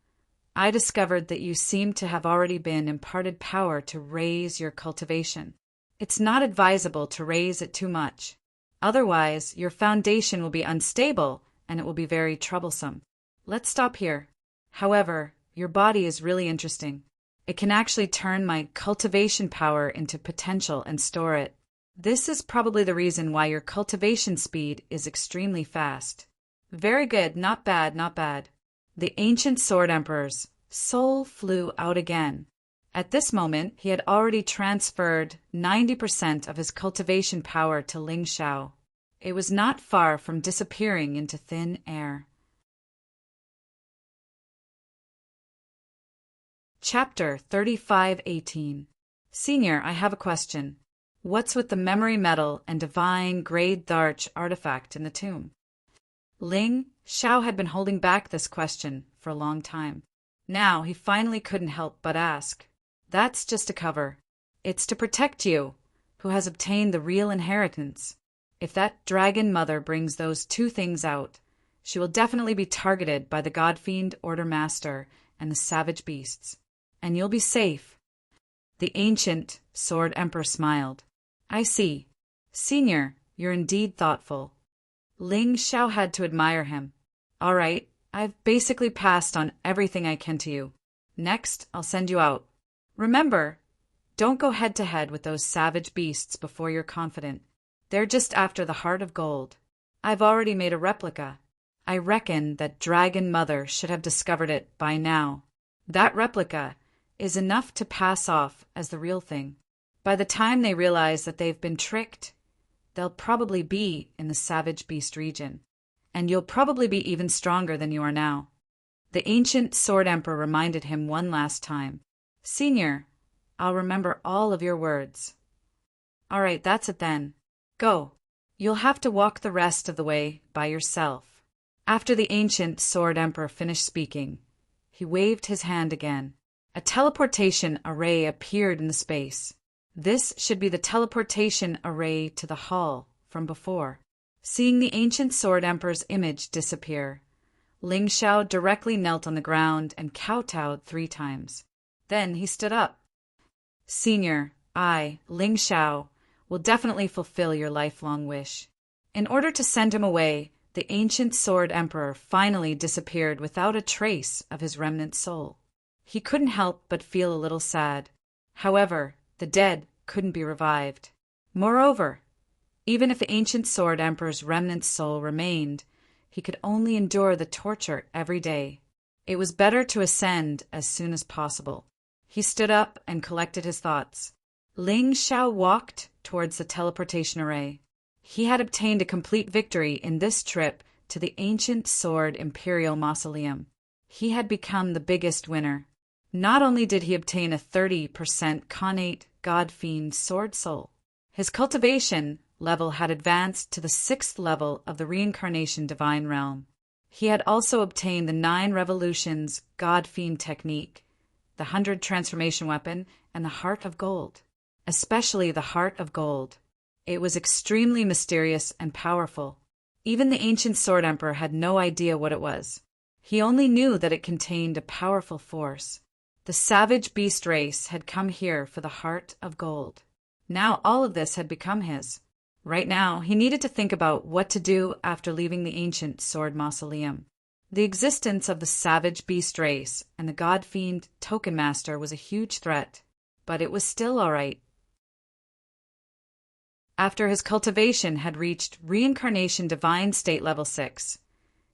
I discovered that you seem to have already been imparted power to raise your cultivation. It's not advisable to raise it too much. Otherwise, your foundation will be unstable and it will be very troublesome. Let's stop here. However, your body is really interesting. It can actually turn my cultivation power into potential and store it. This is probably the reason why your cultivation speed is extremely fast. Very good, not bad, not bad. The ancient sword emperor's soul flew out again. At this moment, he had already transferred 90% of his cultivation power to Ling Xiao. It was not far from disappearing into thin air. Chapter 3518. Senior, I have a question. What's with the memory metal and divine grade Tharch artifact in the tomb? Ling Xiao had been holding back this question for a long time. Now he finally couldn't help but ask. That's just a cover. It's to protect you, who has obtained the real inheritance. If that dragon mother brings those two things out, she will definitely be targeted by the God-fiend Order Master and the savage beasts. And you'll be safe. The ancient Sword Emperor smiled. I see. Senior, you're indeed thoughtful. Ling Xiao had to admire him. All right, I've basically passed on everything I can to you. Next, I'll send you out. Remember, don't go head-to-head with those savage beasts before you're confident. They're just after the heart of gold. I've already made a replica. I reckon that Dragon Mother should have discovered it by now. That replica is enough to pass off as the real thing. By the time they realize that they've been tricked, they'll probably be in the savage beast region, and you'll probably be even stronger than you are now. The ancient Sword Emperor reminded him one last time. Senior, I'll remember all of your words. All right, that's it then. Go. You'll have to walk the rest of the way by yourself. After the ancient Sword Emperor finished speaking, he waved his hand again. A teleportation array appeared in the space. This should be the teleportation array to the hall from before. Seeing the ancient Sword Emperor's image disappear, Ling Xiao directly knelt on the ground and kowtowed 3 times. Then he stood up. Senior, I, Ling Xiao, will definitely fulfill your lifelong wish. In order to send him away, the ancient Sword Emperor finally disappeared without a trace of his remnant soul. He couldn't help but feel a little sad. However, the dead couldn't be revived. Moreover, even if the ancient Sword Emperor's remnant soul remained, he could only endure the torture every day. It was better to ascend as soon as possible. He stood up and collected his thoughts. Ling Xiao walked towards the teleportation array. He had obtained a complete victory in this trip to the ancient Sword Imperial Mausoleum. He had become the biggest winner. Not only did he obtain a 30% connate God-fiend sword soul, his cultivation level had advanced to the 6th level of the reincarnation divine realm. He had also obtained the 9 revolutions God-fiend technique, the 100 transformation weapon, and the heart of gold. Especially the heart of gold. It was extremely mysterious and powerful. Even the ancient Sword Emperor had no idea what it was. He only knew that it contained a powerful force. The savage beast race had come here for the heart of gold. Now all of this had become his. Right now, he needed to think about what to do after leaving the ancient sword mausoleum. The existence of the savage beast race and the god-fiend Token Master was a huge threat, but it was still all right. After his cultivation had reached Reincarnation Divine State Level 6,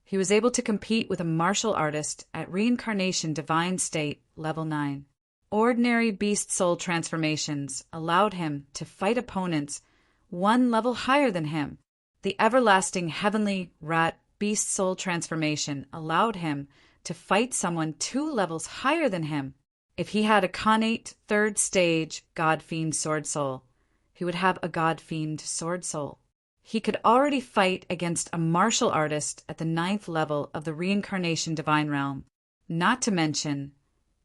he was able to compete with a martial artist at Reincarnation Divine State Level 9. Ordinary beast soul transformations allowed him to fight opponents 1 level higher than him. The everlasting heavenly rat beast soul transformation allowed him to fight someone 2 levels higher than him. If he had a connate 3rd stage god-fiend sword soul, he would have a god-fiend sword soul. He could already fight against a martial artist at the 9th level of the Reincarnation Divine Realm. Not to mention,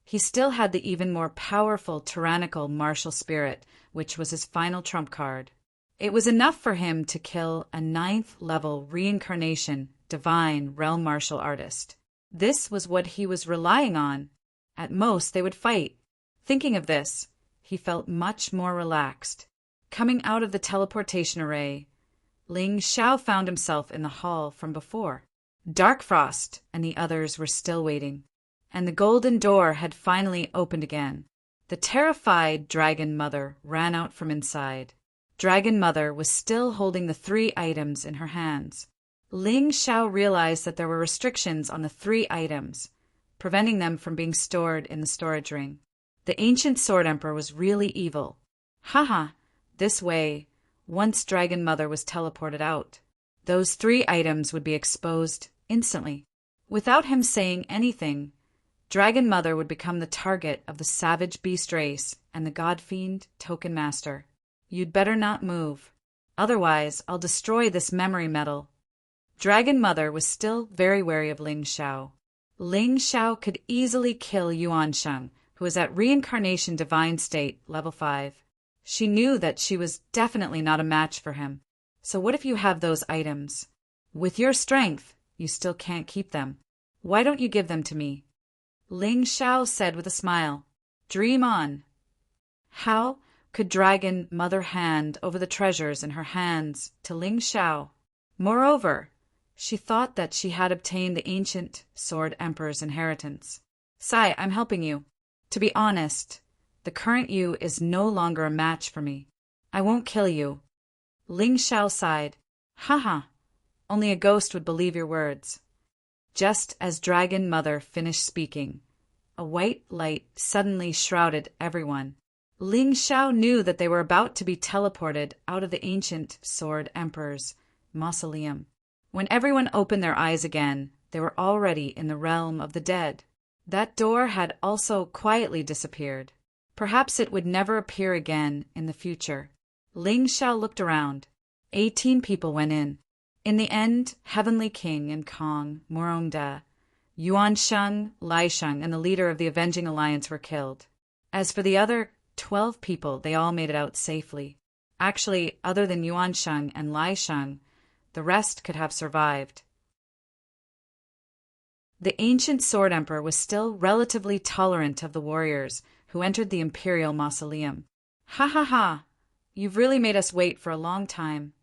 he still had the even more powerful tyrannical martial spirit, which was his final trump card. It was enough for him to kill a 9th level Reincarnation Divine Realm martial artist. This was what he was relying on. At most, they would fight. Thinking of this, he felt much more relaxed. Coming out of the teleportation array, Ling Xiao found himself in the hall from before. Darkfrost and the others were still waiting, and the golden door had finally opened again. The terrified Dragon Mother ran out from inside. Dragon Mother was still holding the 3 items in her hands. Ling Xiao realized that there were restrictions on the 3 items, preventing them from being stored in the storage ring. The ancient Sword Emperor was really evil. Haha, this way, once Dragon Mother was teleported out, those 3 items would be exposed instantly. Without him saying anything, Dragon Mother would become the target of the savage beast race and the God Fiend Token Master. You'd better not move. Otherwise, I'll destroy this memory metal. Dragon Mother was still very wary of Ling Xiao. Ling Xiao could easily kill Yuan Sheng, who was at Reincarnation Divine State, level 5. She knew that she was definitely not a match for him. So what if you have those items? With your strength, you still can't keep them. Why don't you give them to me? Ling Xiao said with a smile. Dream on. How could Dragon Mother hand over the treasures in her hands to Ling Xiao? Moreover, she thought that she had obtained the ancient Sword Emperor's inheritance. Sai, I'm helping you. To be honest, the current you is no longer a match for me. I won't kill you. Ling Xiao sighed. Haha, only a ghost would believe your words. Just as Dragon Mother finished speaking, a white light suddenly shrouded everyone. Ling Xiao knew that they were about to be teleported out of the ancient Sword Emperor's mausoleum. When everyone opened their eyes again, they were already in the realm of the dead. That door had also quietly disappeared. Perhaps it would never appear again in the future. Ling Xiao looked around. 18 people went in. In the end, Heavenly King and Kong, Morongda, Yuan Sheng, Lai Sheng, and the leader of the Avenging Alliance were killed. As for the other 12 people, they all made it out safely. Actually, other than Yuan Sheng and Lai Sheng, the rest could have survived. The ancient Sword Emperor was still relatively tolerant of the warriors who entered the Imperial Mausoleum. Ha ha ha! You've really made us wait for a long time.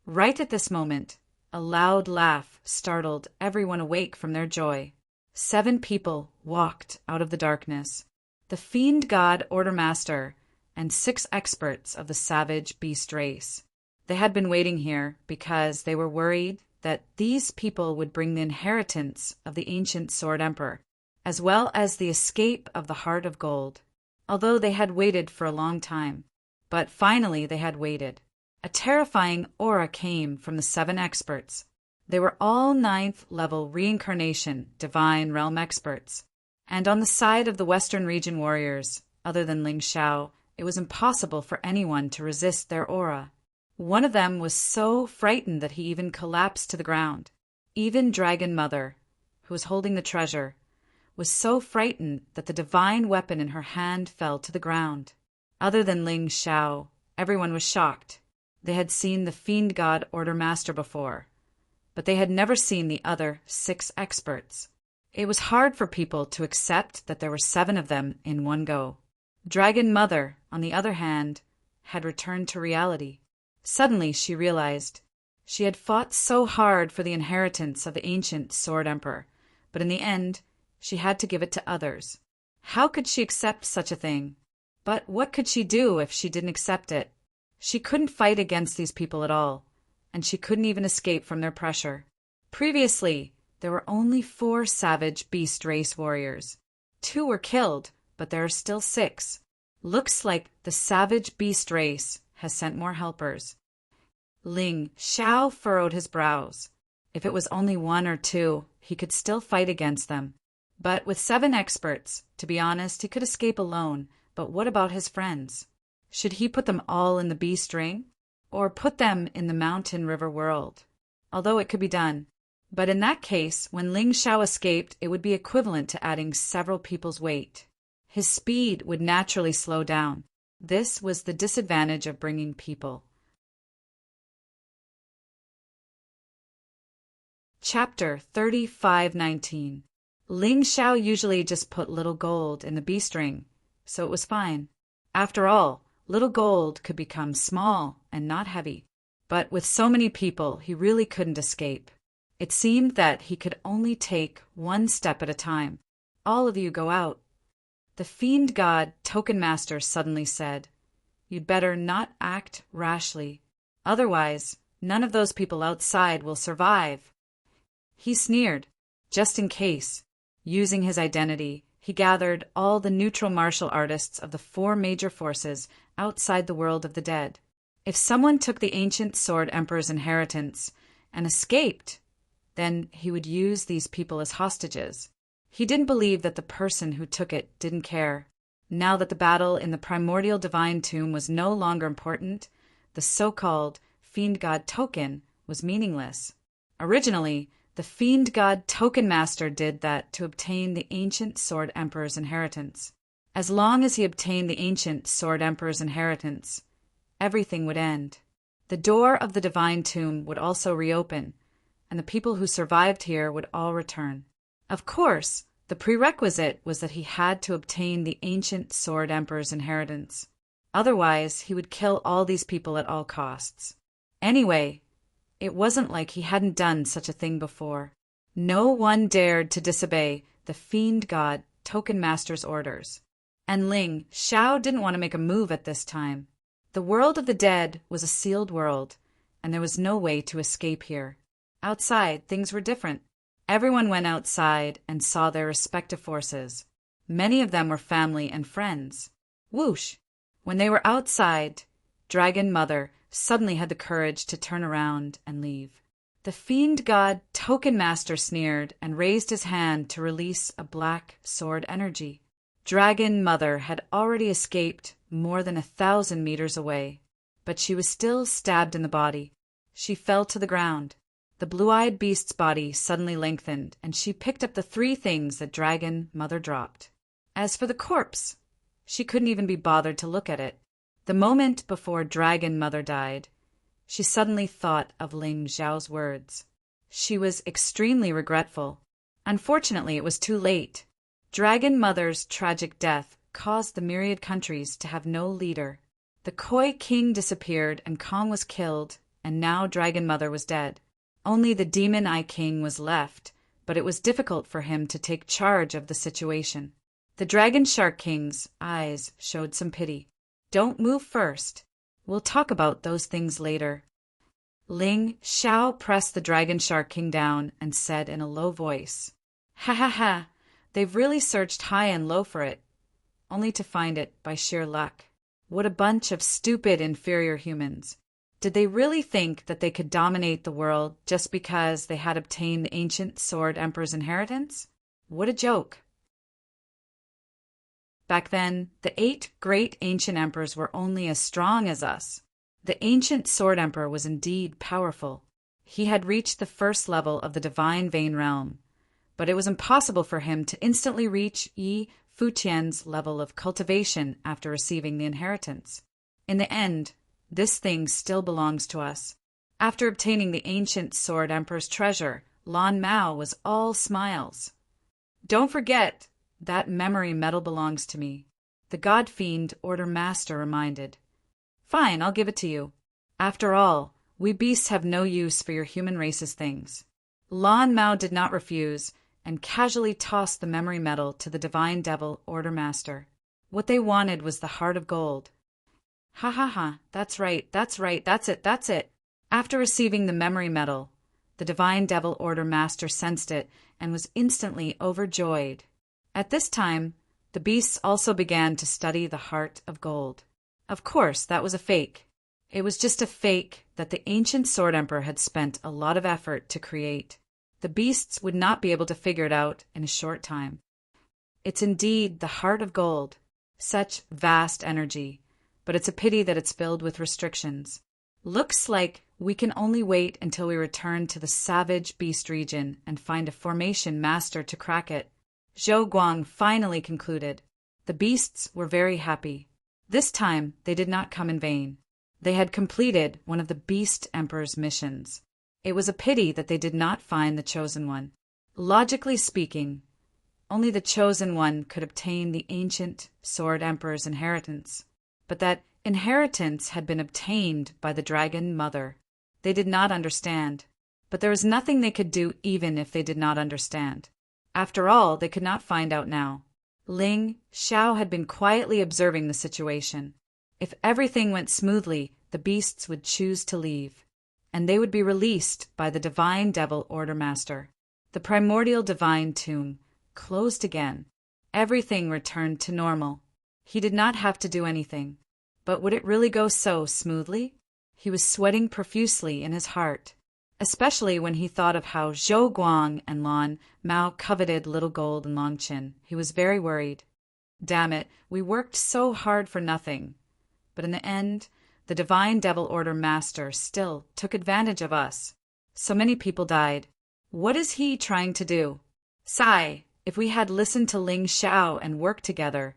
Right at this moment, a loud laugh startled everyone awake from their joy. 7 people walked out of the darkness. The Fiend God Order Master and 6 experts of the savage beast race. They had been waiting here because they were worried that these people would bring the inheritance of the ancient Sword Emperor, as well as the escape of the Heart of Gold. Although they had waited for a long time, but finally they had waited. A terrifying aura came from the 7 experts. They were all 9th level reincarnation divine realm experts. And on the side of the Western region warriors, other than Ling Xiao, it was impossible for anyone to resist their aura. One of them was so frightened that he even collapsed to the ground. Even Dragon Mother, who was holding the treasure, was so frightened that the divine weapon in her hand fell to the ground. Other than Ling Xiao, everyone was shocked. They had seen the Fiend God Order Master before, but they had never seen the other 6 experts. It was hard for people to accept that there were 7 of them in one go. Dragon Mother, on the other hand, had returned to reality. Suddenly she realized she had fought so hard for the inheritance of the ancient Sword Emperor, but in the end she had to give it to others. How could she accept such a thing? But what could she do if she didn't accept it? She couldn't fight against these people at all, and she couldn't even escape from their pressure. Previously, there were only 4 savage beast race warriors. 2 were killed, but there are still 6. Looks like the savage beast race has sent more helpers. Ling Xiao furrowed his brows. If it was only 1 or 2, he could still fight against them. But with 7 experts, to be honest, he could escape alone. But what about his friends? Should he put them all in the beast ring? Or put them in the mountain river world? Although it could be done. But in that case, when Ling Xiao escaped, it would be equivalent to adding several people's weight. His speed would naturally slow down. This was the disadvantage of bringing people. Chapter 3519. Ling Xiao usually just put little gold in the beast ring, so it was fine. After all, little gold could become small and not heavy. But with so many people, he really couldn't escape. It seemed that he could only take 1 step at a time. All of you go out. The Fiend God Token Master suddenly said, "You'd better not act rashly. Otherwise, none of those people outside will survive." He sneered, just in case. Using his identity, he gathered all the neutral martial artists of the 4 major forces outside the world of the dead. If someone took the ancient Sword Emperor's inheritance and escaped, then he would use these people as hostages. He didn't believe that the person who took it didn't care. Now that the battle in the primordial divine tomb was no longer important, the so-called Fiend God token was meaningless. Originally, the Fiend God token master did that to obtain the ancient Sword Emperor's inheritance. As long as he obtained the ancient Sword Emperor's inheritance, everything would end. The door of the divine tomb would also reopen, and the people who survived here would all return. Of course, the prerequisite was that he had to obtain the ancient Sword Emperor's inheritance. Otherwise, he would kill all these people at all costs. Anyway, it wasn't like he hadn't done such a thing before. No one dared to disobey the Fiend God Token Master's orders. And Ling Xiao didn't want to make a move at this time. The world of the dead was a sealed world, and there was no way to escape here. Outside, things were different. Everyone went outside and saw their respective forces. Many of them were family and friends. Whoosh! When they were outside, Dragon Mother suddenly had the courage to turn around and leave. The Fiend God Token Master sneered and raised his hand to release a black sword energy. Dragon Mother had already escaped more than 1,000 meters away, but she was still stabbed in the body. She fell to the ground. The blue-eyed beast's body suddenly lengthened, and she picked up the 3 things that Dragon Mother dropped. As for the corpse, she couldn't even be bothered to look at it. The moment before Dragon Mother died, she suddenly thought of Ling Xiao's words. She was extremely regretful. Unfortunately, it was too late. Dragon Mother's tragic death caused the myriad countries to have no leader. The Koi King disappeared and Kong was killed, and now Dragon Mother was dead. Only the Demon Eye King was left, but it was difficult for him to take charge of the situation. The Dragon Shark King's eyes showed some pity. Don't move first. We'll talk about those things later. Ling Xiao pressed the Dragon Shark King down and said in a low voice, "Ha ha ha, they've really searched high and low for it, only to find it by sheer luck. What a bunch of stupid, inferior humans. Did they really think that they could dominate the world just because they had obtained the ancient Sword Emperor's inheritance? What a joke." Back then, the 8 great ancient emperors were only as strong as us. The ancient Sword Emperor was indeed powerful. He had reached the first level of the Divine Vein Realm, but it was impossible for him to instantly reach Yi Fuqian's level of cultivation after receiving the inheritance. In the end, this thing still belongs to us. After obtaining the ancient Sword Emperor's treasure, Lan Mao was all smiles. "Don't forget, that memory medal belongs to me," the God Fiend Order Master reminded. "Fine, I'll give it to you. After all, we beasts have no use for your human race's things." Lan Mao did not refuse, and casually tossed the memory medal to the Divine Devil Order Master. What they wanted was the heart of gold. "Ha ha ha, that's right, that's it. After receiving the memory medal, the Divine Devil Order Master sensed it and was instantly overjoyed. At this time, the beasts also began to study the heart of gold. Of course, that was a fake. It was just a fake that the ancient Sword Emperor had spent a lot of effort to create. The beasts would not be able to figure it out in a short time. It's indeed the heart of gold, such vast energy, but it's a pity that it's filled with restrictions. Looks like we can only wait until we return to the savage beast region and find a formation master to crack it." Zhou Guang finally concluded. The beasts were very happy. This time, they did not come in vain. They had completed one of the Beast Emperor's missions. It was a pity that they did not find the Chosen One. Logically speaking, only the Chosen One could obtain the ancient Sword Emperor's inheritance. But that inheritance had been obtained by the Dragon Mother. They did not understand. But there was nothing they could do even if they did not understand. After all, they could not find out now. Ling Xiao had been quietly observing the situation. If everything went smoothly, the beasts would choose to leave, and they would be released by the Divine Devil Order Master. The primordial divine tomb closed again. Everything returned to normal. He did not have to do anything. But would it really go so smoothly? He was sweating profusely in his heart. especially when he thought of how Zhou Guang and Lan Mao coveted Little Gold and Long Chin. He was very worried. Damn it, we worked so hard for nothing. But in the end, the Divine Devil Order Master still took advantage of us. So many people died. What is he trying to do? Sigh, if we had listened to Ling Xiao and worked together,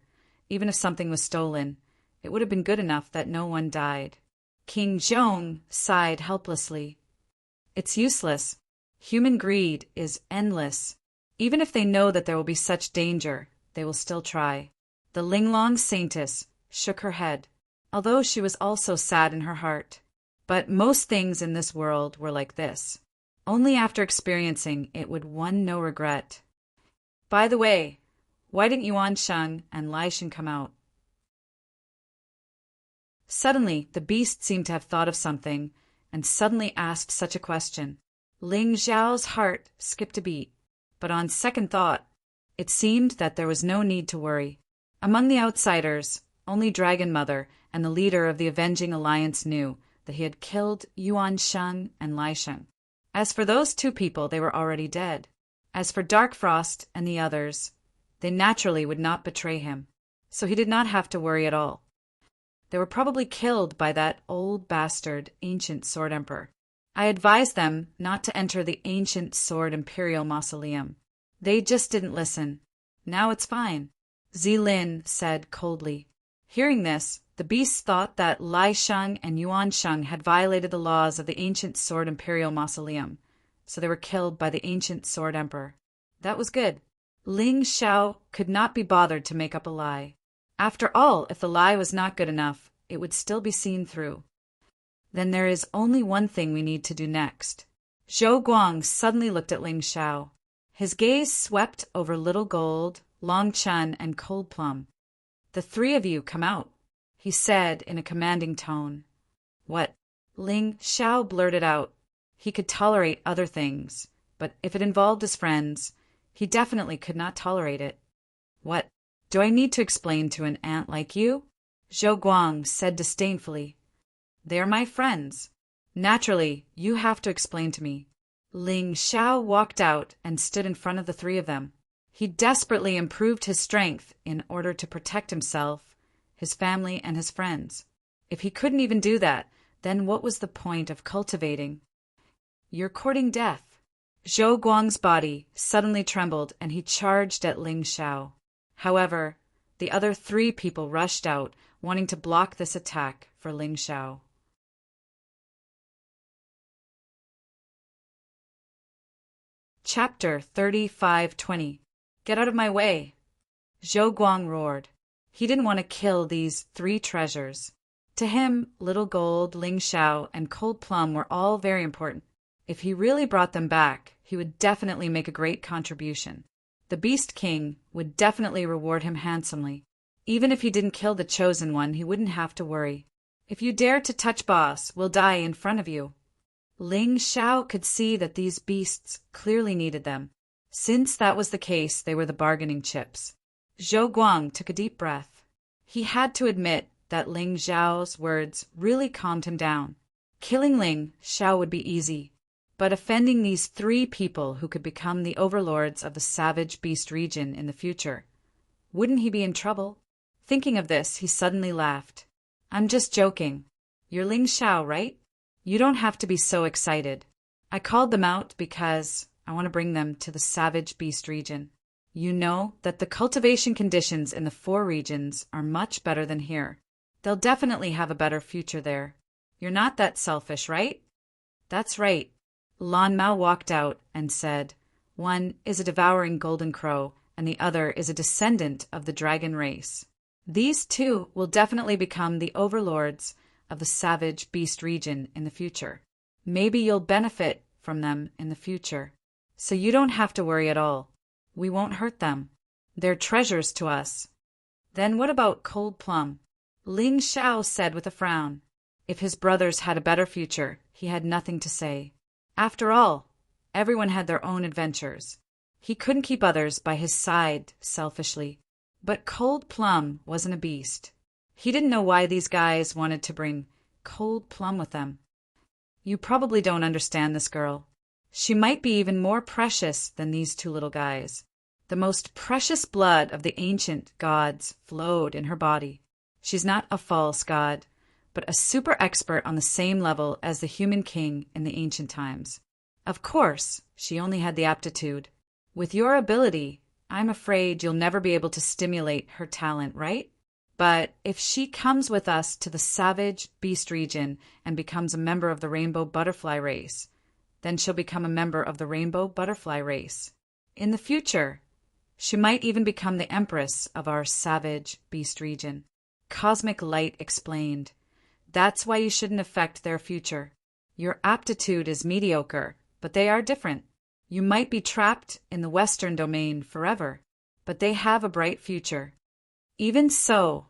even if something was stolen, it would have been good enough that no one died. King Zhong sighed helplessly. It's useless. Human greed is endless. Even if they know that there will be such danger, they will still try. The Linglong Saintess shook her head, although she was also sad in her heart. But most things in this world were like this. Only after experiencing it would one know regret. By the way, why didn't Yuan Sheng and Lai Shen come out? Suddenly, the beast seemed to have thought of something, and suddenly asked such a question. Ling Xiao's heart skipped a beat, but on second thought, it seemed that there was no need to worry. Among the outsiders, only Dragon Mother and the leader of the Avenging Alliance knew that he had killed Yuan Sheng and Lai Shen. As for those two people, they were already dead. As for Dark Frost and the others, they naturally would not betray him, so he did not have to worry at all. They were probably killed by that old bastard, Ancient Sword Emperor. I advised them not to enter the Ancient Sword Imperial Mausoleum. They just didn't listen. Now it's fine, Zilin said coldly. Hearing this, the beasts thought that Lai Sheng and Yuan Sheng had violated the laws of the Ancient Sword Imperial Mausoleum, so they were killed by the Ancient Sword Emperor. That was good. Ling Xiao could not be bothered to make up a lie. After all, if the lie was not good enough, it would still be seen through. Then there is only one thing we need to do next. Zhou Guang suddenly looked at Ling Xiao. His gaze swept over Little Gold, Long Chen, and Cold Plum. The three of you come out, he said in a commanding tone. What? Ling Xiao blurted out. He could tolerate other things, but if it involved his friends, he definitely could not tolerate it. What? Do I need to explain to an ant like you? Zhou Guang said disdainfully. They are my friends. Naturally, you have to explain to me. Ling Xiao walked out and stood in front of the three of them. He desperately improved his strength in order to protect himself, his family, and his friends. If he couldn't even do that, then what was the point of cultivating? You're courting death. Zhou Guang's body suddenly trembled and he charged at Ling Xiao. However, the other three people rushed out, wanting to block this attack for Ling Xiao. Chapter 35:20. Get out of my way. Zhou Guang roared. He didn't want to kill these three treasures. To him, Little Gold, Ling Xiao, and Cold Plum were all very important. If he really brought them back, he would definitely make a great contribution. The Beast King would definitely reward him handsomely. Even if he didn't kill the Chosen One, he wouldn't have to worry. If you dare to touch Boss, we'll die in front of you. Ling Xiao could see that these beasts clearly needed them. Since that was the case, they were the bargaining chips. Zhou Guang took a deep breath. He had to admit that Ling Xiao's words really calmed him down. Killing Ling Xiao would be easy, but offending these three people who could become the overlords of the savage beast region in the future, wouldn't he be in trouble? Thinking of this, he suddenly laughed. I'm just joking. You're Ling Xiao, right? You don't have to be so excited. I called them out because I want to bring them to the savage beast region. You know that the cultivation conditions in the 4 regions are much better than here. They'll definitely have a better future there. You're not that selfish, right? That's right. Lan Mao walked out and said, one is a devouring golden crow and the other is a descendant of the dragon race. These two will definitely become the overlords of the savage beast region in the future. Maybe you'll benefit from them in the future. So you don't have to worry at all. We won't hurt them. They're treasures to us. Then what about Cold Plum? Ling Xiao said with a frown. If his brothers had a better future, he had nothing to say. After all, everyone had their own adventures. He couldn't keep others by his side selfishly. But Cold Plum wasn't a beast. He didn't know why these guys wanted to bring Cold Plum with them. You probably don't understand this girl. She might be even more precious than these two little guys. The most precious blood of the ancient gods flowed in her body. She's not a false god, but a super expert on the same level as the human king in the ancient times. Of course, she only had the aptitude. With your ability, I'm afraid you'll never be able to stimulate her talent, right? But if she comes with us to the savage beast region and becomes a member of the rainbow butterfly race, then she'll become a member of the rainbow butterfly race. In the future, she might even become the empress of our savage beast region. Cosmic Light explained. That's why you shouldn't affect their future. Your aptitude is mediocre, but they are different. You might be trapped in the Western domain forever, but they have a bright future. Even so,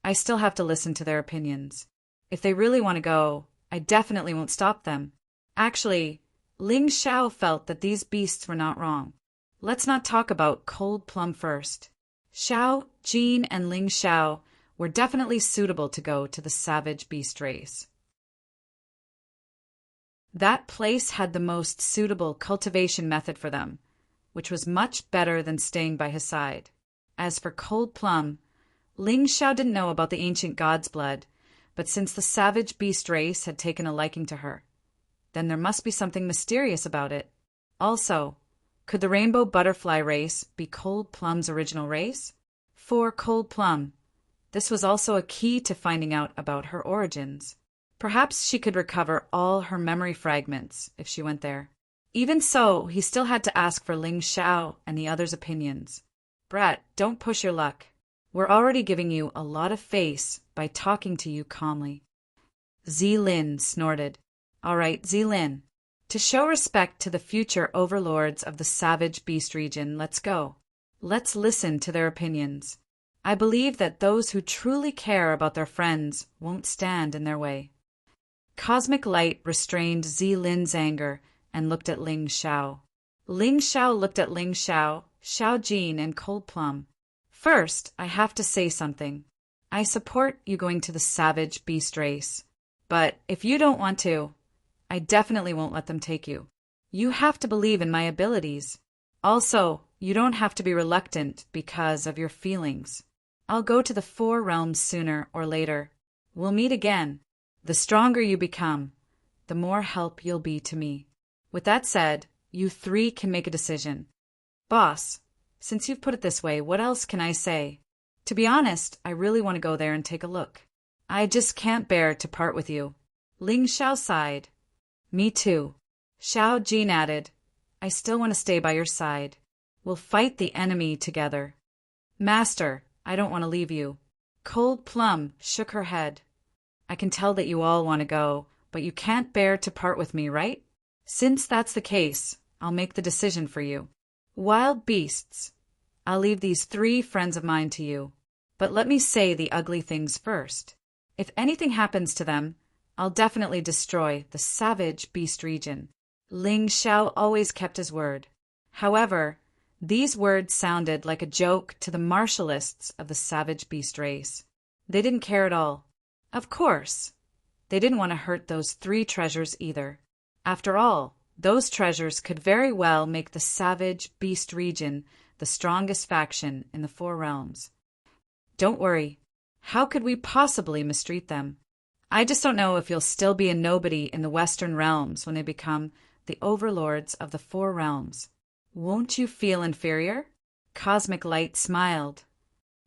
I still have to listen to their opinions. If they really want to go, I definitely won't stop them. Actually, Ling Xiao felt that these beasts were not wrong. Let's not talk about Cold Plum first. Xiao, Jean, and Ling Xiao were definitely suitable to go to the savage beast race. That place had the most suitable cultivation method for them, which was much better than staying by his side. As for Cold Plum, Ling Xiao didn't know about the ancient god's blood, but since the savage beast race had taken a liking to her, then there must be something mysterious about it. Also, could the rainbow butterfly race be Cold Plum's original race? For Cold Plum, this was also a key to finding out about her origins. Perhaps she could recover all her memory fragments if she went there. Even so, he still had to ask for Ling Xiao and the others' opinions. Brat, don't push your luck. We're already giving you a lot of face by talking to you calmly. Zilin snorted. All right, Zilin. To show respect to the future overlords of the savage beast region, let's go. Let's listen to their opinions. I believe that those who truly care about their friends won't stand in their way. Cosmic Light restrained Zilin's anger and looked at Ling Xiao. Ling Xiao looked at Ling Xiao, Xiao Jin, and Cold Plum. First, I have to say something. I support you going to the savage beast race. But if you don't want to, I definitely won't let them take you. You have to believe in my abilities. Also, you don't have to be reluctant because of your feelings. I'll go to the 4 realms sooner or later. We'll meet again. The stronger you become, the more help you'll be to me. With that said, you 3 can make a decision. Boss, since you've put it this way, what else can I say? To be honest, I really want to go there and take a look. I just can't bear to part with you. Ling Xiao sighed. Me too. Xiao Jin added. I still want to stay by your side. We'll fight the enemy together. Master, I don't want to leave you. Cold Plum shook her head. I can tell that you all want to go, but you can't bear to part with me, right? Since that's the case, I'll make the decision for you. Wild beasts, I'll leave these 3 friends of mine to you. But let me say the ugly things first. If anything happens to them, I'll definitely destroy the savage beast region. Ling Xiao always kept his word. However, these words sounded like a joke to the martialists of the savage beast race. They didn't care at all. Of course, they didn't want to hurt those 3 treasures either. After all, those treasures could very well make the savage beast region the strongest faction in the 4 realms. Don't worry. How could we possibly mistreat them? I just don't know if you'll still be a nobody in the Western realms when they become the overlords of the 4 realms. Won't you feel inferior? Cosmic Light smiled.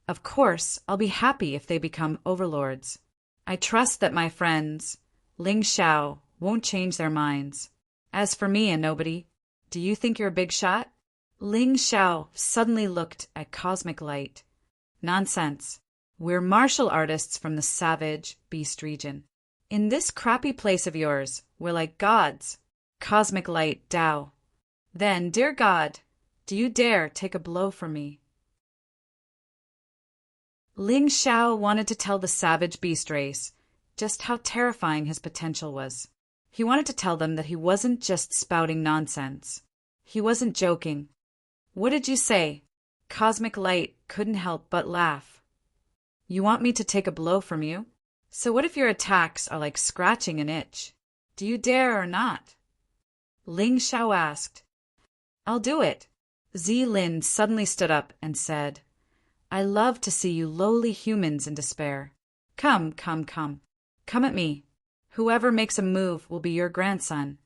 Of course, I'll be happy if they become overlords. I trust that my friends, Ling Xiao, won't change their minds. As for me, a nobody, do you think you're a big shot? Ling Xiao suddenly looked at Cosmic Light. Nonsense. We're martial artists from the savage beast region. In this crappy place of yours, we're like gods. Cosmic Light Tao. Then, dear God, do you dare take a blow from me? Ling Xiao wanted to tell the savage beast race just how terrifying his potential was. He wanted to tell them that he wasn't just spouting nonsense. He wasn't joking. What did you say? Cosmic Light couldn't help but laugh. You want me to take a blow from you? So what if your attacks are like scratching an itch? Do you dare or not? Ling Xiao asked. I'll do it. Lin suddenly stood up and said, I love to see you lowly humans in despair. Come, come, come. Come at me. Whoever makes a move will be your grandson.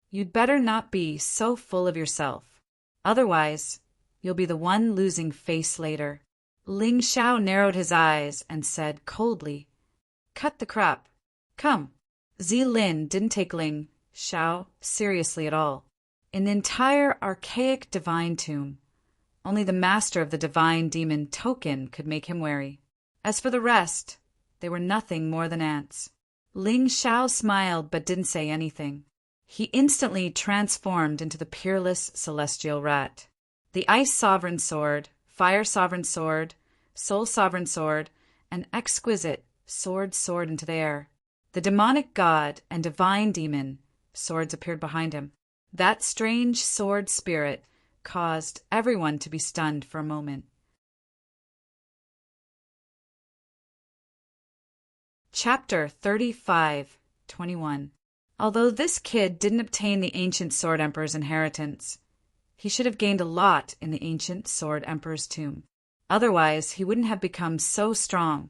You'd better not be so full of yourself. Otherwise, you'll be the one losing face later. Ling Xiao narrowed his eyes and said coldly, Cut the crap. Come. Lin didn't take Ling Xiao seriously at all. In the entire archaic divine tomb, only the master of the divine demon token could make him wary. As for the rest, they were nothing more than ants. Ling Xiao smiled but didn't say anything. He instantly transformed into the peerless celestial rat. The Ice Sovereign Sword, Fire Sovereign Sword, Soul Sovereign Sword, and exquisite sword soared into the air. The demonic god and divine demon swords appeared behind him. That strange sword spirit caused everyone to be stunned for a moment. Chapter 35:21. Although this kid didn't obtain the ancient Sword Emperor's inheritance, he should have gained a lot in the ancient Sword Emperor's tomb. Otherwise, he wouldn't have become so strong.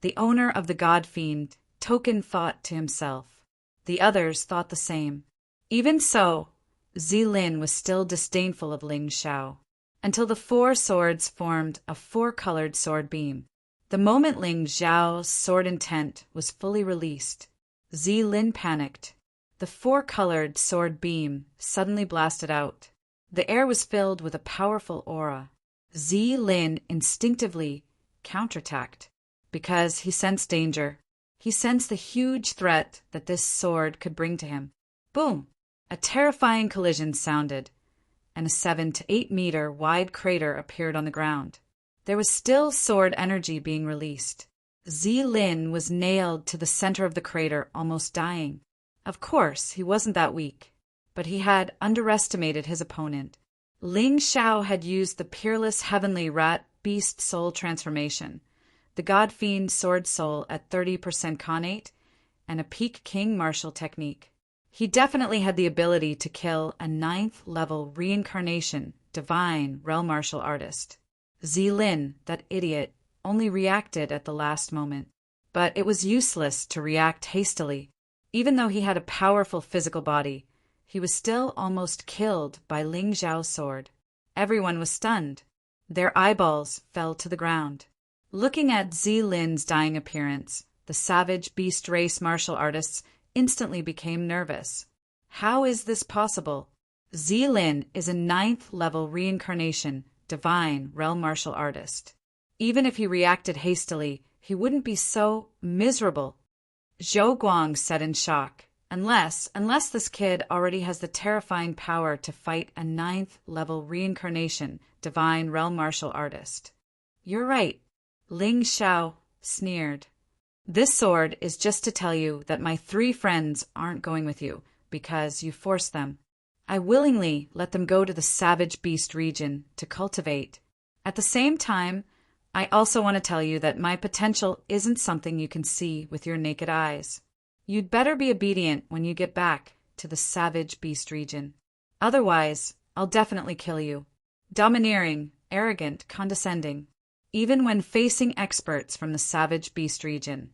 The owner of the God Fiend, Token, thought to himself. The others thought the same. Even so, Lin was still disdainful of Ling Xiao, until the four swords formed a four-colored sword beam. The moment Ling Xiao's sword intent was fully released, Lin panicked. The four-colored sword beam suddenly blasted out. The air was filled with a powerful aura. Lin instinctively counterattacked, because he sensed danger. He sensed the huge threat that this sword could bring to him. Boom! A terrifying collision sounded, and a 7 to 8 meter wide crater appeared on the ground. There was still sword energy being released. Lin was nailed to the center of the crater, almost dying. Of course, he wasn't that weak, but he had underestimated his opponent. Ling Xiao had used the peerless heavenly rat beast soul transformation, the God Fiend sword soul at 30% connate, and a peak king martial technique. He definitely had the ability to kill a 9th level reincarnation divine realm martial artist. Lin, that idiot, only reacted at the last moment. But it was useless to react hastily. Even though he had a powerful physical body, he was still almost killed by Ling Xiao's sword. Everyone was stunned. Their eyeballs fell to the ground. Looking at Lin's dying appearance, the savage beast race martial artists instantly became nervous. How is this possible? Lin is a 9th level reincarnation divine realm martial artist. Even if he reacted hastily, he wouldn't be so miserable. Zhou Guang said in shock, unless this kid already has the terrifying power to fight a 9th level reincarnation divine realm martial artist. You're right, Ling Xiao sneered. This sword is just to tell you that my 3 friends aren't going with you, because you forced them. I willingly let them go to the savage beast region to cultivate. At the same time, I also want to tell you that my potential isn't something you can see with your naked eyes. You'd better be obedient when you get back to the savage beast region. Otherwise, I'll definitely kill you. Domineering, arrogant, condescending. Even when facing experts from the savage beast region,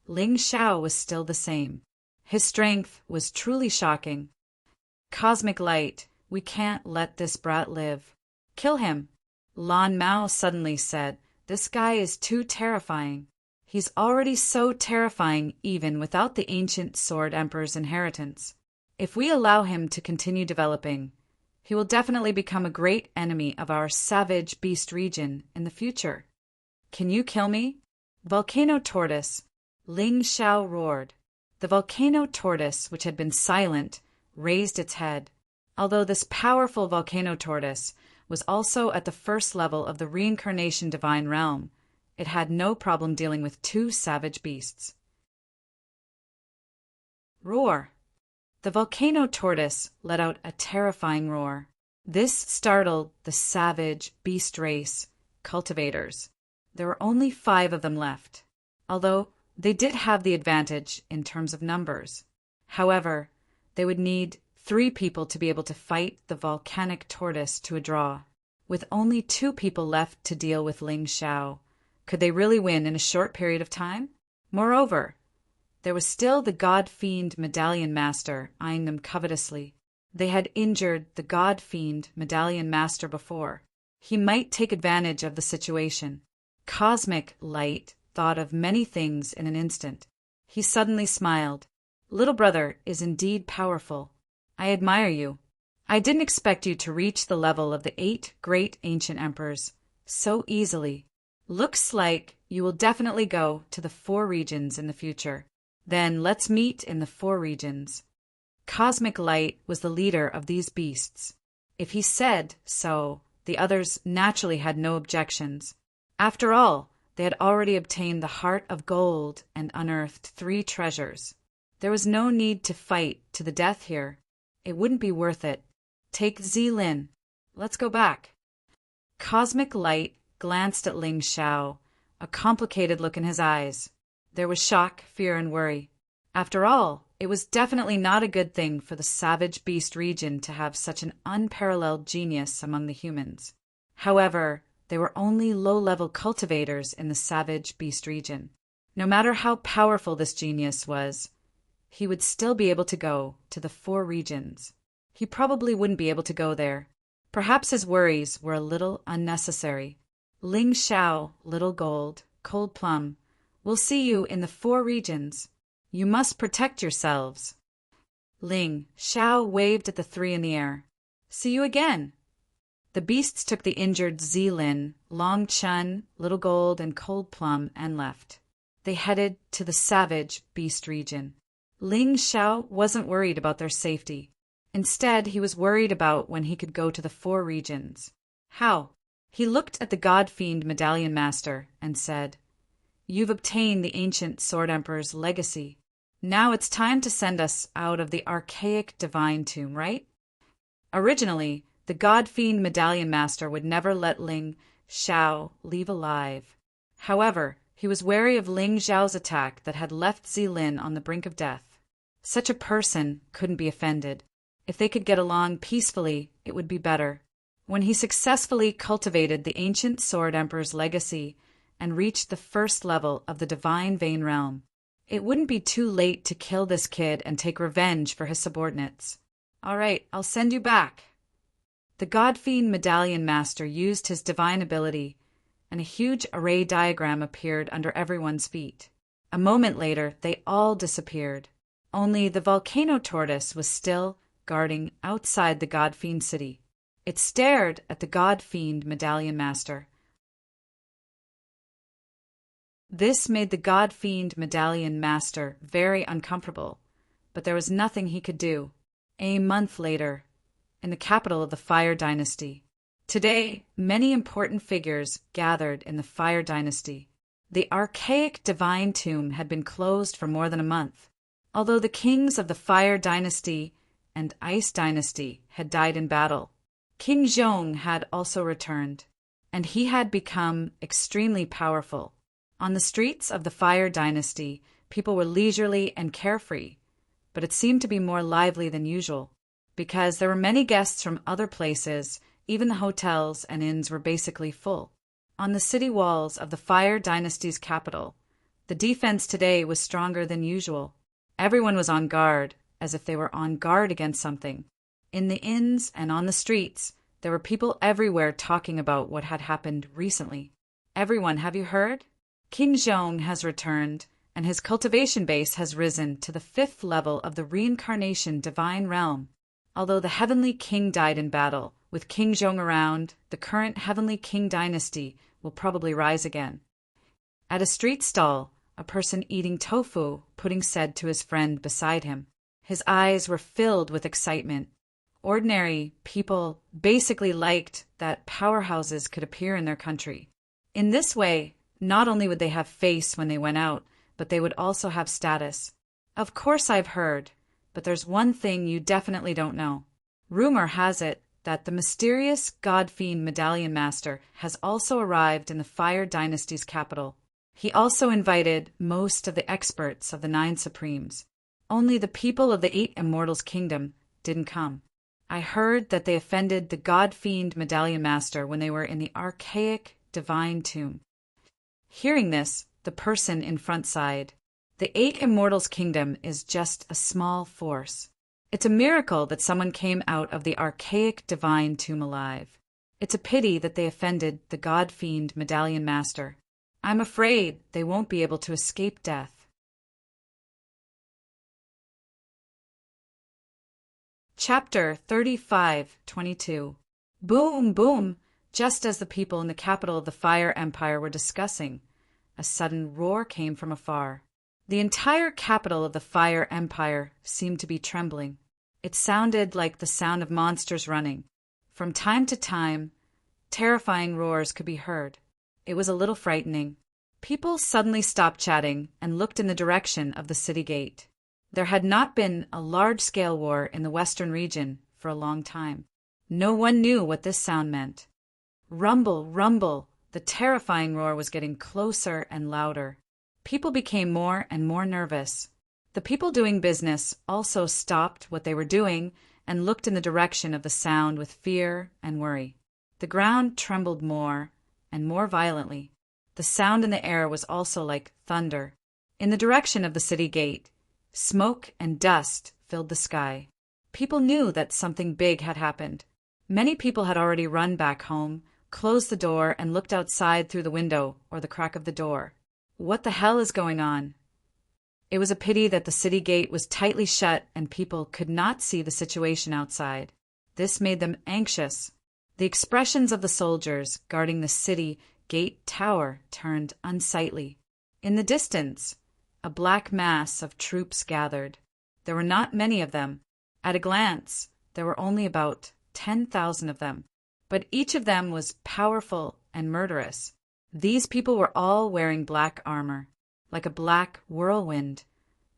Ling Xiao was still the same. His strength was truly shocking. Cosmic light, we can't let this brat live. Kill him. Lan Mao suddenly said, this guy is too terrifying. He's already so terrifying even without the ancient Sword Emperor's inheritance. If we allow him to continue developing, he will definitely become a great enemy of our savage beast region in the future. Can you kill me? Volcano Tortoise, Ling Xiao roared. The volcano tortoise, which had been silent, raised its head. Although this powerful volcano tortoise was also at the first level of the reincarnation divine realm, it had no problem dealing with 2 savage beasts. Roar! The volcano tortoise let out a terrifying roar. This startled the savage beast race cultivators. There were only 5 of them left, although they did have the advantage in terms of numbers. However, they would need 3 people to be able to fight the volcanic tortoise to a draw. With only 2 people left to deal with Ling Xiao, could they really win in a short period of time? Moreover, there was still the God-fiend Medallion Master eyeing them covetously. They had injured the God-fiend Medallion Master before. He might take advantage of the situation. Cosmic Light thought of many things in an instant. He suddenly smiled. Little brother is indeed powerful. I admire you. I didn't expect you to reach the level of the 8 great ancient emperors so easily. Looks like you will definitely go to the 4 regions in the future. Then let's meet in the 4 regions. Cosmic Light was the leader of these beasts. If he said so, the others naturally had no objections. After all, they had already obtained the Heart of Gold and unearthed 3 treasures. There was no need to fight to the death here. It wouldn't be worth it. Take Zilin. Let's go back. Cosmic Light glanced at Ling Xiao, a complicated look in his eyes. There was shock, fear, and worry. After all, it was definitely not a good thing for the savage beast region to have such an unparalleled genius among the humans. However, they were only low-level cultivators in the savage beast region. No matter how powerful this genius was, he would still be able to go to the 4 regions. He probably wouldn't be able to go there. Perhaps his worries were a little unnecessary. Ling Xiao, Little Gold, Cold Plum, we'll see you in the 4 regions. You must protect yourselves. Ling Xiao waved at the 3 in the air. See you again. The beasts took the injured Zilin, Long Chun, Little Gold, and Cold Plum and left. They headed to the savage beast region. Ling Xiao wasn't worried about their safety. Instead, he was worried about when he could go to the 4 regions. How? He looked at the God-fiend Medallion Master and said, You've obtained the ancient Sword Emperor's legacy. Now it's time to send us out of the archaic divine tomb, right? Originally, the God-fiend Medallion Master would never let Ling Xiao leave alive. However, he was wary of Ling Xiao's attack that had left Zilin on the brink of death. Such a person couldn't be offended. If they could get along peacefully, it would be better. When he successfully cultivated the ancient Sword Emperor's legacy and reached the 1st level of the Divine Vein Realm, it wouldn't be too late to kill this kid and take revenge for his subordinates. All right, I'll send you back. The God-fiend Medallion Master used his divine ability, and a huge array diagram appeared under everyone's feet. A moment later, they all disappeared. Only the volcano tortoise was still guarding outside the God-fiend city. It stared at the God-fiend Medallion Master. This made the God-fiend Medallion Master very uncomfortable, but there was nothing he could do. A month later, in the capital of the Fire Dynasty. Today, many important figures gathered in the Fire Dynasty. The archaic divine tomb had been closed for more than a month. Although the kings of the Fire Dynasty and Ice Dynasty had died in battle, King Zhong had also returned, and he had become extremely powerful. On the streets of the Fire Dynasty, people were leisurely and carefree, but it seemed to be more lively than usual. Because there were many guests from other places, even the hotels and inns were basically full. On the city walls of the Fire Dynasty's capital, the defense today was stronger than usual. Everyone was on guard, as if they were on guard against something. In the inns and on the streets, there were people everywhere talking about what had happened recently. Everyone, have you heard? King Zhong has returned, and his cultivation base has risen to the 5th level of the reincarnation divine realm. Although the Heavenly King died in battle, with King Zhong around, the current Heavenly King dynasty will probably rise again. At a street stall, a person eating tofu pudding said to his friend beside him. His eyes were filled with excitement. Ordinary people basically liked that powerhouses could appear in their country. In this way, not only would they have face when they went out, but they would also have status. Of course I've heard, but there's one thing you definitely don't know. Rumor has it that the mysterious God-fiend Medallion Master has also arrived in the Fire Dynasty's capital. He also invited most of the experts of the 9 Supremes. Only the people of the 8 Immortals' kingdom didn't come. I heard that they offended the god-fiend Medallion Master when they were in the archaic divine tomb. Hearing this, the person in front sighed. The 8 Immortals' kingdom is just a small force. It's a miracle that someone came out of the archaic divine tomb alive. It's a pity that they offended the god-fiend Medallion Master. I'm afraid they won't be able to escape death. Chapter 35:22. Boom, boom! Just as the people in the capital of the Fire Empire were discussing, a sudden roar came from afar. The entire capital of the Fire Empire seemed to be trembling. It sounded like the sound of monsters running. From time to time, terrifying roars could be heard. It was a little frightening. People suddenly stopped chatting and looked in the direction of the city gate. There had not been a large-scale war in the western region for a long time. No one knew what this sound meant. Rumble, rumble! The terrifying roar was getting closer and louder. People became more and more nervous. The people doing business also stopped what they were doing and looked in the direction of the sound with fear and worry. The ground trembled more and more violently. The sound in the air was also like thunder. In the direction of the city gate, smoke and dust filled the sky. People knew that something big had happened. Many people had already run back home, closed the door, and looked outside through the window or the crack of the door. What the hell is going on? It was a pity that the city gate was tightly shut and people could not see the situation outside. This made them anxious. The expressions of the soldiers guarding the city gate tower turned unsightly. In the distance, a black mass of troops gathered. There were not many of them. At a glance, there were only about 10,000 of them. But each of them was powerful and murderous. These people were all wearing black armor. Like a black whirlwind,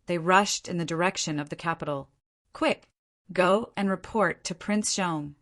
they rushed in the direction of the capital. Quick, go and report to Prince Jeong.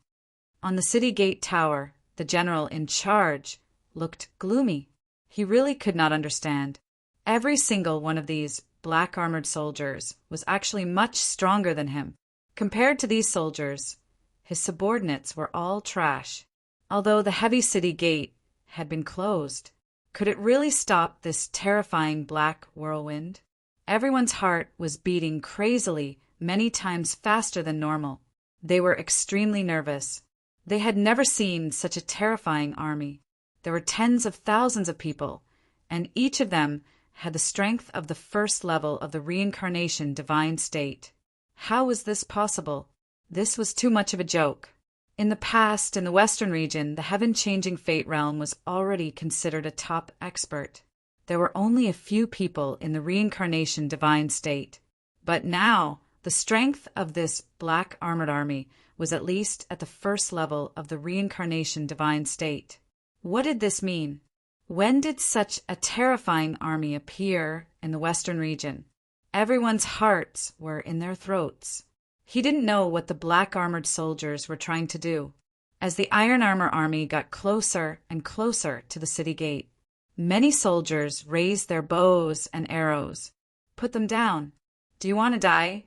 On the city gate tower, the general in charge looked gloomy. He really could not understand. Every single one of these black-armored soldiers was actually much stronger than him. Compared to these soldiers, his subordinates were all trash. Although the heavy city gate had been closed, could it really stop this terrifying black whirlwind? Everyone's heart was beating crazily, many times faster than normal. They were extremely nervous. They had never seen such a terrifying army. There were tens of thousands of people, and each of them had the strength of the first level of the reincarnation divine state. How was this possible? This was too much of a joke. In the past, in the Western region, the heaven-changing fate realm was already considered a top expert. There were only a few people in the reincarnation divine state. But now, the strength of this black-armored army was at least at the first level of the reincarnation divine state. What did this mean? When did such a terrifying army appear in the Western region? Everyone's hearts were in their throats. He didn't know what the black-armored soldiers were trying to do. As the iron armor army got closer and closer to the city gate, many soldiers raised their bows and arrows. Put them down. Do you want to die?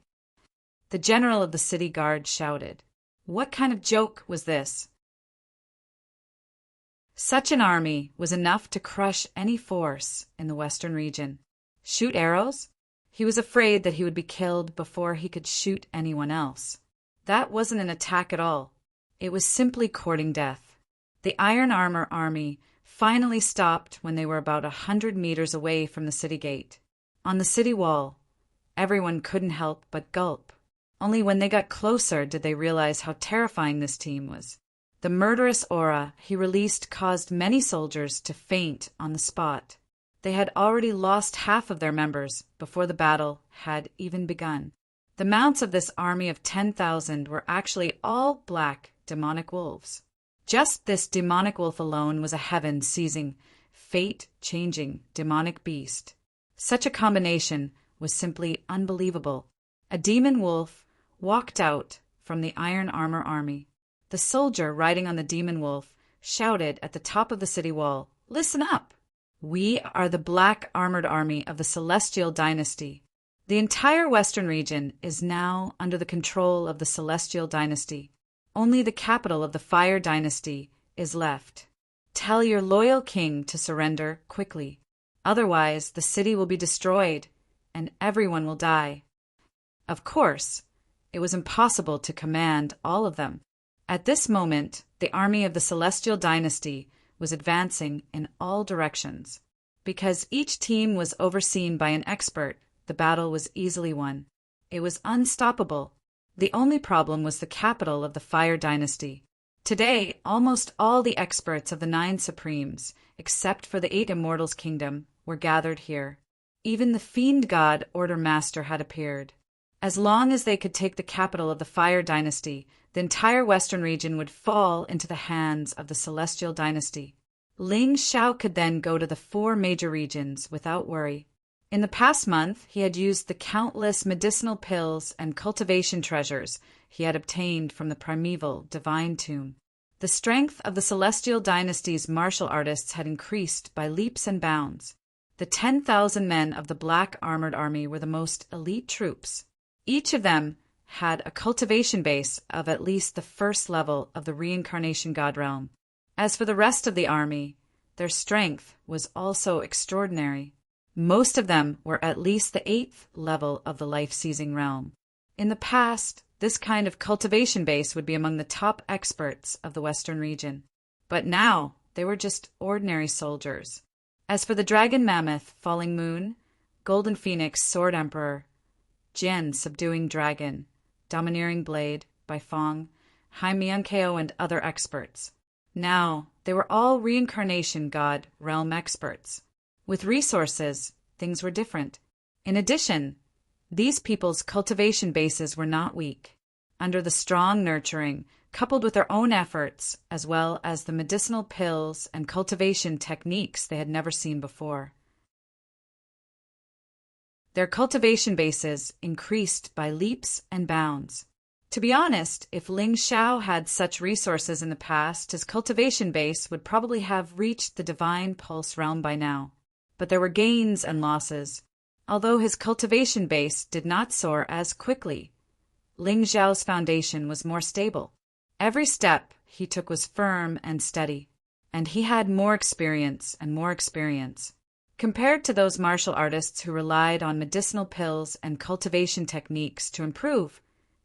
The general of the city guard shouted. What kind of joke was this? Such an army was enough to crush any force in the Western region. Shoot arrows? He was afraid that he would be killed before he could shoot anyone else. That wasn't an attack at all. It was simply courting death. The iron armor army finally stopped when they were about 100 meters away from the city gate. On the city wall, everyone couldn't help but gulp. Only when they got closer did they realize how terrifying this team was. The murderous aura he released caused many soldiers to faint on the spot. They had already lost half of their members before the battle had even begun. The mounts of this army of 10,000 were actually all black demonic wolves. Just this demonic wolf alone was a heaven-seizing, fate-changing demonic beast. Such a combination was simply unbelievable. A demon wolf walked out from the iron armor army. The soldier riding on the demon wolf shouted at the top of the city wall, "Listen up! We are the black armored army of the Celestial Dynasty. The entire western region is now under the control of the Celestial Dynasty. Only the capital of the Fire Dynasty is left. Tell your loyal king to surrender quickly. Otherwise, the city will be destroyed, and everyone will die. Of course, it was impossible to command all of them. At this moment, the army of the Celestial Dynasty was advancing in all directions. Because each team was overseen by an expert, the battle was easily won. It was unstoppable. The only problem was the capital of the Fire Dynasty. Today, almost all the experts of the 9 Supremes, except for the 8 Immortals' kingdom, were gathered here. Even the Fiend God Order Master had appeared. As long as they could take the capital of the Fire Dynasty, the entire western region would fall into the hands of the Celestial Dynasty. Ling Xiao could then go to the 4 major regions without worry. In the past month, he had used the countless medicinal pills and cultivation treasures he had obtained from the primeval divine tomb. The strength of the Celestial Dynasty's martial artists had increased by leaps and bounds. The 10,000 men of the Black Armored Army were the most elite troops. Each of them had a cultivation base of at least the first level of the Reincarnation God realm. As for the rest of the army, their strength was also extraordinary. Most of them were at least the 8th level of the life-seizing realm. In the past, this kind of cultivation base would be among the top experts of the Western region. But now, they were just ordinary soldiers. As for the Dragon Mammoth, Falling Moon, Golden Phoenix, Sword Emperor, Jian, Subduing Dragon, Domineering Blade, Baifeng, Hai Miankeo, and other experts. Now, they were all Reincarnation God realm experts. With resources, things were different. In addition, these people's cultivation bases were not weak. Under the strong nurturing, coupled with their own efforts, as well as the medicinal pills and cultivation techniques they had never seen before, their cultivation bases increased by leaps and bounds. To be honest, if Ling Xiao had such resources in the past, his cultivation base would probably have reached the Divine Pulse realm by now. But there were gains and losses. Although his cultivation base did not soar as quickly, Ling Xiao's foundation was more stable. Every step he took was firm and steady, and he had more experience and more experience. Compared to those martial artists who relied on medicinal pills and cultivation techniques to improve,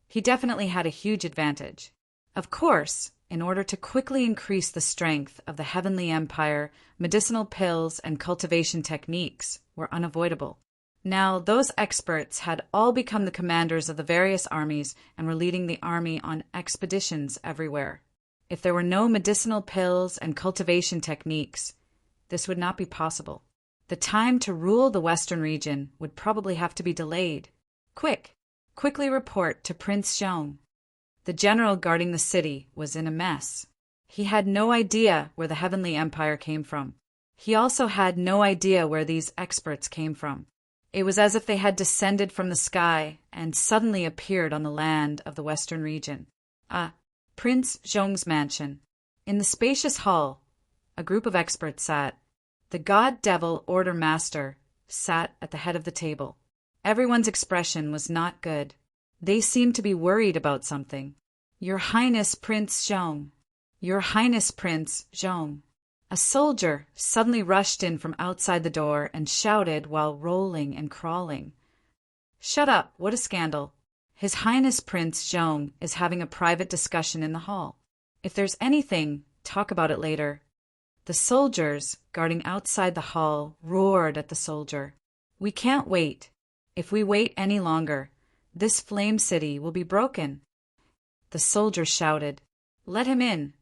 he definitely had a huge advantage. Of course, in order to quickly increase the strength of the Heavenly Empire, medicinal pills and cultivation techniques were unavoidable. Now, those experts had all become the commanders of the various armies and were leading the army on expeditions everywhere. If there were no medicinal pills and cultivation techniques, this would not be possible. The time to rule the Western region would probably have to be delayed. Quickly report to Prince Xiong. The general guarding the city was in a mess. He had no idea where the Heavenly Empire came from. He also had no idea where these experts came from. It was as if they had descended from the sky and suddenly appeared on the land of the Western region. Prince Xiong's mansion. In the spacious hall, a group of experts sat. The God-Devil Order Master sat at the head of the table. Everyone's expression was not good. They seemed to be worried about something. Your Highness Prince Xiong. Your Highness Prince Xiong. A soldier suddenly rushed in from outside the door and shouted while rolling and crawling. Shut up, what a scandal. His Highness Prince Xiong is having a private discussion in the hall. If there's anything, talk about it later. The soldiers guarding outside the hall roared at the soldier. We can't wait. If we wait any longer, this flame city will be broken. The soldier shouted, Let him in.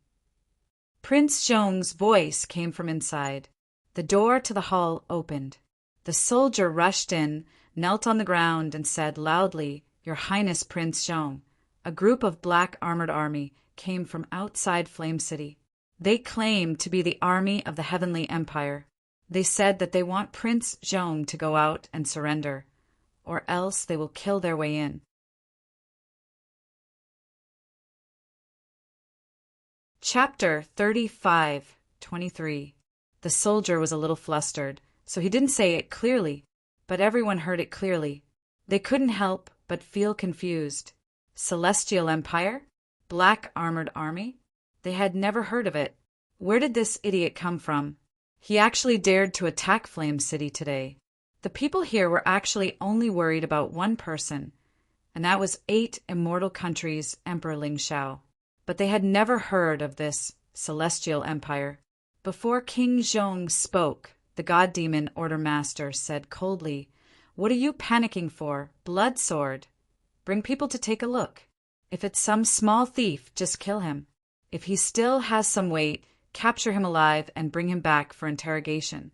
Prince Xiong's voice came from inside. The door to the hall opened. The soldier rushed in, knelt on the ground, and said loudly, Your Highness Prince Xiong. A group of Black Armored Army came from outside Flame City. They claimed to be the army of the Heavenly Empire. They said that they want Prince Xiong to go out and surrender, or else they will kill their way in. Chapter 35:23. The soldier was a little flustered, so he didn't say it clearly, but everyone heard it clearly. They couldn't help but feel confused. Celestial Empire? Black Armored Army? They had never heard of it. Where did this idiot come from? He actually dared to attack Flame City today. The people here were actually only worried about one person, and that was 8 immortal countries' Emperor Ling Xiao. But they had never heard of this Celestial Empire. Before King Zhong spoke, the God Demon Order Master said coldly, "What are you panicking for? Blood Sword. Bring people to take a look. If it's some small thief, just kill him. If he still has some weight, capture him alive and bring him back for interrogation."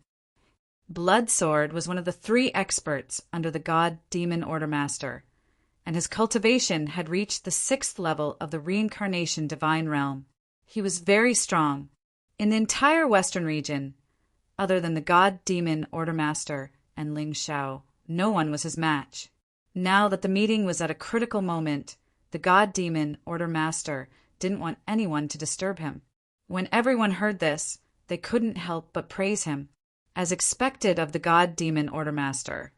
Blood Sword was one of the 3 experts under the God Demon Order Master, and his cultivation had reached the 6th level of the Reincarnation Divine Realm. He was very strong. In the entire Western region, other than the God Demon Order Master and Ling Xiao, no one was his match. Now that the meeting was at a critical moment, the God Demon Order Master didn't want anyone to disturb him. When everyone heard this, they couldn't help but praise him. As expected of the God Demon Order Master,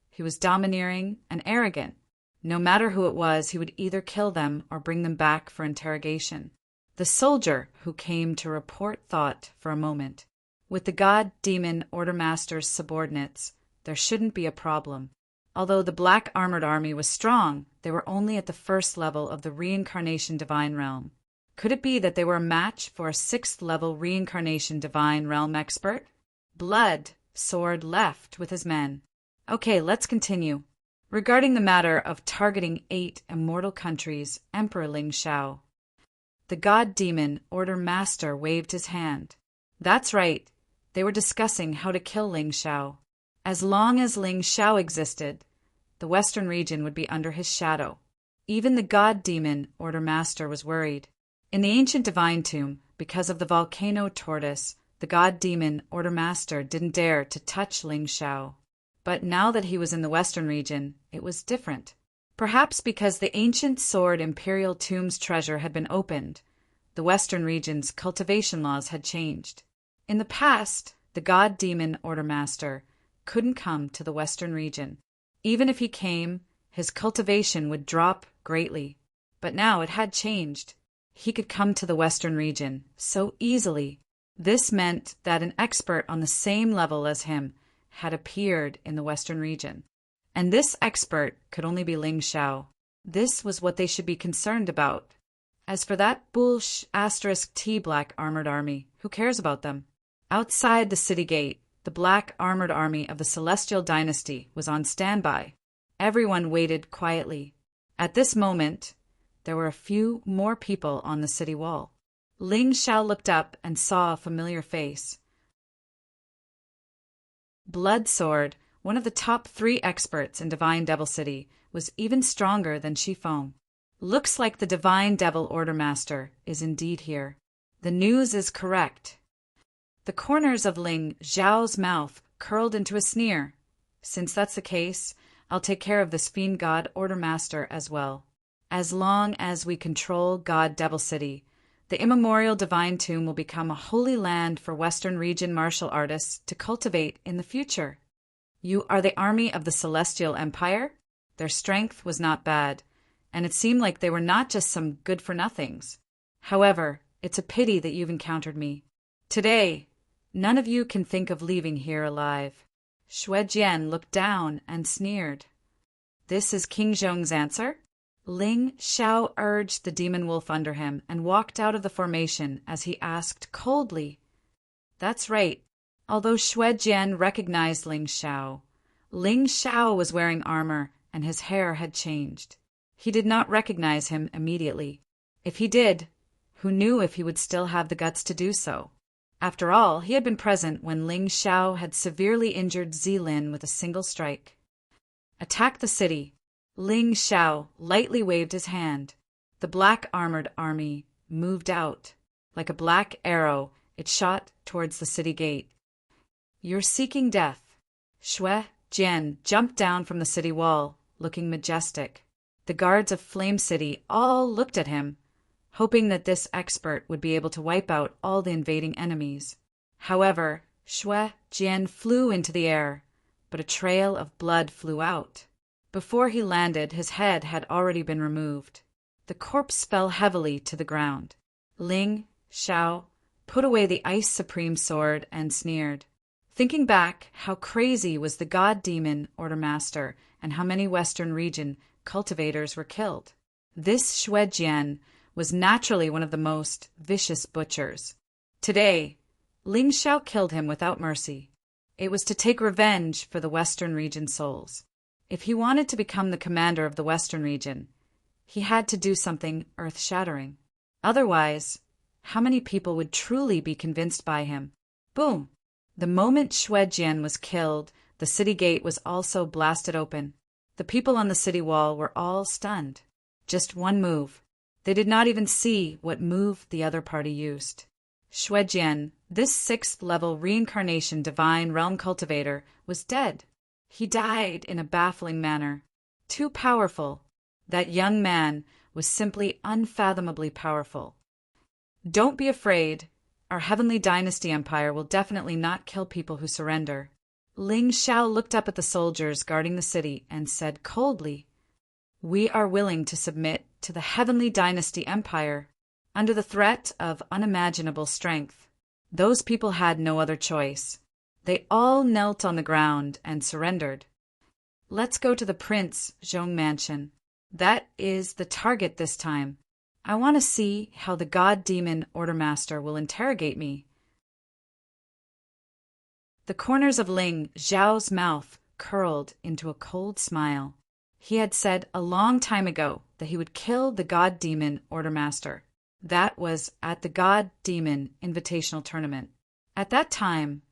he was domineering and arrogant. No matter who it was, he would either kill them or bring them back for interrogation. The soldier who came to report thought for a moment. With the God Demon Order Master's subordinates, there shouldn't be a problem. Although the Black Armored Army was strong, they were only at the 1st level of the Reincarnation Divine Realm. Could it be that they were a match for a 6th level Reincarnation Divine Realm expert? Blood Sword left with his men. Okay, let's continue. Regarding the matter of targeting 8 immortal countries, Emperor Ling Xiao. The God Demon Order Master waved his hand. That's right, they were discussing how to kill Ling Xiao. As long as Ling Xiao existed, the Western region would be under his shadow. Even the God Demon Order Master was worried. In the ancient Divine Tomb, because of the volcano tortoise, the God Demon Order Master didn't dare to touch Ling Xiao. But now that he was in the Western region, it was different. Perhaps because the ancient sword Imperial Tomb's treasure had been opened, the Western region's cultivation laws had changed. In the past, the God Demon Order Master couldn't come to the Western region. Even if he came, his cultivation would drop greatly. But now it had changed. He could come to the Western region so easily. This meant that an expert on the same level as him had appeared in the Western region. And this expert could only be Ling Xiao. This was what they should be concerned about. As for that *T Black Armored Army, who cares about them? Outside the city gate, the Black Armored Army of the Celestial Dynasty was on standby. Everyone waited quietly. At this moment, there were a few more people on the city wall. Ling Xiao looked up and saw a familiar face. Blood Sword, one of the top 3 experts in Divine Devil City, was even stronger than Shifeng. Looks like the Divine Devil Order Master is indeed here. The news is correct. The corners of Ling Xiao's mouth curled into a sneer. Since that's the case, I'll take care of this Fiend God Order Master as well. As long as we control God Devil City, the immemorial Divine Tomb will become a holy land for Western region martial artists to cultivate in the future. You are the army of the Celestial Empire? Their strength was not bad, and it seemed like they were not just some good-for-nothings. However, it's a pity that you've encountered me. Today, none of you can think of leaving here alive. Xue Jian looked down and sneered. This is King Zhong's answer? Ling Xiao urged the demon wolf under him and walked out of the formation as he asked coldly. That's right. Although Xue Jian recognized Ling Xiao was wearing armor and his hair had changed. He did not recognize him immediately. If he did, who knew if he would still have the guts to do so? After all, he had been present when Ling Xiao had severely injured Zilin with a single strike. Attack the city. Ling Xiao lightly waved his hand. The Black Armored Army moved out. Like a black arrow, it shot towards the city gate. You're seeking death. Xue Jian jumped down from the city wall, looking majestic. The guards of Flame City all looked at him, hoping that this expert would be able to wipe out all the invading enemies. However, Xue Jian flew into the air, but a trail of blood flew out. Before he landed, his head had already been removed. The corpse fell heavily to the ground. Ling Xiao put away the Ice Supreme sword and sneered. Thinking back, how crazy was the god-demon Ordermaster and how many Western region cultivators were killed. This Shuejian was naturally one of the most vicious butchers. Today, Ling Xiao killed him without mercy. It was to take revenge for the Western region souls. If he wanted to become the commander of the Western region, he had to do something earth-shattering. Otherwise, how many people would truly be convinced by him? Boom! The moment Shuejian was killed, the city gate was also blasted open. The people on the city wall were all stunned. Just one move. They did not even see what move the other party used. Shuejian, this 6th-level reincarnation divine realm cultivator, was dead. He died in a baffling manner. Too powerful. That young man was simply unfathomably powerful. Don't be afraid. Our Heavenly Dynasty Empire will definitely not kill people who surrender. Ling Xiao looked up at the soldiers guarding the city and said coldly, "We are willing to submit to the Heavenly Dynasty Empire under the threat of unimaginable strength." Those people had no other choice. They all knelt on the ground and surrendered. Let's go to the Prince Zhong mansion. That is the target this time. I want to see how the god-demon Ordermaster will interrogate me. The corners of Ling Xiao's mouth curled into a cold smile. He had said a long time ago that he would kill the god-demon Ordermaster. That was at the god-demon invitational tournament. At that time,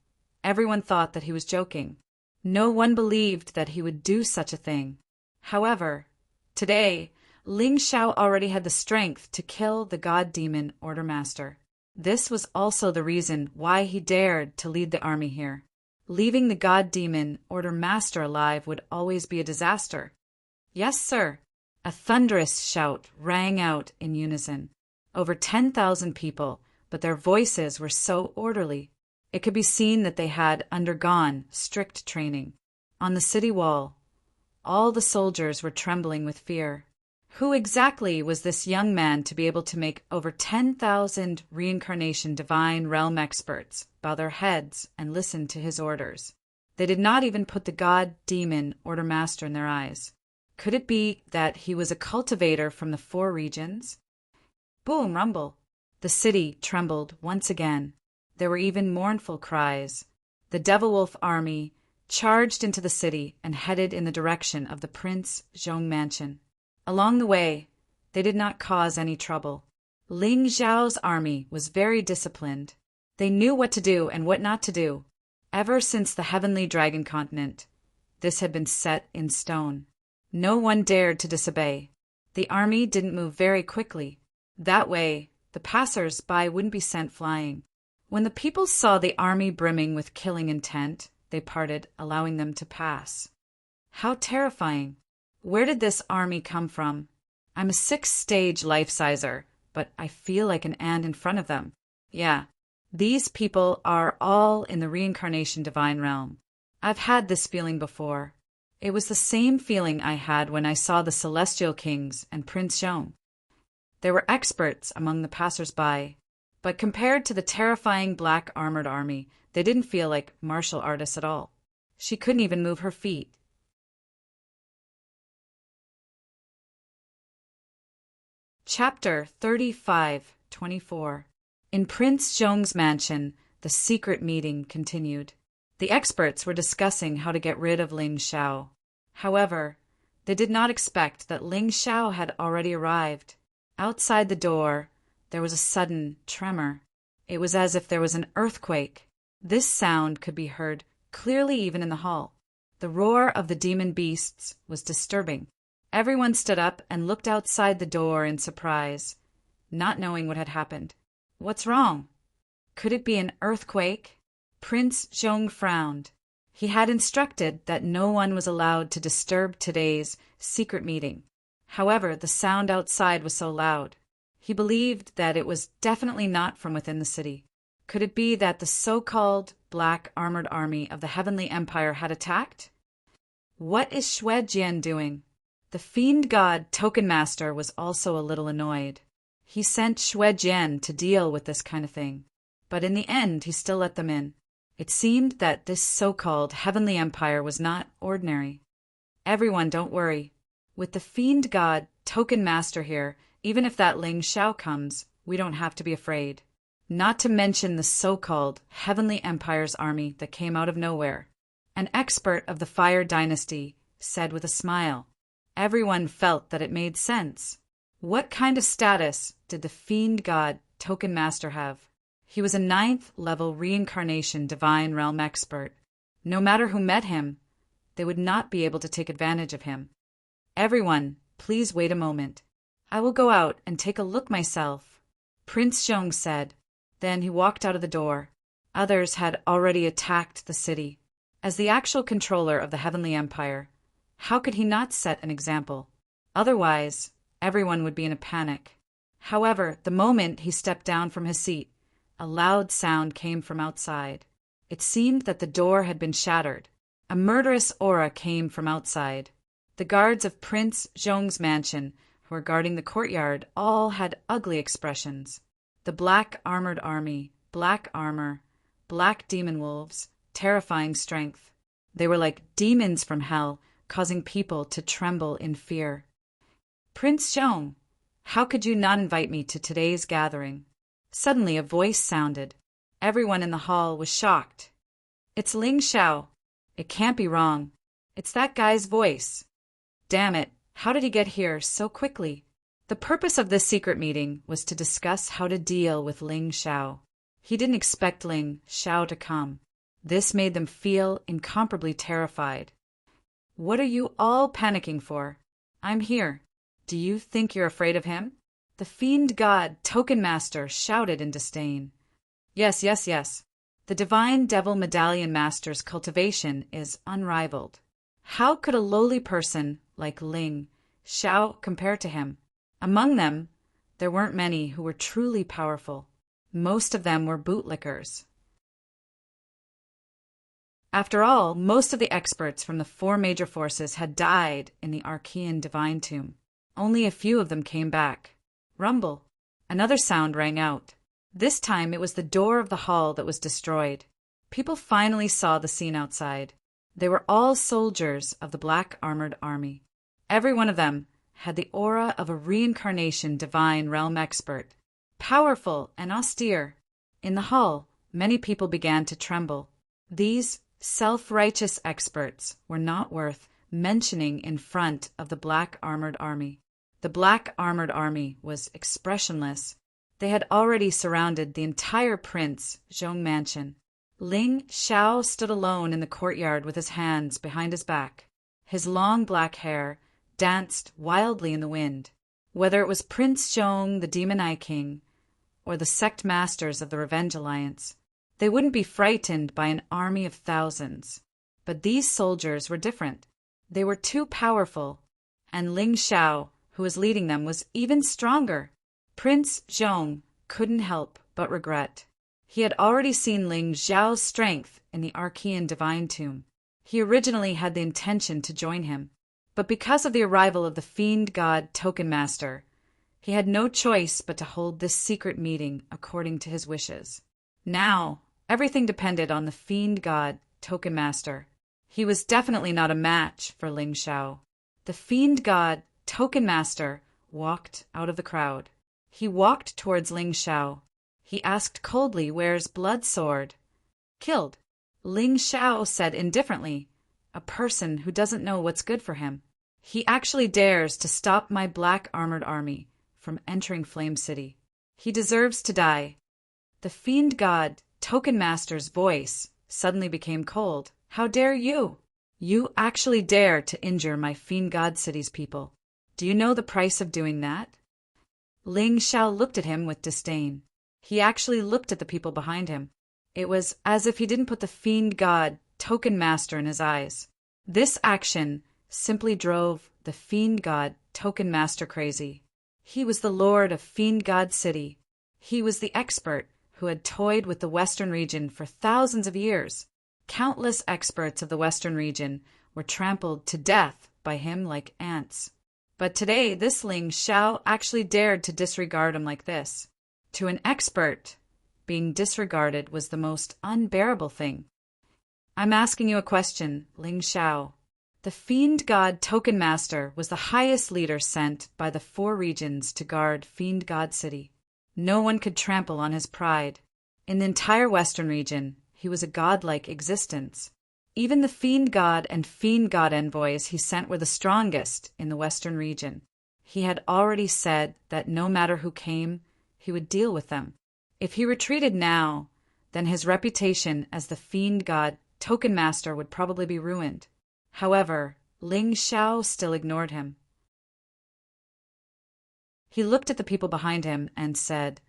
everyone thought that he was joking. No one believed that he would do such a thing. However, today, Ling Xiao already had the strength to kill the god-demon Ordermaster. This was also the reason why he dared to lead the army here. Leaving the god-demon Ordermaster alive would always be a disaster. Yes, sir. A thunderous shout rang out in unison. Over 10,000 people, but their voices were so orderly. It could be seen that they had undergone strict training. On the city wall, all the soldiers were trembling with fear. Who exactly was this young man to be able to make over 10,000 reincarnation divine realm experts bow their heads and listen to his orders? They did not even put the god-demon Ordermaster in their eyes. Could it be that he was a cultivator from the 4 regions? Boom, rumble. The city trembled once again. There were even mournful cries. The Devil Wolf army charged into the city and headed in the direction of the Prince Zhong mansion. Along the way, they did not cause any trouble. Ling Xiao's army was very disciplined. They knew what to do and what not to do. Ever since the Heavenly Dragon Continent, this had been set in stone. No one dared to disobey. The army didn't move very quickly. That way, the passers-by wouldn't be sent flying. When the people saw the army brimming with killing intent, they parted, allowing them to pass. How terrifying! Where did this army come from? I'm a 6th-stage life-sizer, but I feel like an ant in front of them. Yeah, these people are all in the reincarnation divine realm. I've had this feeling before. It was the same feeling I had when I saw the Celestial Kings and Prince Zhong. There were experts among the passers-by, but compared to the terrifying black armored army, they didn't feel like martial artists at all. She couldn't even move her feet. Chapter 35-24. In Prince Zhong's mansion, the secret meeting continued. The experts were discussing how to get rid of Ling Xiao. However, they did not expect that Ling Xiao had already arrived. Outside the door, there was a sudden tremor. It was as if there was an earthquake. This sound could be heard clearly even in the hall. The roar of the demon beasts was disturbing. Everyone stood up and looked outside the door in surprise, not knowing what had happened. What's wrong? Could it be an earthquake? Prince Zhong frowned. He had instructed that no one was allowed to disturb today's secret meeting. However, the sound outside was so loud. He believed that it was definitely not from within the city. Could it be that the so-called black armored army of the Heavenly Empire had attacked? What is Xue Jian doing? The fiend god Token Master was also a little annoyed. He sent Xue Jian to deal with this kind of thing, but in the end he still let them in. It seemed that this so-called Heavenly Empire was not ordinary. Everyone, don't worry. With the fiend god Token Master here, even if that Ling Xiao comes, we don't have to be afraid. Not to mention the so-called Heavenly Empire's army that came out of nowhere. An expert of the Fire Dynasty said with a smile. Everyone felt that it made sense. What kind of status did the fiend god Token Master have? He was a 9th-level reincarnation divine realm expert. No matter who met him, they would not be able to take advantage of him. Everyone, please wait a moment. I will go out and take a look myself, Prince Zhong said. Then he walked out of the door. Others had already attacked the city. As the actual controller of the Heavenly Empire, how could he not set an example? Otherwise, everyone would be in a panic. However, the moment he stepped down from his seat, a loud sound came from outside. It seemed that the door had been shattered. A murderous aura came from outside. The guards of Prince Zhong's mansion, who were guarding the courtyard, all had ugly expressions. The black armored army, black armor, black demon wolves, terrifying strength. They were like demons from hell, causing people to tremble in fear. Prince Zhong, how could you not invite me to today's gathering? Suddenly a voice sounded. Everyone in the hall was shocked. It's Ling Xiao. It can't be wrong. It's that guy's voice. Damn it, how did he get here so quickly? The purpose of this secret meeting was to discuss how to deal with Ling Xiao. He didn't expect Ling Xiao to come. This made them feel incomparably terrified. What are you all panicking for? I'm here. Do you think you're afraid of him? The fiend god Token Master shouted in disdain. Yes. The Divine Devil Medallion Master's cultivation is unrivaled. How could a lowly person like Ling Xiao compare to him? Among them, there weren't many who were truly powerful. Most of them were bootlickers. After all, most of the experts from the 4 major forces had died in the Archean Divine Tomb. Only a few of them came back. Rumble. Another sound rang out. This time it was the door of the hall that was destroyed. People finally saw the scene outside. They were all soldiers of the black armored army. Every one of them had the aura of a reincarnation divine realm expert, powerful and austere. In the hall, many people began to tremble. These self-righteous experts were not worth mentioning in front of the black armored army. The black armored army was expressionless. They had already surrounded the entire Prince Zhong mansion. Ling Xiao stood alone in the courtyard with his hands behind his back. His long black hair danced wildly in the wind. Whether it was Prince Zhong, the Demon Eye King, or the sect masters of the Revenge Alliance, they wouldn't be frightened by an army of thousands. But these soldiers were different. They were too powerful, and Ling Xiao, who was leading them, was even stronger. Prince Zhong couldn't help but regret. He had already seen Ling Xiao's strength in the Archean Divine Tomb. He originally had the intention to join him, but because of the arrival of the fiend god Token Master, he had no choice but to hold this secret meeting according to his wishes. Now, everything depended on the fiend god Token Master. He was definitely not a match for Ling Xiao. The fiend god Token Master walked out of the crowd. He walked towards Ling Xiao. He asked coldly, "Where's Blood Sword?" "Killed." Ling Xiao said indifferently, "A person who doesn't know what's good for him. He actually dares to stop my black armored army from entering Flame City. He deserves to die." The fiend god Token Master's voice suddenly became cold. "How dare you? You actually dare to injure my fiend god city's people. Do you know the price of doing that?" Ling Xiao looked at him with disdain. He actually looked at the people behind him. It was as if he didn't put the fiend god Token Master in his eyes. This action simply drove the fiend god Token Master crazy. He was the lord of Fiend God City. He was the expert who had toyed with the Western region for thousands of years. Countless experts of the Western region were trampled to death by him like ants. But today, this Ling Xiao actually dared to disregard him like this. To an expert, being disregarded was the most unbearable thing. I'm asking you a question, Ling Xiao. The Fiend God Token Master was the highest leader sent by the 4 regions to guard Fiend God City. No one could trample on his pride. In the entire Western region, he was a godlike existence. Even the Fiend God and Fiend God envoys he sent were the strongest in the Western region. He had already said that no matter who came, he would deal with them. If he retreated now, then his reputation as the Fiend God Token Master would probably be ruined. However, Ling Xiao still ignored him. He looked at the people behind him and said,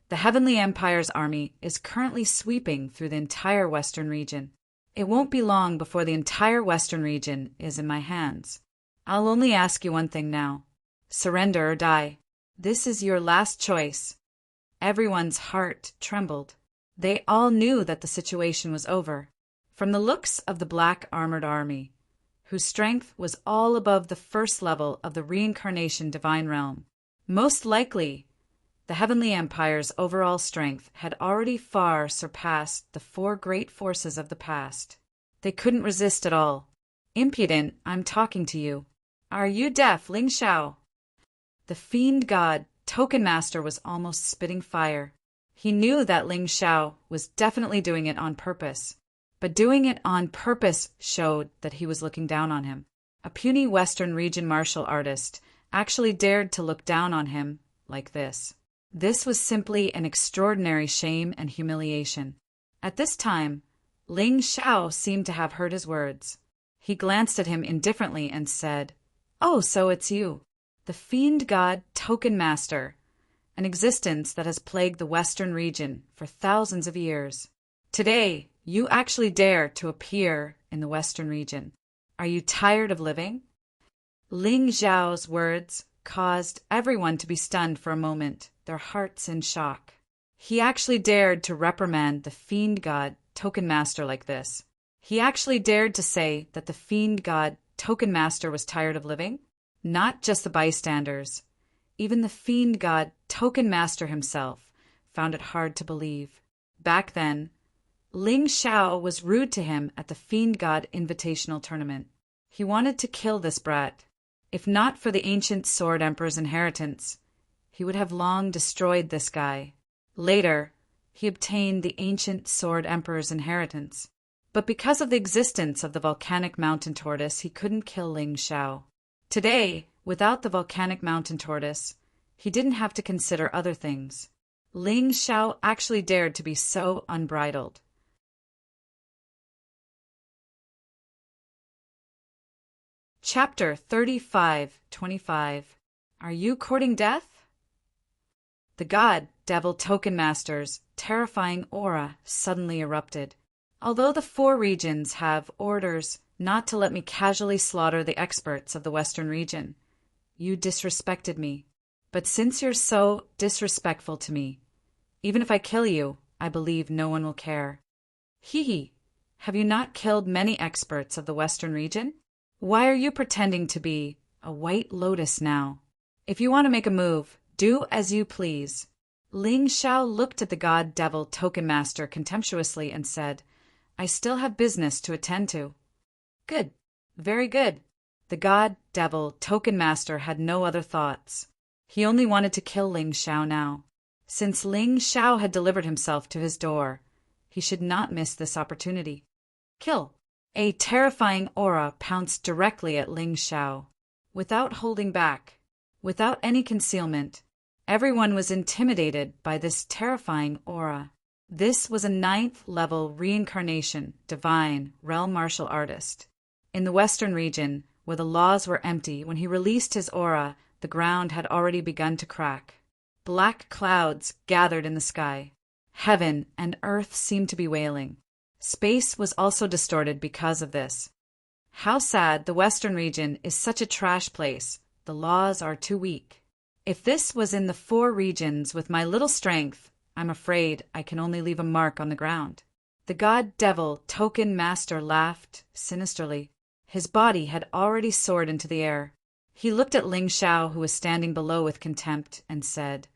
"The Heavenly Empire's army is currently sweeping through the entire Western region. It won't be long before the entire Western region is in my hands. I'll only ask you one thing now. Surrender or die. This is your last choice." Everyone's heart trembled. They all knew that the situation was over. From the looks of the black armored army, whose strength was all above the first level of the reincarnation divine realm, most likely the Heavenly Empire's overall strength had already far surpassed the 4 great forces of the past. They couldn't resist at all. "Impudent, I'm talking to you. Are you deaf, Ling Xiao?" The Fiend God Token Master was almost spitting fire. He knew that Ling Xiao was definitely doing it on purpose, but doing it on purpose showed that he was looking down on him. A puny Western region martial artist actually dared to look down on him like this. This was simply an extraordinary shame and humiliation. At this time, Ling Xiao seemed to have heard his words. He glanced at him indifferently and said, "Oh, so it's you. The Fiend God Token Master, an existence that has plagued the Western region for thousands of years. Today, you actually dare to appear in the Western region. Are you tired of living?" Ling Xiao's words caused everyone to be stunned for a moment, their hearts in shock. He actually dared to reprimand the Fiend God Token Master like this. He actually dared to say that the Fiend God Token Master was tired of living? Not just the bystanders. Even the Fiend God Token Master himself found it hard to believe. Back then, Ling Xiao was rude to him at the Fiend God Invitational Tournament. He wanted to kill this brat. If not for the ancient Sword Emperor's inheritance, he would have long destroyed this guy. Later, he obtained the ancient Sword Emperor's inheritance. But because of the existence of the volcanic mountain tortoise, he couldn't kill Ling Xiao. Today, without the volcanic mountain tortoise, he didn't have to consider other things. Ling Xiao actually dared to be so unbridled. Chapter 35:25. Are you courting death? The God Devil Token Master's terrifying aura suddenly erupted. Although the 4 regions have orders not to let me casually slaughter the experts of the Western region, you disrespected me. But since you're so disrespectful to me, even if I kill you, I believe no one will care. Hee, have you not killed many experts of the Western region? Why are you pretending to be a white lotus now? If you want to make a move, do as you please. Ling Xiao looked at the God Devil Token Master contemptuously and said, "I still have business to attend to." Good. Very good. The God Devil Token Master had no other thoughts. He only wanted to kill Ling Xiao now. Since Ling Xiao had delivered himself to his door, he should not miss this opportunity. Kill. A terrifying aura pounced directly at Ling Xiao. Without holding back, without any concealment, everyone was intimidated by this terrifying aura. This was a 9th-level reincarnation, divine, realm martial artist. In the Western region, where the laws were empty, when he released his aura, the ground had already begun to crack. Black clouds gathered in the sky. Heaven and earth seemed to be wailing. Space was also distorted because of this. How sad the Western region is such a trash place. The laws are too weak. If this was in the 4 regions with my little strength, I'm afraid I can only leave a mark on the ground. The God Devil Token Master laughed sinisterly. His body had already soared into the air. He looked at Ling Xiao, who was standing below with contempt, and said,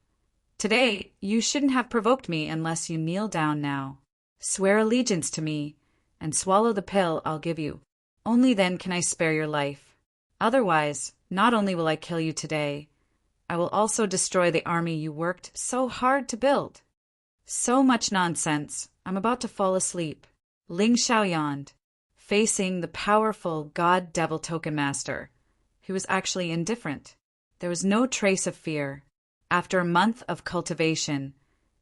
"Today, you shouldn't have provoked me unless you kneel down now. Swear allegiance to me, and swallow the pill I'll give you. Only then can I spare your life. Otherwise, not only will I kill you today, I will also destroy the army you worked so hard to build." So much nonsense. I'm about to fall asleep. Ling Xiao yawned, facing the powerful God-Devil Token Master. He was actually indifferent. There was no trace of fear. After a month of cultivation,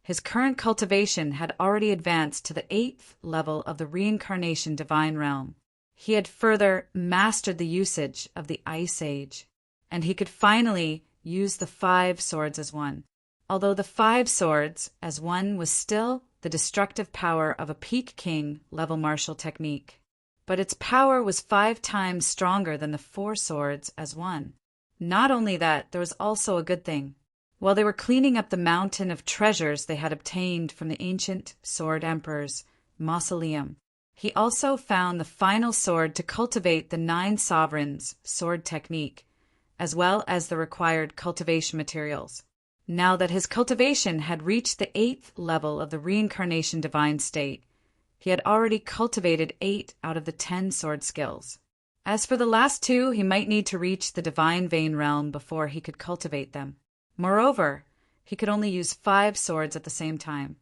his current cultivation had already advanced to the 8th level of the Reincarnation Divine Realm. He had further mastered the usage of the Ice Age, and he could finally use the 5 swords as one. Although the 5 swords as one was still the destructive power of a Peak King level martial technique, but its power was 5 times stronger than the 4 swords as one. Not only that, there was also a good thing. While they were cleaning up the mountain of treasures they had obtained from the ancient Sword Emperor's mausoleum, he also found the final sword to cultivate the 9 sovereigns' sword technique, as well as the required cultivation materials. Now that his cultivation had reached the 8th level of the Reincarnation Divine State, he had already cultivated 8 out of the 10 sword skills. As for the last 2, he might need to reach the Divine Vein Realm before he could cultivate them. Moreover, he could only use 5 swords at the same time.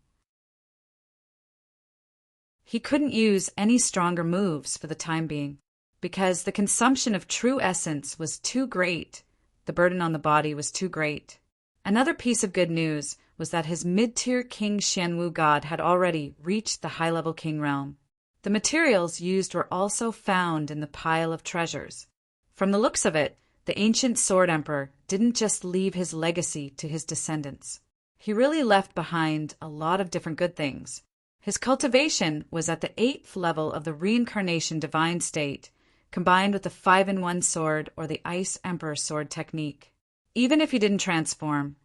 He couldn't use any stronger moves for the time being, because the consumption of true essence was too great. The burden on the body was too great. Another piece of good news was that his mid-tier King Xianwu God had already reached the high-level King realm. The materials used were also found in the pile of treasures. From the looks of it, the ancient Sword Emperor didn't just leave his legacy to his descendants. He really left behind a lot of different good things. His cultivation was at the 8th level of the Reincarnation Divine State, combined with the 5-in-1 sword or the Ice Emperor sword technique. Even if he didn't transform,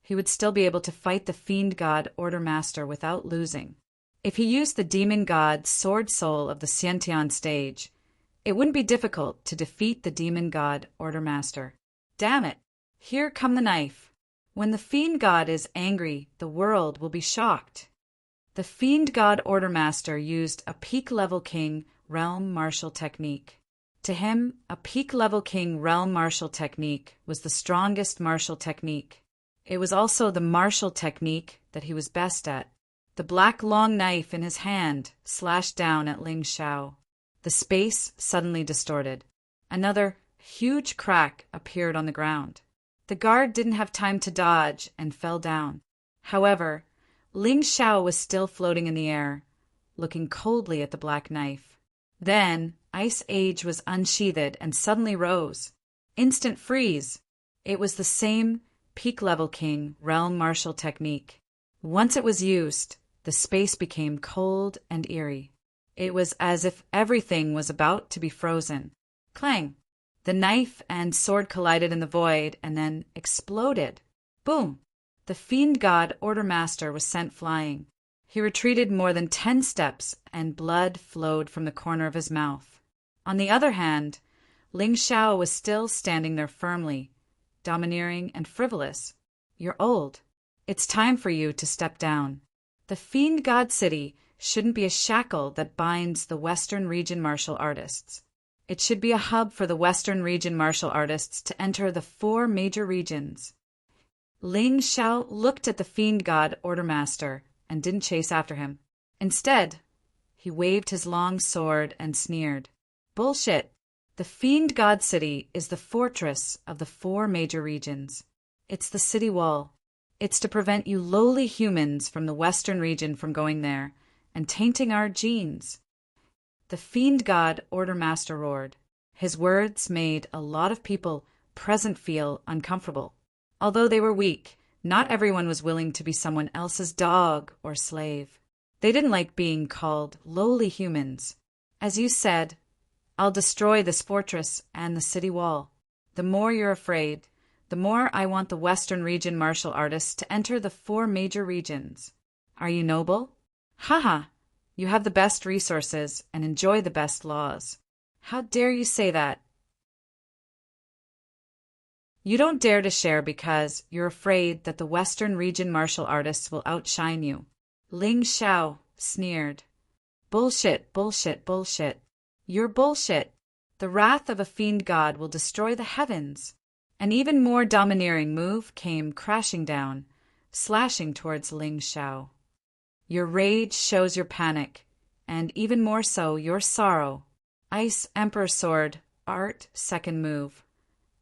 he would still be able to fight the Fiend God Order Master without losing. If he used the Demon God Sword Soul of the Xiantian stage, it wouldn't be difficult to defeat the Demon God Order Master. Damn it! Here come the knife. When the Fiend God is angry, the world will be shocked. The Fiend God Order Master used a peak-level King Realm Martial technique. To him, a peak-level King Realm Martial technique was the strongest martial technique. It was also the martial technique that he was best at. The black long knife in his hand slashed down at Ling Xiao. The space suddenly distorted. Another huge crack appeared on the ground. The guard didn't have time to dodge and fell down. However, Ling Xiao was still floating in the air, looking coldly at the black knife. Then, Ice Age was unsheathed and suddenly rose. Instant freeze. It was the same peak-level King Realm Martial technique. Once it was used, the space became cold and eerie. It was as if everything was about to be frozen. Clang! The knife and sword collided in the void and then exploded. Boom! The Fiend God Order Master was sent flying. He retreated more than 10 steps and blood flowed from the corner of his mouth. On the other hand, Ling Xiao was still standing there firmly, domineering and frivolous. You're old. It's time for you to step down. The Fiend God City shouldn't be a shackle that binds the Western region martial artists. It should be a hub for the Western region martial artists to enter the 4 major regions. Ling Xiao looked at the Fiend God Order Master and didn't chase after him. Instead, he waved his long sword and sneered. Bullshit! The Fiend God City is the fortress of the 4 major regions. It's the city wall. It's to prevent you lowly humans from the Western region from going there and tainting our genes. The Fiend God Order Master roared. His words made a lot of people present feel uncomfortable. Although they were weak, not everyone was willing to be someone else's dog or slave. They didn't like being called lowly humans. As you said, I'll destroy this fortress and the city wall. The more you're afraid, the more I want the Western region martial artists to enter the 4 major regions. Are you noble? Haha, you have the best resources and enjoy the best laws. How dare you say that? You don't dare to share because you're afraid that the Western region martial artists will outshine you. Ling Xiao sneered. Bullshit, bullshit, bullshit. You're bullshit. The wrath of a fiend god will destroy the heavens. An even more domineering move came crashing down, slashing towards Ling Xiao. Your rage shows your panic, and even more so your sorrow. Ice Emperor Sword, Art, second move.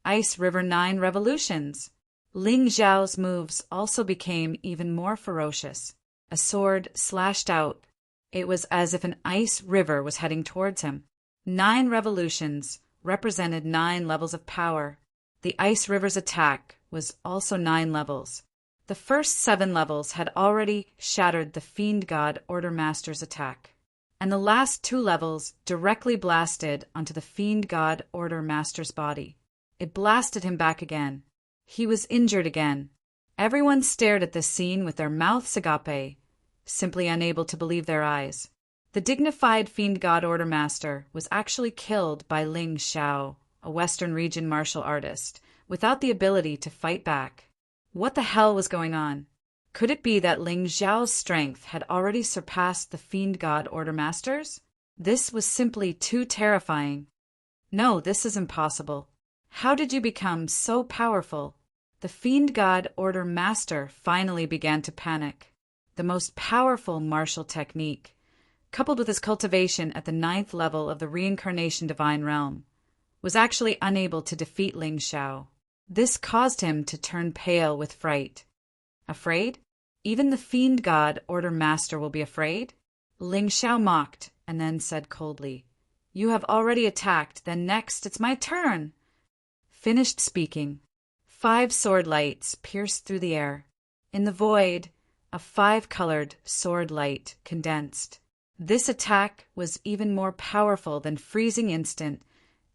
Ice River 9 Revolutions. Ling Xiao's moves also became even more ferocious. A sword slashed out. It was as if an ice river was heading towards him. 9 revolutions represented 9 levels of power. The ice river's attack was also 9 levels. The first 7 levels had already shattered the Fiend God Order Master's attack, and the last 2 levels directly blasted onto the Fiend God Order Master's body. It blasted him back again. He was injured again. Everyone stared at this scene with their mouths agape, simply unable to believe their eyes. The dignified Fiend God Order Master was actually killed by Ling Xiao, a Western region martial artist, without the ability to fight back. What the hell was going on? Could it be that Ling Xiao's strength had already surpassed the Fiend God Order Master's? This was simply too terrifying. No, this is impossible. How did you become so powerful? The Fiend God Order Master finally began to panic. The most powerful martial technique, coupled with his cultivation at the 9th level of the Reincarnation Divine Realm, was actually unable to defeat Ling Xiao. This caused him to turn pale with fright. Afraid? Even the Fiend God Order Master will be afraid? Ling Xiao mocked and then said coldly, "You have already attacked, then next it's my turn." Finished speaking. 5 sword lights pierced through the air. In the void, a 5-colored sword light condensed. This attack was even more powerful than Freezing Instant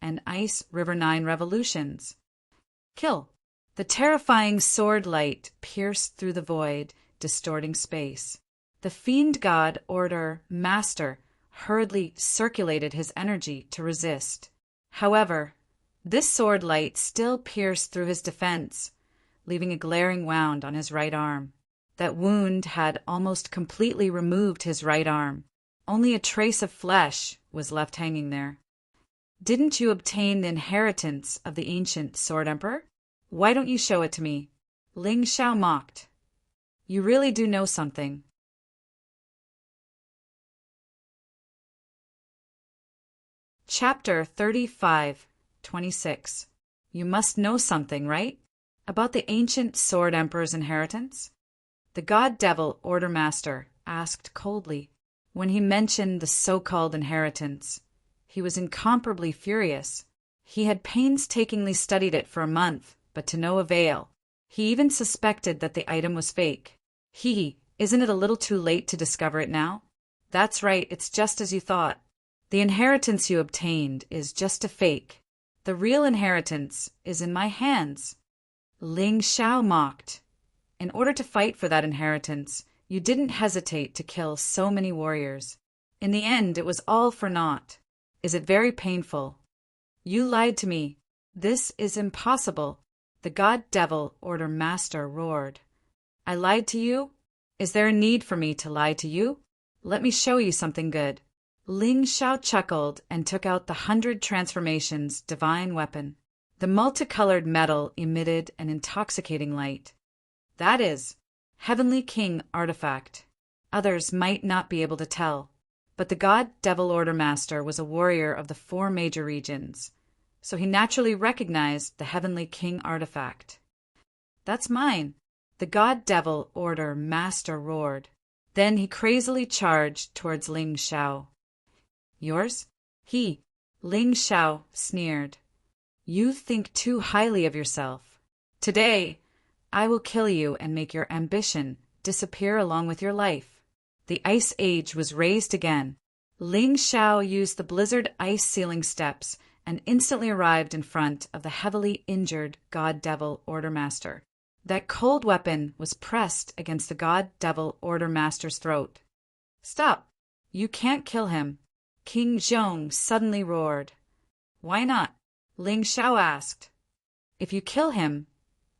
and Ice River 9 Revolutions. Kill. The terrifying sword light pierced through the void, distorting space. The Fiend God Order Master hurriedly circulated his energy to resist. However, this sword light still pierced through his defense, leaving a glaring wound on his right arm. That wound had almost completely removed his right arm. Only a trace of flesh was left hanging there. Didn't you obtain the inheritance of the ancient Sword Emperor? Why don't you show it to me? Ling Xiao mocked. You really do know something. Chapter 35:26. You must know something, right? About the ancient Sword Emperor's inheritance? The God Devil Order Master asked coldly. When he mentioned the so-called inheritance, he was incomparably furious. He had painstakingly studied it for a month, but to no avail. He even suspected that the item was fake. Isn't it a little too late to discover it now? That's right, it's just as you thought. The inheritance you obtained is just a fake. The real inheritance is in my hands. Ling Xiao mocked. In order to fight for that inheritance, you didn't hesitate to kill so many warriors. In the end, it was all for naught. Is it very painful? You lied to me. This is impossible. The God Devil Order Master roared. I lied to you? Is there a need for me to lie to you? Let me show you something good. Ling Xiao chuckled and took out the 100 Transformations divine weapon. The multicolored metal emitted an intoxicating light. That is, Heavenly King artifact. Others might not be able to tell, but the God Devil Order Master was a warrior of the 4 major regions, so he naturally recognized the Heavenly King artifact. That's mine, the God Devil Order Master roared. Then he crazily charged towards Ling Xiao. Yours? Ling Xiao sneered. You think too highly of yourself. Today, I will kill you and make your ambition disappear along with your life. The Ice Age was raised again. Ling Xiao used the blizzard ice ceiling steps and instantly arrived in front of the heavily injured God Devil Order Master. That cold weapon was pressed against the God Devil Order Master's throat. Stop! You can't kill him. King Zhong suddenly roared. Why not? Ling Xiao asked. If you kill him,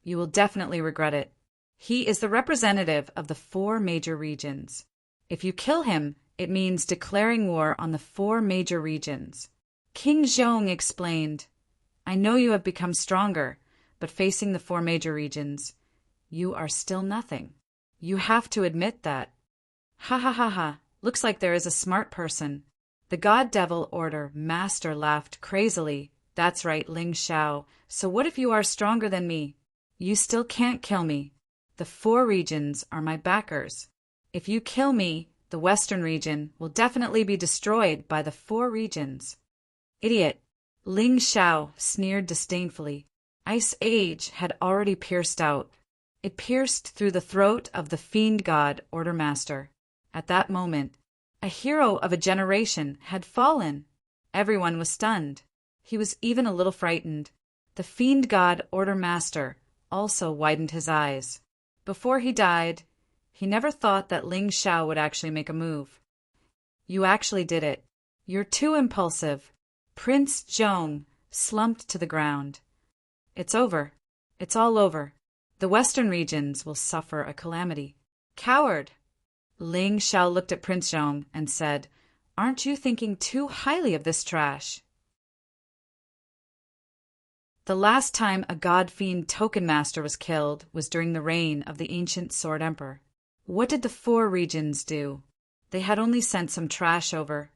you will definitely regret it. He is the representative of the 4 major regions. If you kill him, it means declaring war on the 4 major regions. King Zhong explained, I know you have become stronger, but facing the 4 major regions, you are still nothing. You have to admit that. Ha ha ha ha, looks like there is a smart person. The God Devil Order Master laughed crazily. That's right, Ling Xiao. So what if you are stronger than me? You still can't kill me. The 4 regions are my backers. If you kill me, the Western region will definitely be destroyed by the 4 regions. Idiot! Ling Xiao sneered disdainfully. Ice Age had already pierced out. It pierced through the throat of the Fiend God Order Master. At that moment, a hero of a generation had fallen. Everyone was stunned. He was even a little frightened. The Fiend God Order Master also widened his eyes. Before he died, he never thought that Ling Xiao would actually make a move. You actually did it. You're too impulsive. Prince Zhong slumped to the ground. It's over. It's all over. The Western regions will suffer a calamity. Coward! Ling Xiao looked at Prince Zhong and said, Aren't you thinking too highly of this trash? The last time a God-Fiend Token Master was killed was during the reign of the ancient Sword Emperor. What did the 4 regions do? They had only sent some trash over,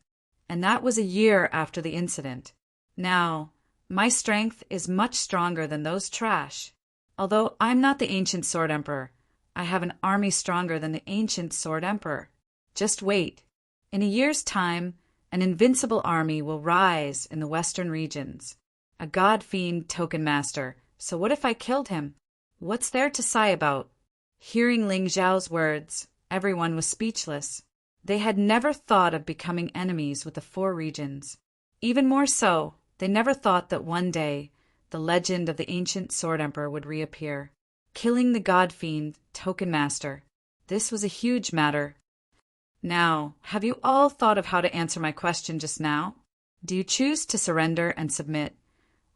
and that was a year after the incident. Now, my strength is much stronger than those trash. Although I'm not the ancient Sword Emperor, I have an army stronger than the ancient Sword Emperor. Just wait. In a year's time, an invincible army will rise in the Western regions. A God-Fiend Token Master. So what if I killed him? What's there to sigh about? Hearing Ling Xiao's words, everyone was speechless. They had never thought of becoming enemies with the 4 regions. Even more so, they never thought that one day the legend of the ancient Sword Emperor would reappear, killing the God-Fiend Token Master. This was a huge matter. Now, have you all thought of how to answer my question just now? Do you choose to surrender and submit,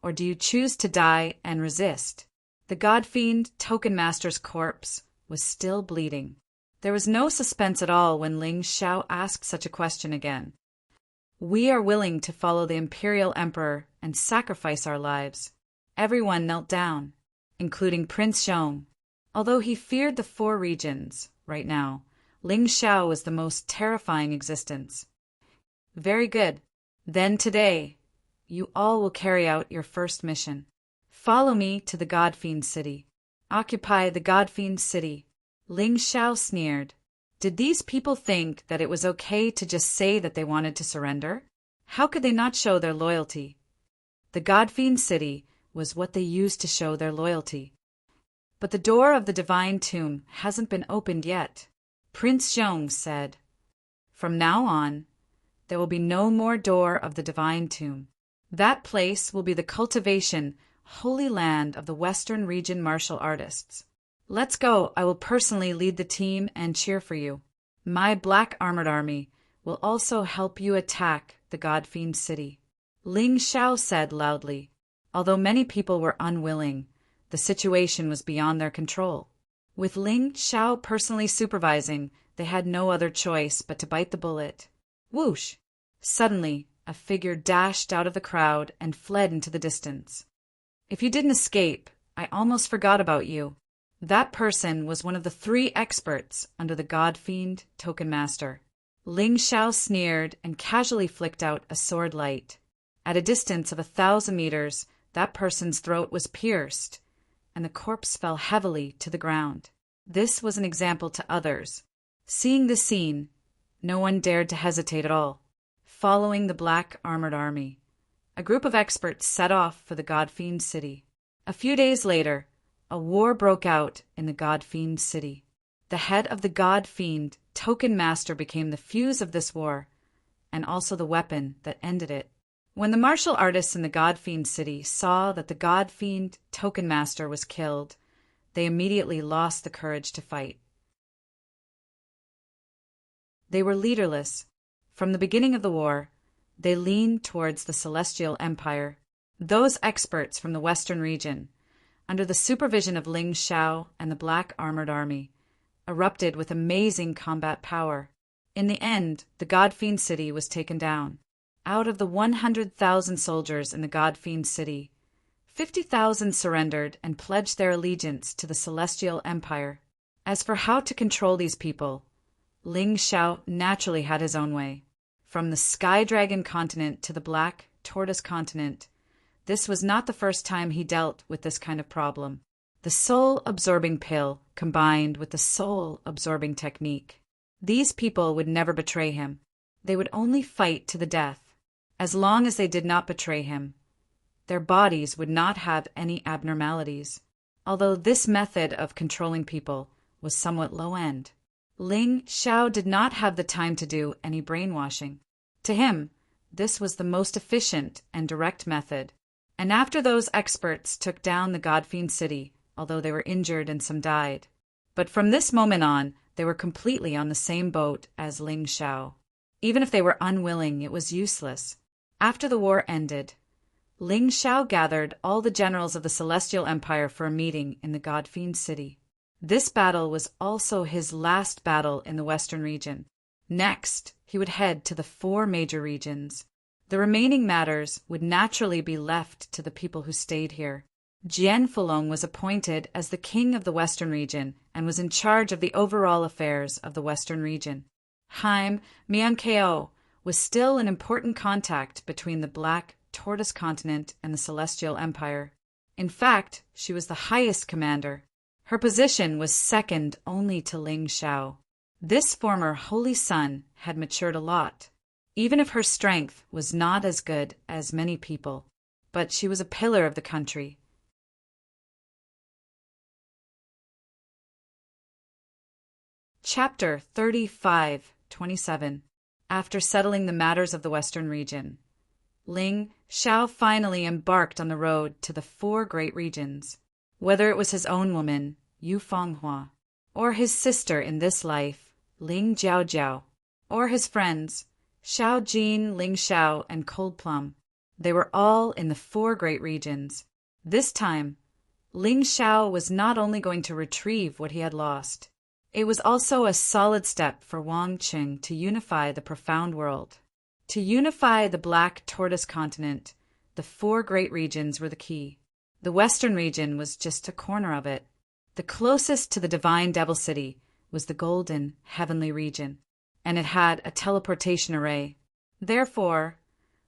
or do you choose to die and resist? The God-Fiend Token Master's corpse was still bleeding. There was no suspense at all when Ling Xiao asked such a question again. We are willing to follow the Imperial Emperor and sacrifice our lives. Everyone knelt down, including Prince Zhong. Although he feared the 4 regions, right now, Ling Xiao was the most terrifying existence. Very good. Then today, you all will carry out your first mission. Follow me to the God-Fiend City. Occupy the God-Fiend City. Ling Xiao sneered. Did these people think that it was okay to just say that they wanted to surrender? How could they not show their loyalty? The God-Fiend City was what they used to show their loyalty. But the door of the Divine Tomb hasn't been opened yet. Prince Zhong said, From now on, there will be no more door of the Divine Tomb. That place will be the cultivation, holy land of the Western region martial artists. Let's go. I will personally lead the team and cheer for you. My black armored army will also help you attack the God-Fiend City. Ling Xiao said loudly. Although many people were unwilling, the situation was beyond their control. With Ling Xiao personally supervising, they had no other choice but to bite the bullet. Whoosh! Suddenly, a figure dashed out of the crowd and fled into the distance. If you didn't escape, I almost forgot about you. That person was one of the 3 experts under the God-Fiend Token Master. Ling Xiao sneered and casually flicked out a sword light. At a distance of 1,000 meters, that person's throat was pierced, and the corpse fell heavily to the ground. This was an example to others. Seeing this scene, no one dared to hesitate at all. Following the black armored army, a group of experts set off for the God-Fiend City. A few days later, a war broke out in the God-Fiend City. The head of the God-Fiend Token Master became the fuse of this war, and also the weapon that ended it. When the martial artists in the God-Fiend City saw that the God-Fiend Token Master was killed, they immediately lost the courage to fight. They were leaderless. From the beginning of the war, they leaned towards the Celestial Empire Those experts from the Western region, under the supervision of Ling Xiao and the Black Armored Army, erupted with amazing combat power. In the end, the God-Fiend city was taken down. Out of the 100,000 soldiers in the God-Fiend city, 50,000 surrendered and pledged their allegiance to the Celestial Empire. As for how to control these people, Ling Xiao naturally had his own way. From the Sky Dragon continent to the Black Tortoise continent, this was not the first time he dealt with this kind of problem. The soul-absorbing pill combined with the soul-absorbing technique. These people would never betray him. They would only fight to the death. As long as they did not betray him, their bodies would not have any abnormalities. Although this method of controlling people was somewhat low-end, Ling Xiao did not have the time to do any brainwashing. To him, this was the most efficient and direct method. And after those experts took down the God-Fiend city, although they were injured and some died. But from this moment on, they were completely on the same boat as Ling Xiao. Even if they were unwilling, it was useless. After the war ended, Ling Xiao gathered all the generals of the Celestial Empire for a meeting in the God-Fiend city. This battle was also his last battle in the Western region. Next, he would head to the 4 major regions. The remaining matters would naturally be left to the people who stayed here. Jian Fulong was appointed as the king of the Western region and was in charge of the overall affairs of the Western region. Haim Miankeo was still an important contact between the Black Tortoise continent and the Celestial Empire. In fact, she was the highest commander. Her position was second only to Ling Xiao. This former holy son had matured a lot, even if her strength was not as good as many people, but she was a pillar of the country. Chapter 35:27. After settling the matters of the Western region, Ling Xiao finally embarked on the road to the 4 great regions. Whether it was his own woman, Yu Fenghua, or his sister in this life, Ling Jiaojiao, or his friends, Xiao Jin, Ling Xiao, and Cold Plum, they were all in the 4 great regions. This time, Ling Xiao was not only going to retrieve what he had lost, it was also a solid step for Wang Qing to unify the profound world. To unify the Black Tortoise continent, the 4 great regions were the key. The Western region was just a corner of it. The closest to the Divine Devil City was the Golden Heavenly region, and it had a teleportation array. Therefore,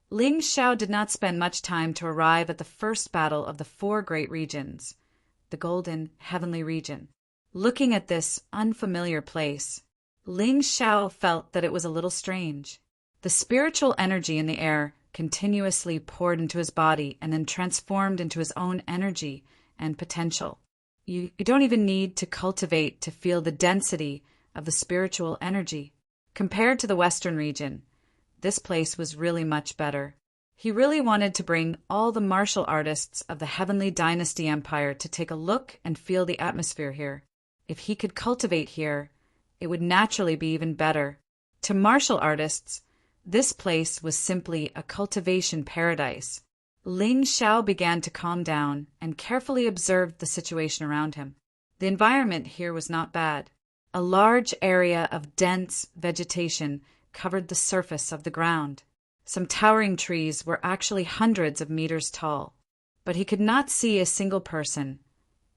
Ling Xiao did not spend much time to arrive at the first battle of the 4 great regions, the Golden Heavenly region. Looking at this unfamiliar place, Ling Xiao felt that it was a little strange. The spiritual energy in the air continuously poured into his body and then transformed into his own energy and potential. You don't even need to cultivate to feel the density of the spiritual energy. Compared to the Western region, this place was really much better. He really wanted to bring all the martial artists of the Heavenly Dynasty Empire to take a look and feel the atmosphere here. If he could cultivate here, it would naturally be even better. To martial artists, this place was simply a cultivation paradise. Ling Xiao began to calm down and carefully observed the situation around him. The environment here was not bad. A large area of dense vegetation covered the surface of the ground. Some towering trees were actually hundreds of meters tall, but he could not see a single person,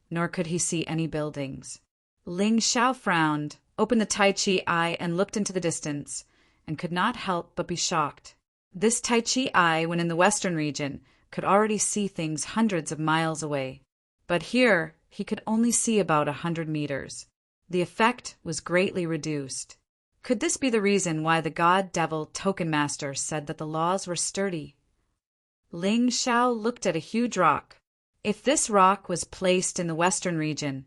nor could he see any buildings. Ling Xiao frowned, opened the Tai Chi eye and looked into the distance, and could not help but be shocked. This Tai Chi eye, when in the Western region, could already see things hundreds of miles away. But here, he could only see about 100 meters. The effect was greatly reduced. Could this be the reason why the God-Devil Token Master said that the laws were sturdy? Ling Xiao looked at a huge rock. If this rock was placed in the Western region,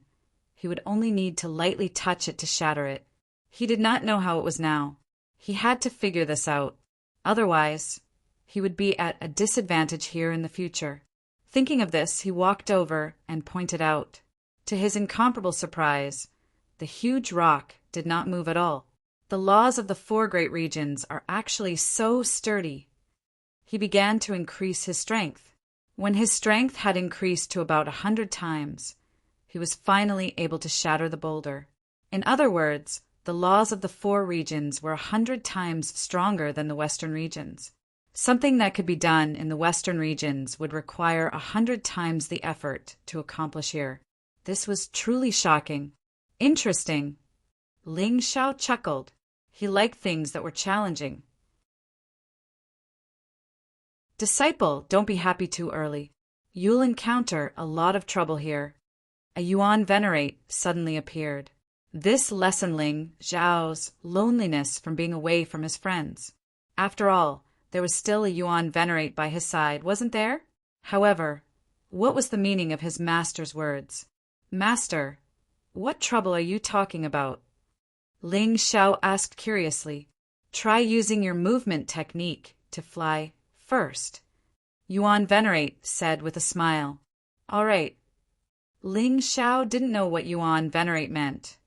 he would only need to lightly touch it to shatter it. He did not know how it was now. He had to figure this out. Otherwise, he would be at a disadvantage here in the future. Thinking of this, he walked over and pointed out. To his incomparable surprise, the huge rock did not move at all. The laws of the 4 great regions are actually so sturdy. He began to increase his strength. When his strength had increased to about 100 times, he was finally able to shatter the boulder. In other words, the laws of the 4 regions were 100 times stronger than the Western regions. Something that could be done in the Western regions would require 100 times the effort to accomplish here. This was truly shocking. Interesting. Ling Xiao chuckled. He liked things that were challenging. Disciple, don't be happy too early. You'll encounter a lot of trouble here. A Yuan venerate suddenly appeared. This lessened Ling Xiao's loneliness from being away from his friends. After all, there was still a Yuan venerate by his side, wasn't there? However, what was the meaning of his master's words? Master, what trouble are you talking about? Ling Xiao asked curiously. Try using your movement technique to fly first. Yuan venerate said with a smile. All right. Ling Xiao didn't know what Yuan venerate meant,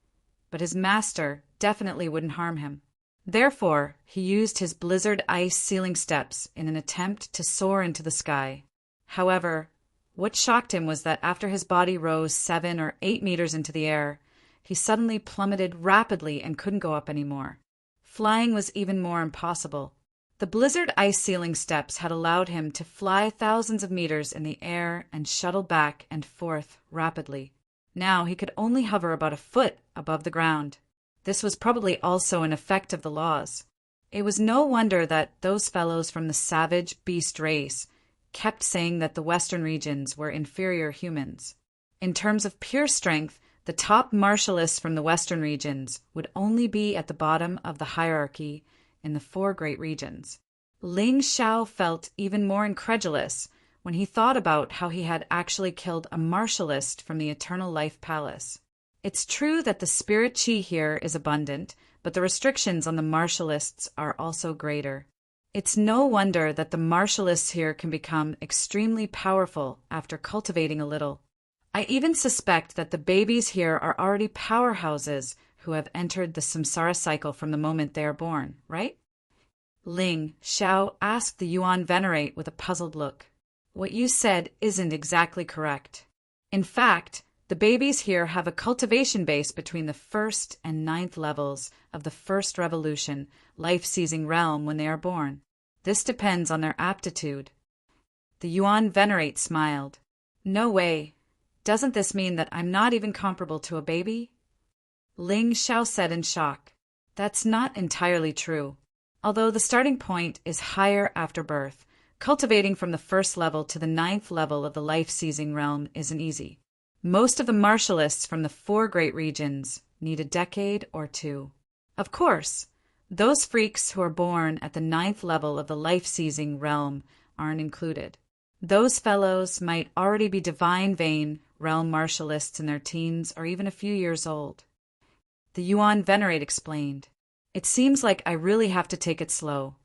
but his master definitely wouldn't harm him. Therefore, he used his blizzard ice ceiling steps in an attempt to soar into the sky. However, what shocked him was that after his body rose 7 or 8 meters into the air, he suddenly plummeted rapidly and couldn't go up anymore. Flying was even more impossible. The blizzard ice ceiling steps had allowed him to fly thousands of meters in the air and shuttle back and forth rapidly. Now he could only hover about a foot above the ground. This was probably also an effect of the laws. It was no wonder that those fellows from the savage beast race kept saying that the Western regions were inferior humans. In terms of pure strength, the top martialists from the Western regions would only be at the bottom of the hierarchy in the 4 great regions. Ling Xiao felt even more incredulous when he thought about how he had actually killed a martialist from the Eternal Life Palace. It's true that the spirit chi here is abundant, but the restrictions on the martialists are also greater. It's no wonder that the martialists here can become extremely powerful after cultivating a little. I even suspect that the babies here are already powerhouses who have entered the samsara cycle from the moment they are born, right? Ling Xiao asked the Yuan venerate with a puzzled look. What you said isn't exactly correct. In fact, the babies here have a cultivation base between the 1st and 9th levels of the 1st revolution, life-seizing realm when they are born. This depends on their aptitude. The Yuan venerate smiled. No way. Doesn't this mean that I'm not even comparable to a baby? Ling Xiao said in shock. That's not entirely true. Although the starting point is higher after birth, cultivating from the 1st level to the 9th level of the life-seizing realm isn't easy. Most of the martialists from the 4 great regions need a decade or 2. Of course, those freaks who are born at the 9th level of the life-seizing realm aren't included. Those fellows might already be divine vein realm martialists in their teens or even a few years old. The Yuan venerate explained, It seems like I really have to take it slow.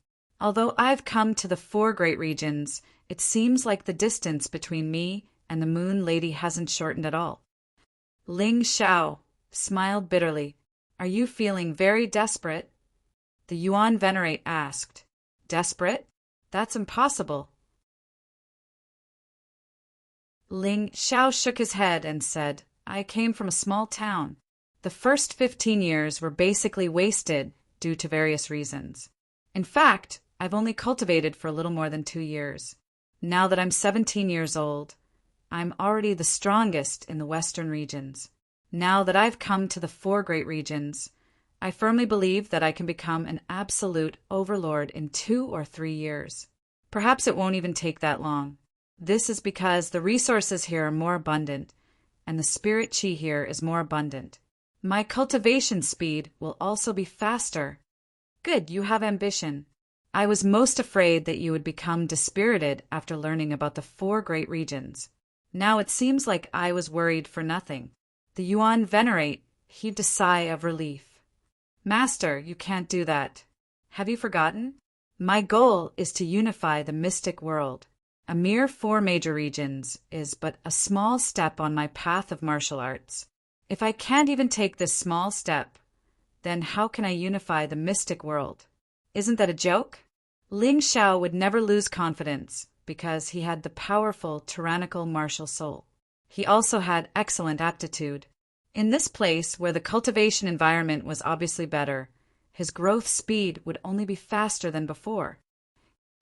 Although I've come to the 4 great regions, it seems like the distance between me and the Moon Lady hasn't shortened at all. Ling Xiao smiled bitterly. Are you feeling very desperate? The Yuan venerate asked. Desperate? That's impossible. Ling Xiao shook his head and said, I came from a small town. The first 15 years were basically wasted due to various reasons. In fact, I've only cultivated for a little more than 2 years. Now that I'm 17 years old, I'm already the strongest in the Western regions. Now that I've come to the 4 great regions, I firmly believe that I can become an absolute overlord in 2 or 3 years. Perhaps it won't even take that long. This is because the resources here are more abundant, and the spirit chi here is more abundant. My cultivation speed will also be faster. Good, you have ambition. I was most afraid that you would become dispirited after learning about the 4 great regions. Now it seems like I was worried for nothing. The Yuan venerate heaved a sigh of relief. Master, you can't do that. Have you forgotten? My goal is to unify the mystic world. A mere 4 major regions is but a small step on my path of martial arts. If I can't even take this small step, then how can I unify the mystic world? Isn't that a joke? Ling Xiao would never lose confidence because he had the powerful, tyrannical martial soul. He also had excellent aptitude. In this place, where the cultivation environment was obviously better, his growth speed would only be faster than before.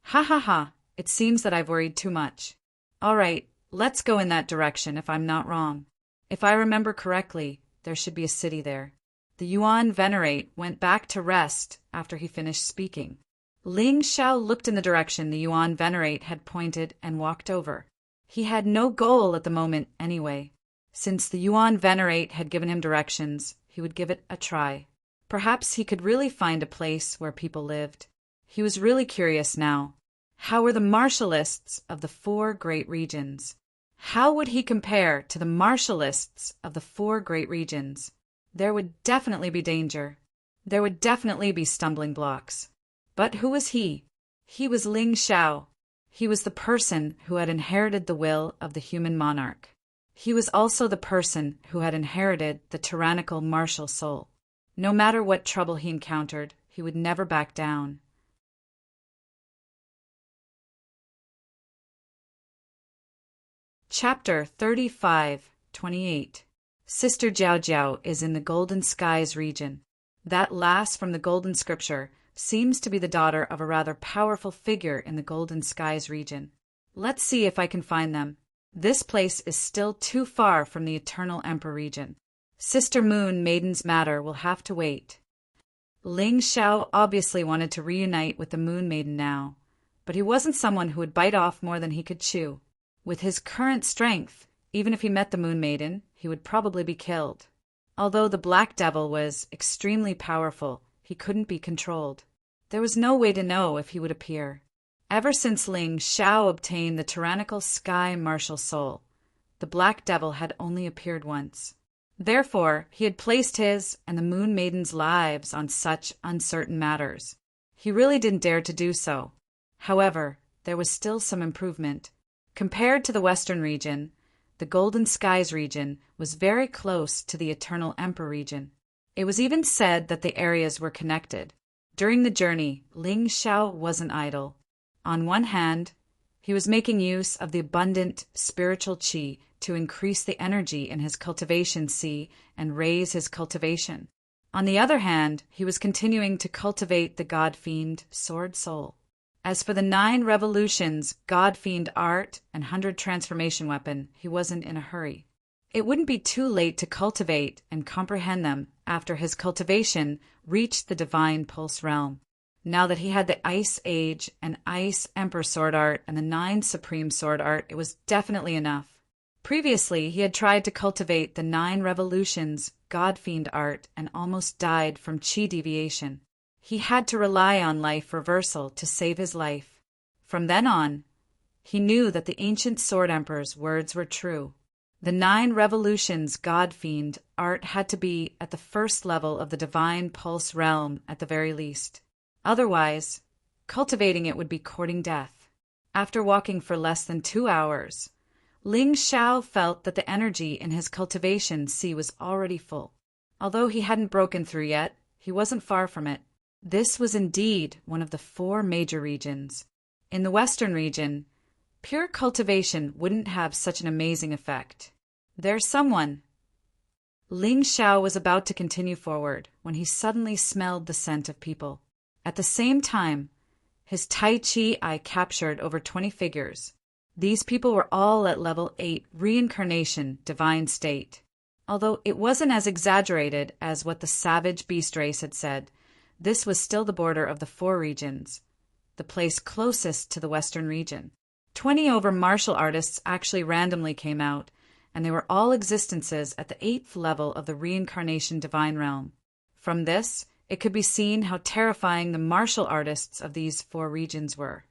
Ha ha ha, it seems that I've worried too much. All right, let's go in that direction if I'm not wrong. If I remember correctly, there should be a city there. The Yuan Venerate went back to rest after he finished speaking. Ling Xiao looked in the direction the Yuan Venerate had pointed and walked over. He had no goal at the moment anyway. Since the Yuan Venerate had given him directions, he would give it a try. Perhaps he could really find a place where people lived. He was really curious now. How were the martialists of the 4 great regions? How would he compare to the martialists of the 4 great regions? There would definitely be danger. There would definitely be stumbling blocks. But who was he? He was Ling Xiao. He was the person who had inherited the will of the human monarch. He was also the person who had inherited the tyrannical martial soul. No matter what trouble he encountered, he would never back down. Chapter 35:28. Sister Jiao Jiao is in the Golden Skies region. That lass from the Golden Scripture seems to be the daughter of a rather powerful figure in the Golden Skies region. Let's see if I can find them. This place is still too far from the Eternal Emperor region. Sister Moon Maiden's matter will have to wait. Ling Xiao obviously wanted to reunite with the Moon Maiden now, but he wasn't someone who would bite off more than he could chew. With his current strength, even if he met the Moon Maiden, he would probably be killed. Although the Black Devil was extremely powerful, he couldn't be controlled. There was no way to know if he would appear. Ever since Ling Xiao obtained the tyrannical sky martial soul, the Black Devil had only appeared once. Therefore, he had placed his and the Moon Maiden's lives on such uncertain matters. He really didn't dare to do so. However, there was still some improvement. Compared to the Western region, the Golden Skies region was very close to the Eternal Emperor region. It was even said that the areas were connected. During the journey, Ling Xiao wasn't idle. On one hand, he was making use of the abundant spiritual qi to increase the energy in his cultivation sea and raise his cultivation. On the other hand, he was continuing to cultivate the God-Fiend Sword Soul. As for the 9 Revolutions, God-Fiend Art, and 100 Transformation Weapon, he wasn't in a hurry. It wouldn't be too late to cultivate and comprehend them after his cultivation reached the Divine Pulse Realm. Now that he had the Ice Age and Ice Emperor Sword Art and the 9 Supreme Sword Art, it was definitely enough. Previously, he had tried to cultivate the 9 Revolutions, God-Fiend Art, and almost died from chi deviation. He had to rely on life reversal to save his life. From then on, he knew that the ancient Sword Emperor's words were true. The 9 Revolutions God-Fiend Art had to be at the first level of the Divine Pulse Realm at the very least. Otherwise, cultivating it would be courting death. After walking for less than 2 hours, Ling Xiao felt that the energy in his cultivation sea was already full. Although he hadn't broken through yet, he wasn't far from it. This was indeed one of the 4 major regions. In the Western region, pure cultivation wouldn't have such an amazing effect. There's someone. Ling Xiao was about to continue forward when he suddenly smelled the scent of people. At the same time, his Tai Chi eye captured over 20 figures. These people were all at level 8 reincarnation divine state. Although it wasn't as exaggerated as what the savage beast race had said, this was still the border of the 4 regions, the place closest to the Western region. 20 over martial artists actually randomly came out, and they were all existences at the 8th level of the reincarnation divine realm. From this, it could be seen how terrifying the martial artists of these 4 regions were.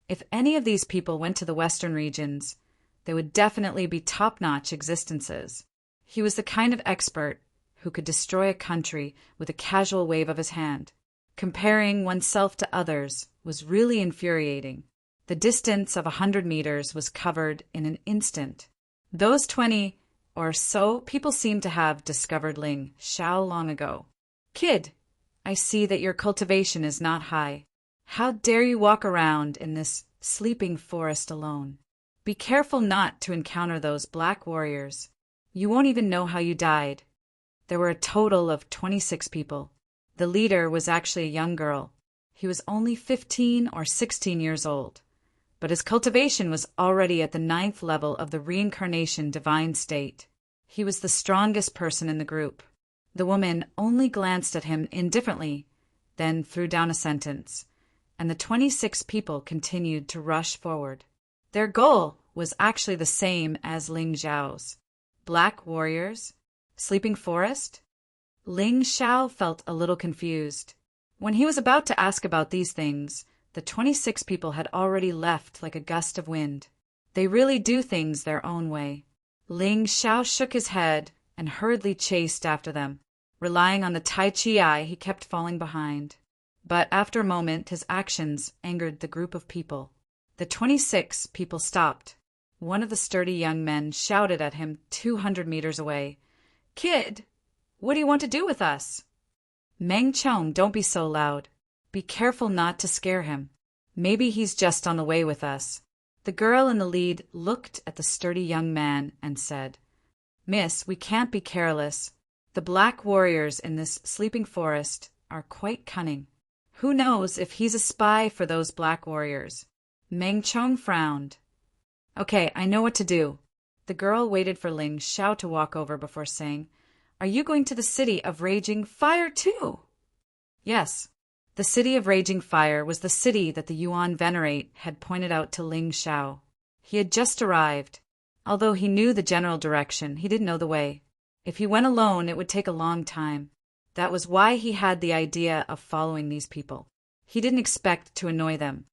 If any of these people went to the Western regions, they would definitely be top-notch existences. He was the kind of expert who could destroy a country with a casual wave of his hand. Comparing oneself to others was really infuriating. The distance of 100 meters was covered in an instant. Those 20 or so people seemed to have discovered Ling Xiao long ago. Kid, I see that your cultivation is not high. How dare you walk around in this sleeping forest alone? Be careful not to encounter those black warriors. You won't even know how you died. There were a total of 26 people. The leader was actually a young girl. He was only 15 or 16 years old, but his cultivation was already at the 9th level of the reincarnation divine state. He was the strongest person in the group. The woman only glanced at him indifferently, then threw down a sentence, and the 26 people continued to rush forward. Their goal was actually the same as Ling Xiao's. Black warriors? Sleeping forest? Ling Xiao felt a little confused. When he was about to ask about these things, the 26 people had already left like a gust of wind. They really do things their own way. Ling Xiao shook his head and hurriedly chased after them. Relying on the Tai Chi eye, he kept falling behind. But after a moment, his actions angered the group of people. The 26 people stopped. One of the sturdy young men shouted at him 200 meters away, "Kid, what do you want to do with us?" "Meng Chong, don't be so loud. Be careful not to scare him. Maybe he's just on the way with us." The girl in the lead looked at the sturdy young man and said, "Miss, we can't be careless. The black warriors in this sleeping forest are quite cunning. Who knows if he's a spy for those black warriors?" Meng Chong frowned. "Okay, I know what to do." The girl waited for Ling Xiao to walk over before saying, "Are you going to the city of raging fire too?" Yes. The city of raging fire was the city that the Yuan Venerate had pointed out to Ling Xiao. He had just arrived. Although he knew the general direction, he didn't know the way. If he went alone, it would take a long time. That was why he had the idea of following these people. He didn't expect to annoy them.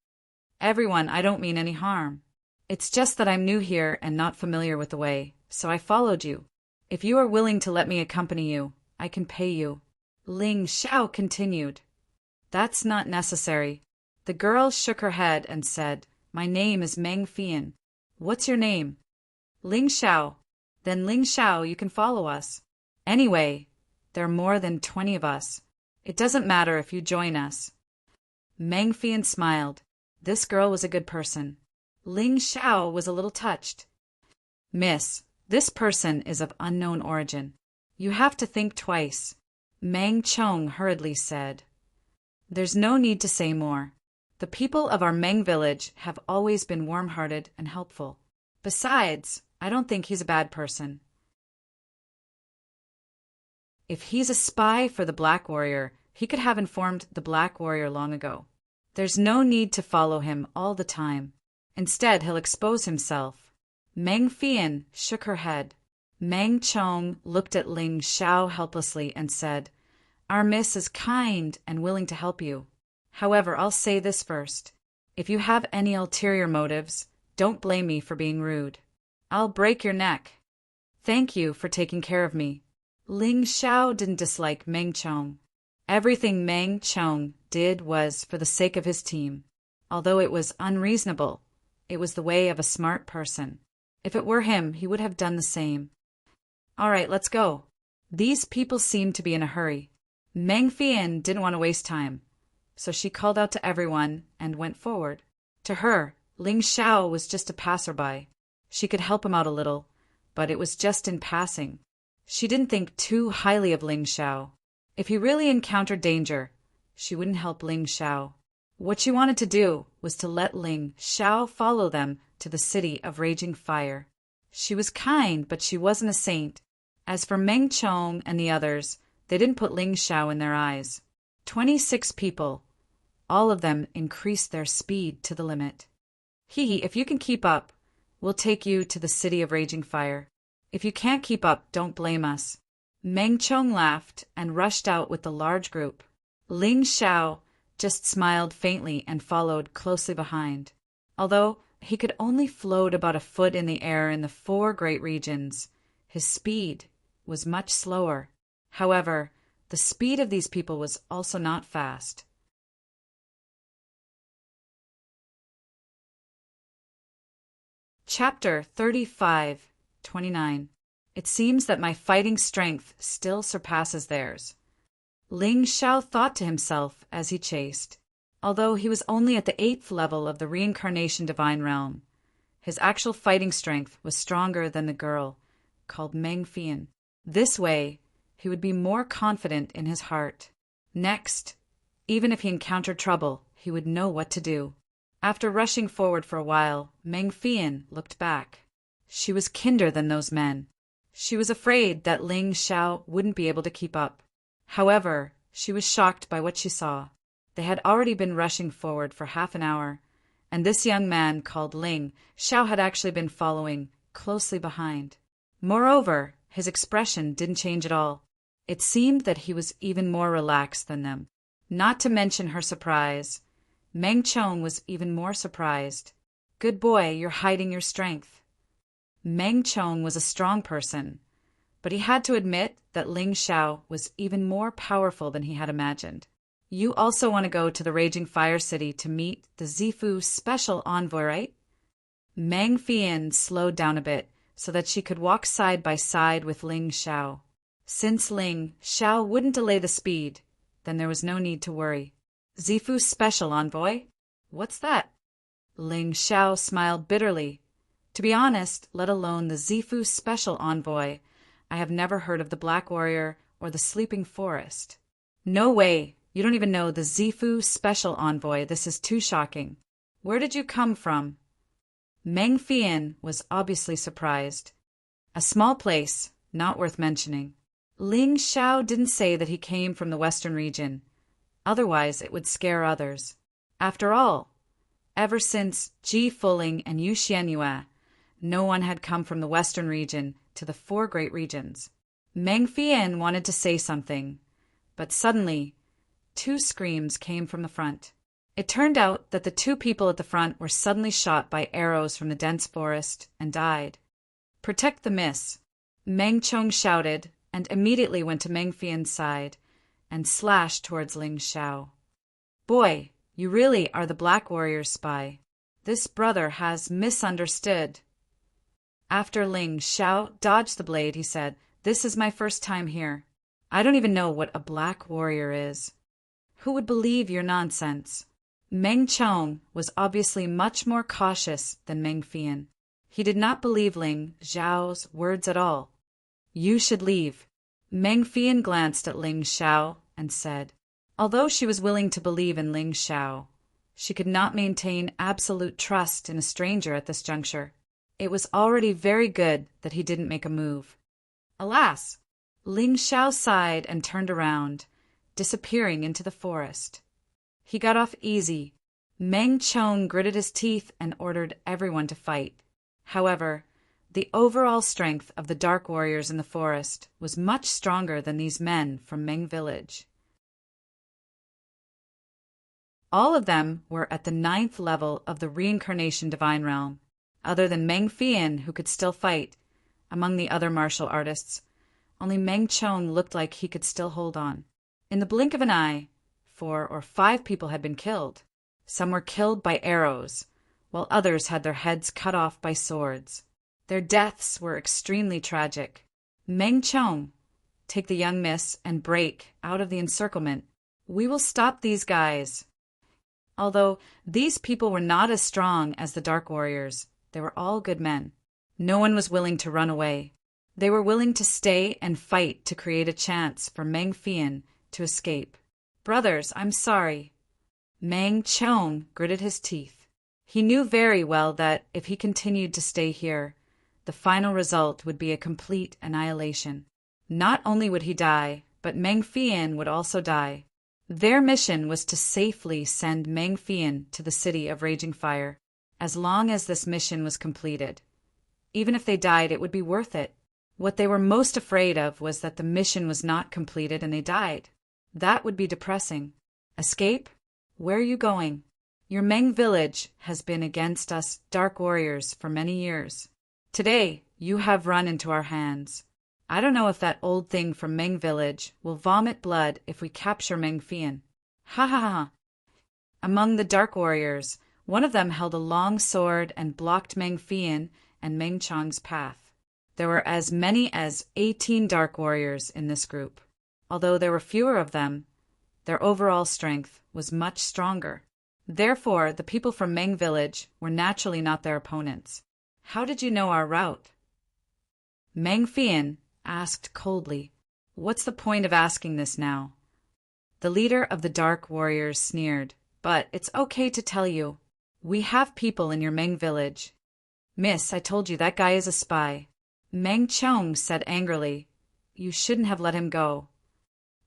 "Everyone, I don't mean any harm. It's just that I'm new here and not familiar with the way, so I followed you. If you are willing to let me accompany you, I can pay you." Ling Xiao continued. "That's not necessary." The girl shook her head and said, "My name is Meng Fian. What's your name?" "Ling Xiao." "Then Ling Xiao, you can follow us. Anyway, there are more than 20 of us. It doesn't matter if you join us." Meng Fian smiled. This girl was a good person. Ling Xiao was a little touched. "Miss, this person is of unknown origin. You have to think twice," Meng Chong hurriedly said. "There's no need to say more. The people of our Meng village have always been warm-hearted and helpful. Besides, I don't think he's a bad person. If he's a spy for the Black Warrior, he could have informed the Black Warrior long ago. There's no need to follow him all the time. Instead, he'll expose himself." Meng Fian shook her head. Meng Chong looked at Ling Xiao helplessly and said, "Our miss is kind and willing to help you. However, I'll say this first. If you have any ulterior motives, don't blame me for being rude. I'll break your neck. Thank you for taking care of me." Ling Xiao didn't dislike Meng Chong. Everything Meng Chong did was for the sake of his team. Although it was unreasonable, it was the way of a smart person. If it were him, he would have done the same. "All right, let's go." These people seemed to be in a hurry. Meng Fian didn't want to waste time, so she called out to everyone and went forward. To her, Ling Xiao was just a passerby. She could help him out a little, but it was just in passing. She didn't think too highly of Ling Xiao. If he really encountered danger, she wouldn't help Ling Xiao. What she wanted to do was to let Ling Xiao follow them to the city of raging fire. She was kind, but she wasn't a saint. As for Meng Chong and the others, they didn't put Ling Xiao in their eyes. 26 people. All of them increased their speed to the limit. If you can keep up, we'll take you to the city of raging fire. If you can't keep up, don't blame us." Meng Chong laughed and rushed out with the large group. Ling Xiao just smiled faintly and followed closely behind. Although he could only float about a foot in the air in the 4 great regions, his speed was much slower. However, the speed of these people was also not fast. Chapter 35:29. It seems that my fighting strength still surpasses theirs. Ling Xiao thought to himself as he chased. Although he was only at the 8th level of the reincarnation divine realm, his actual fighting strength was stronger than the girl, called Meng Fian. This way, he would be more confident in his heart. Next, even if he encountered trouble, he would know what to do. After rushing forward for a while, Meng Fian looked back. She was kinder than those men. She was afraid that Ling Xiao wouldn't be able to keep up. However, she was shocked by what she saw. They had already been rushing forward for half an hour, and this young man called Ling Xiao had actually been following closely behind. Moreover, his expression didn't change at all. It seemed that he was even more relaxed than them. Not to mention her surprise, Meng Chong was even more surprised. Good boy, you're hiding your strength. Meng Chong was a strong person, but he had to admit that Ling Xiao was even more powerful than he had imagined. You also want to go to the Raging Fire City to meet the Zifu special envoy, right? Meng Fian slowed down a bit so that she could walk side by side with Ling Xiao. Since Ling Xiao wouldn't delay the speed, then there was no need to worry. Zifu's special envoy? What's that? Ling Xiao smiled bitterly. To be honest, let alone the Zifu special envoy, I have never heard of the Black Warrior or the Sleeping Forest. No way, you don't even know the Zifu special envoy. This is too shocking. Where did you come from? Meng Fian was obviously surprised. A small place, not worth mentioning. Ling Xiao didn't say that he came from the western region. Otherwise, it would scare others. After all, ever since Ji Fuling and Yu Xianyue, no one had come from the western region to the 4 great regions. Meng Fian wanted to say something, but suddenly, 2 screams came from the front. It turned out that the 2 people at the front were suddenly shot by arrows from the dense forest and died. Protect the miss, Meng Chong shouted, and immediately went to Meng Fian's side and slashed towards Ling Xiao. Boy, you really are the Black Warrior's spy. This brother has misunderstood. After Ling Xiao dodged the blade, he said, "This is my first time here. I don't even know what a Black Warrior is. Who would believe your nonsense?" Meng Chong was obviously much more cautious than Meng Fian. He did not believe Ling Xiao's words at all. "You should leave." Meng Fian glanced at Ling Xiao and said, although she was willing to believe in Ling Xiao, she could not maintain absolute trust in a stranger at this juncture. It was already very good that he didn't make a move. Alas! Ling Xiao sighed and turned around, disappearing into the forest. He got off easy. Meng Chong gritted his teeth and ordered everyone to fight. However, the overall strength of the Dark Warriors in the forest was much stronger than these men from Meng Village. All of them were at the 9th level of the Reincarnation Divine Realm. Other than Meng Fian, who could still fight, among the other martial artists, only Meng Chong looked like he could still hold on. In the blink of an eye, 4 or 5 people had been killed. Some were killed by arrows, while others had their heads cut off by swords. Their deaths were extremely tragic. Meng Chong, take the young miss and break out of the encirclement. We will stop these guys. Although these people were not as strong as the Dark Warriors, they were all good men. No one was willing to run away. They were willing to stay and fight to create a chance for Meng Fian to escape. Brothers, I'm sorry. Meng Chong gritted his teeth. He knew very well that if he continued to stay here, the final result would be a complete annihilation. Not only would he die, but Meng Fian would also die. Their mission was to safely send Meng Fian to the city of Raging Fire. As long as this mission was completed, even if they died, it would be worth it. What they were most afraid of was that the mission was not completed and they died. That would be depressing. Escape? Where are you going? Your Meng village has been against us Dark Warriors for many years. Today, you have run into our hands. I don't know if that old thing from Meng village will vomit blood if we capture Meng Fian. Ha ha ha. Among the Dark Warriors, one of them held a long sword and blocked Meng Fian and Meng Chong's path. There were as many as 18 Dark Warriors in this group. Although there were fewer of them, their overall strength was much stronger. Therefore, the people from Meng village were naturally not their opponents. How did you know our route? Meng Fian asked coldly. What's the point of asking this now? The leader of the Dark Warriors sneered. But it's okay to tell you. We have people in your Meng village. Miss, I told you that guy is a spy. Meng Chong said angrily. You shouldn't have let him go.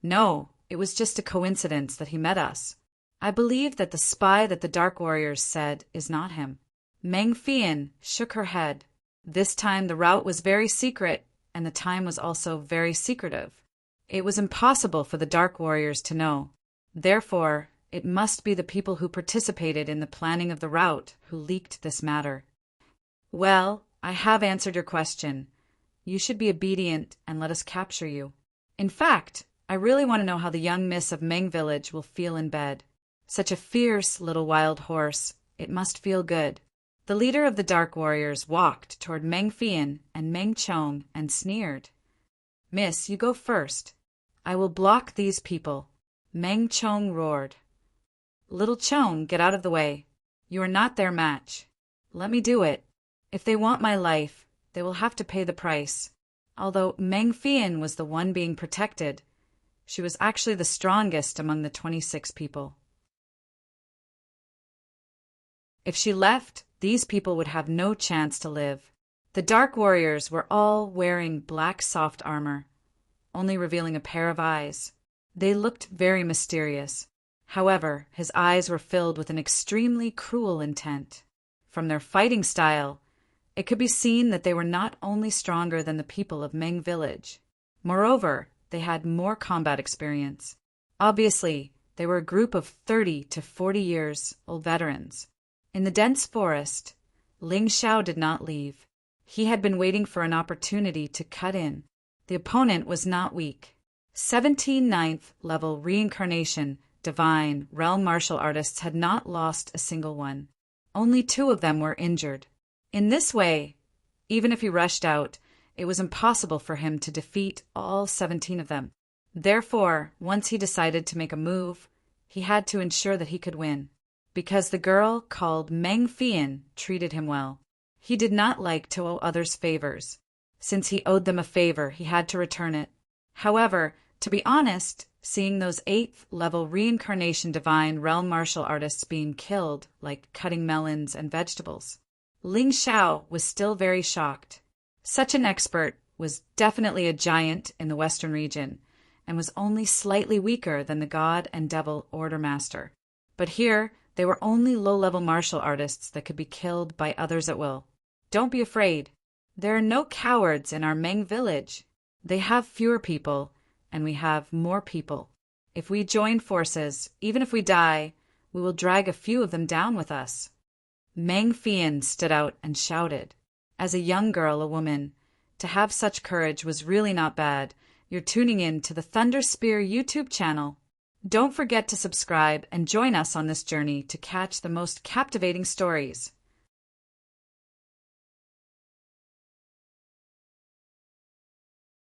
No, it was just a coincidence that he met us. I believe that the spy that the Dark Warriors said is not him. Meng Fian shook her head. This time the route was very secret, and the time was also very secretive. It was impossible for the Dark Warriors to know. Therefore, it must be the people who participated in the planning of the route who leaked this matter. Well, I have answered your question. You should be obedient and let us capture you. In fact, I really want to know how the young miss of Meng village will feel in bed. Such a fierce little wild horse, it must feel good. The leader of the Dark Warriors walked toward Meng Fian and Meng Chong and sneered. Miss, you go first. I will block these people. Meng Chong roared. Little Chong, get out of the way. You are not their match. Let me do it. If they want my life, they will have to pay the price. Although Meng Fian was the one being protected, she was actually the strongest among the 26 people. If she left, these people would have no chance to live. The Dark Warriors were all wearing black soft armor, only revealing a pair of eyes. They looked very mysterious. However, his eyes were filled with an extremely cruel intent. From their fighting style, it could be seen that they were not only stronger than the people of Meng village. Moreover, they had more combat experience. Obviously, they were a group of 30 to 40 years old veterans. In the dense forest, Ling Xiao did not leave. He had been waiting for an opportunity to cut in. The opponent was not weak. 17 ninth level reincarnation, divine, realm martial artists had not lost a single one. Only 2 of them were injured. In this way, even if he rushed out, it was impossible for him to defeat all 17 of them. Therefore, once he decided to make a move, he had to ensure that he could win. Because the girl called Meng Fian treated him well. He did not like to owe others favors. Since he owed them a favor, he had to return it. However, to be honest, seeing those 8th level reincarnation divine realm martial artists being killed, like cutting melons and vegetables, Ling Xiao was still very shocked. Such an expert was definitely a giant in the Western region, and was only slightly weaker than the God and Devil Order Master. But here, they were only low-level martial artists that could be killed by others at will. Don't be afraid. There are no cowards in our Meng village. They have fewer people, and we have more people. If we join forces, even if we die, we will drag a few of them down with us. Meng Fian stood out and shouted. As a young girl, a woman, to have such courage was really not bad. You're tuning in to the Thunder Spear YouTube channel. Don't forget to subscribe and join us on this journey to catch the most captivating stories.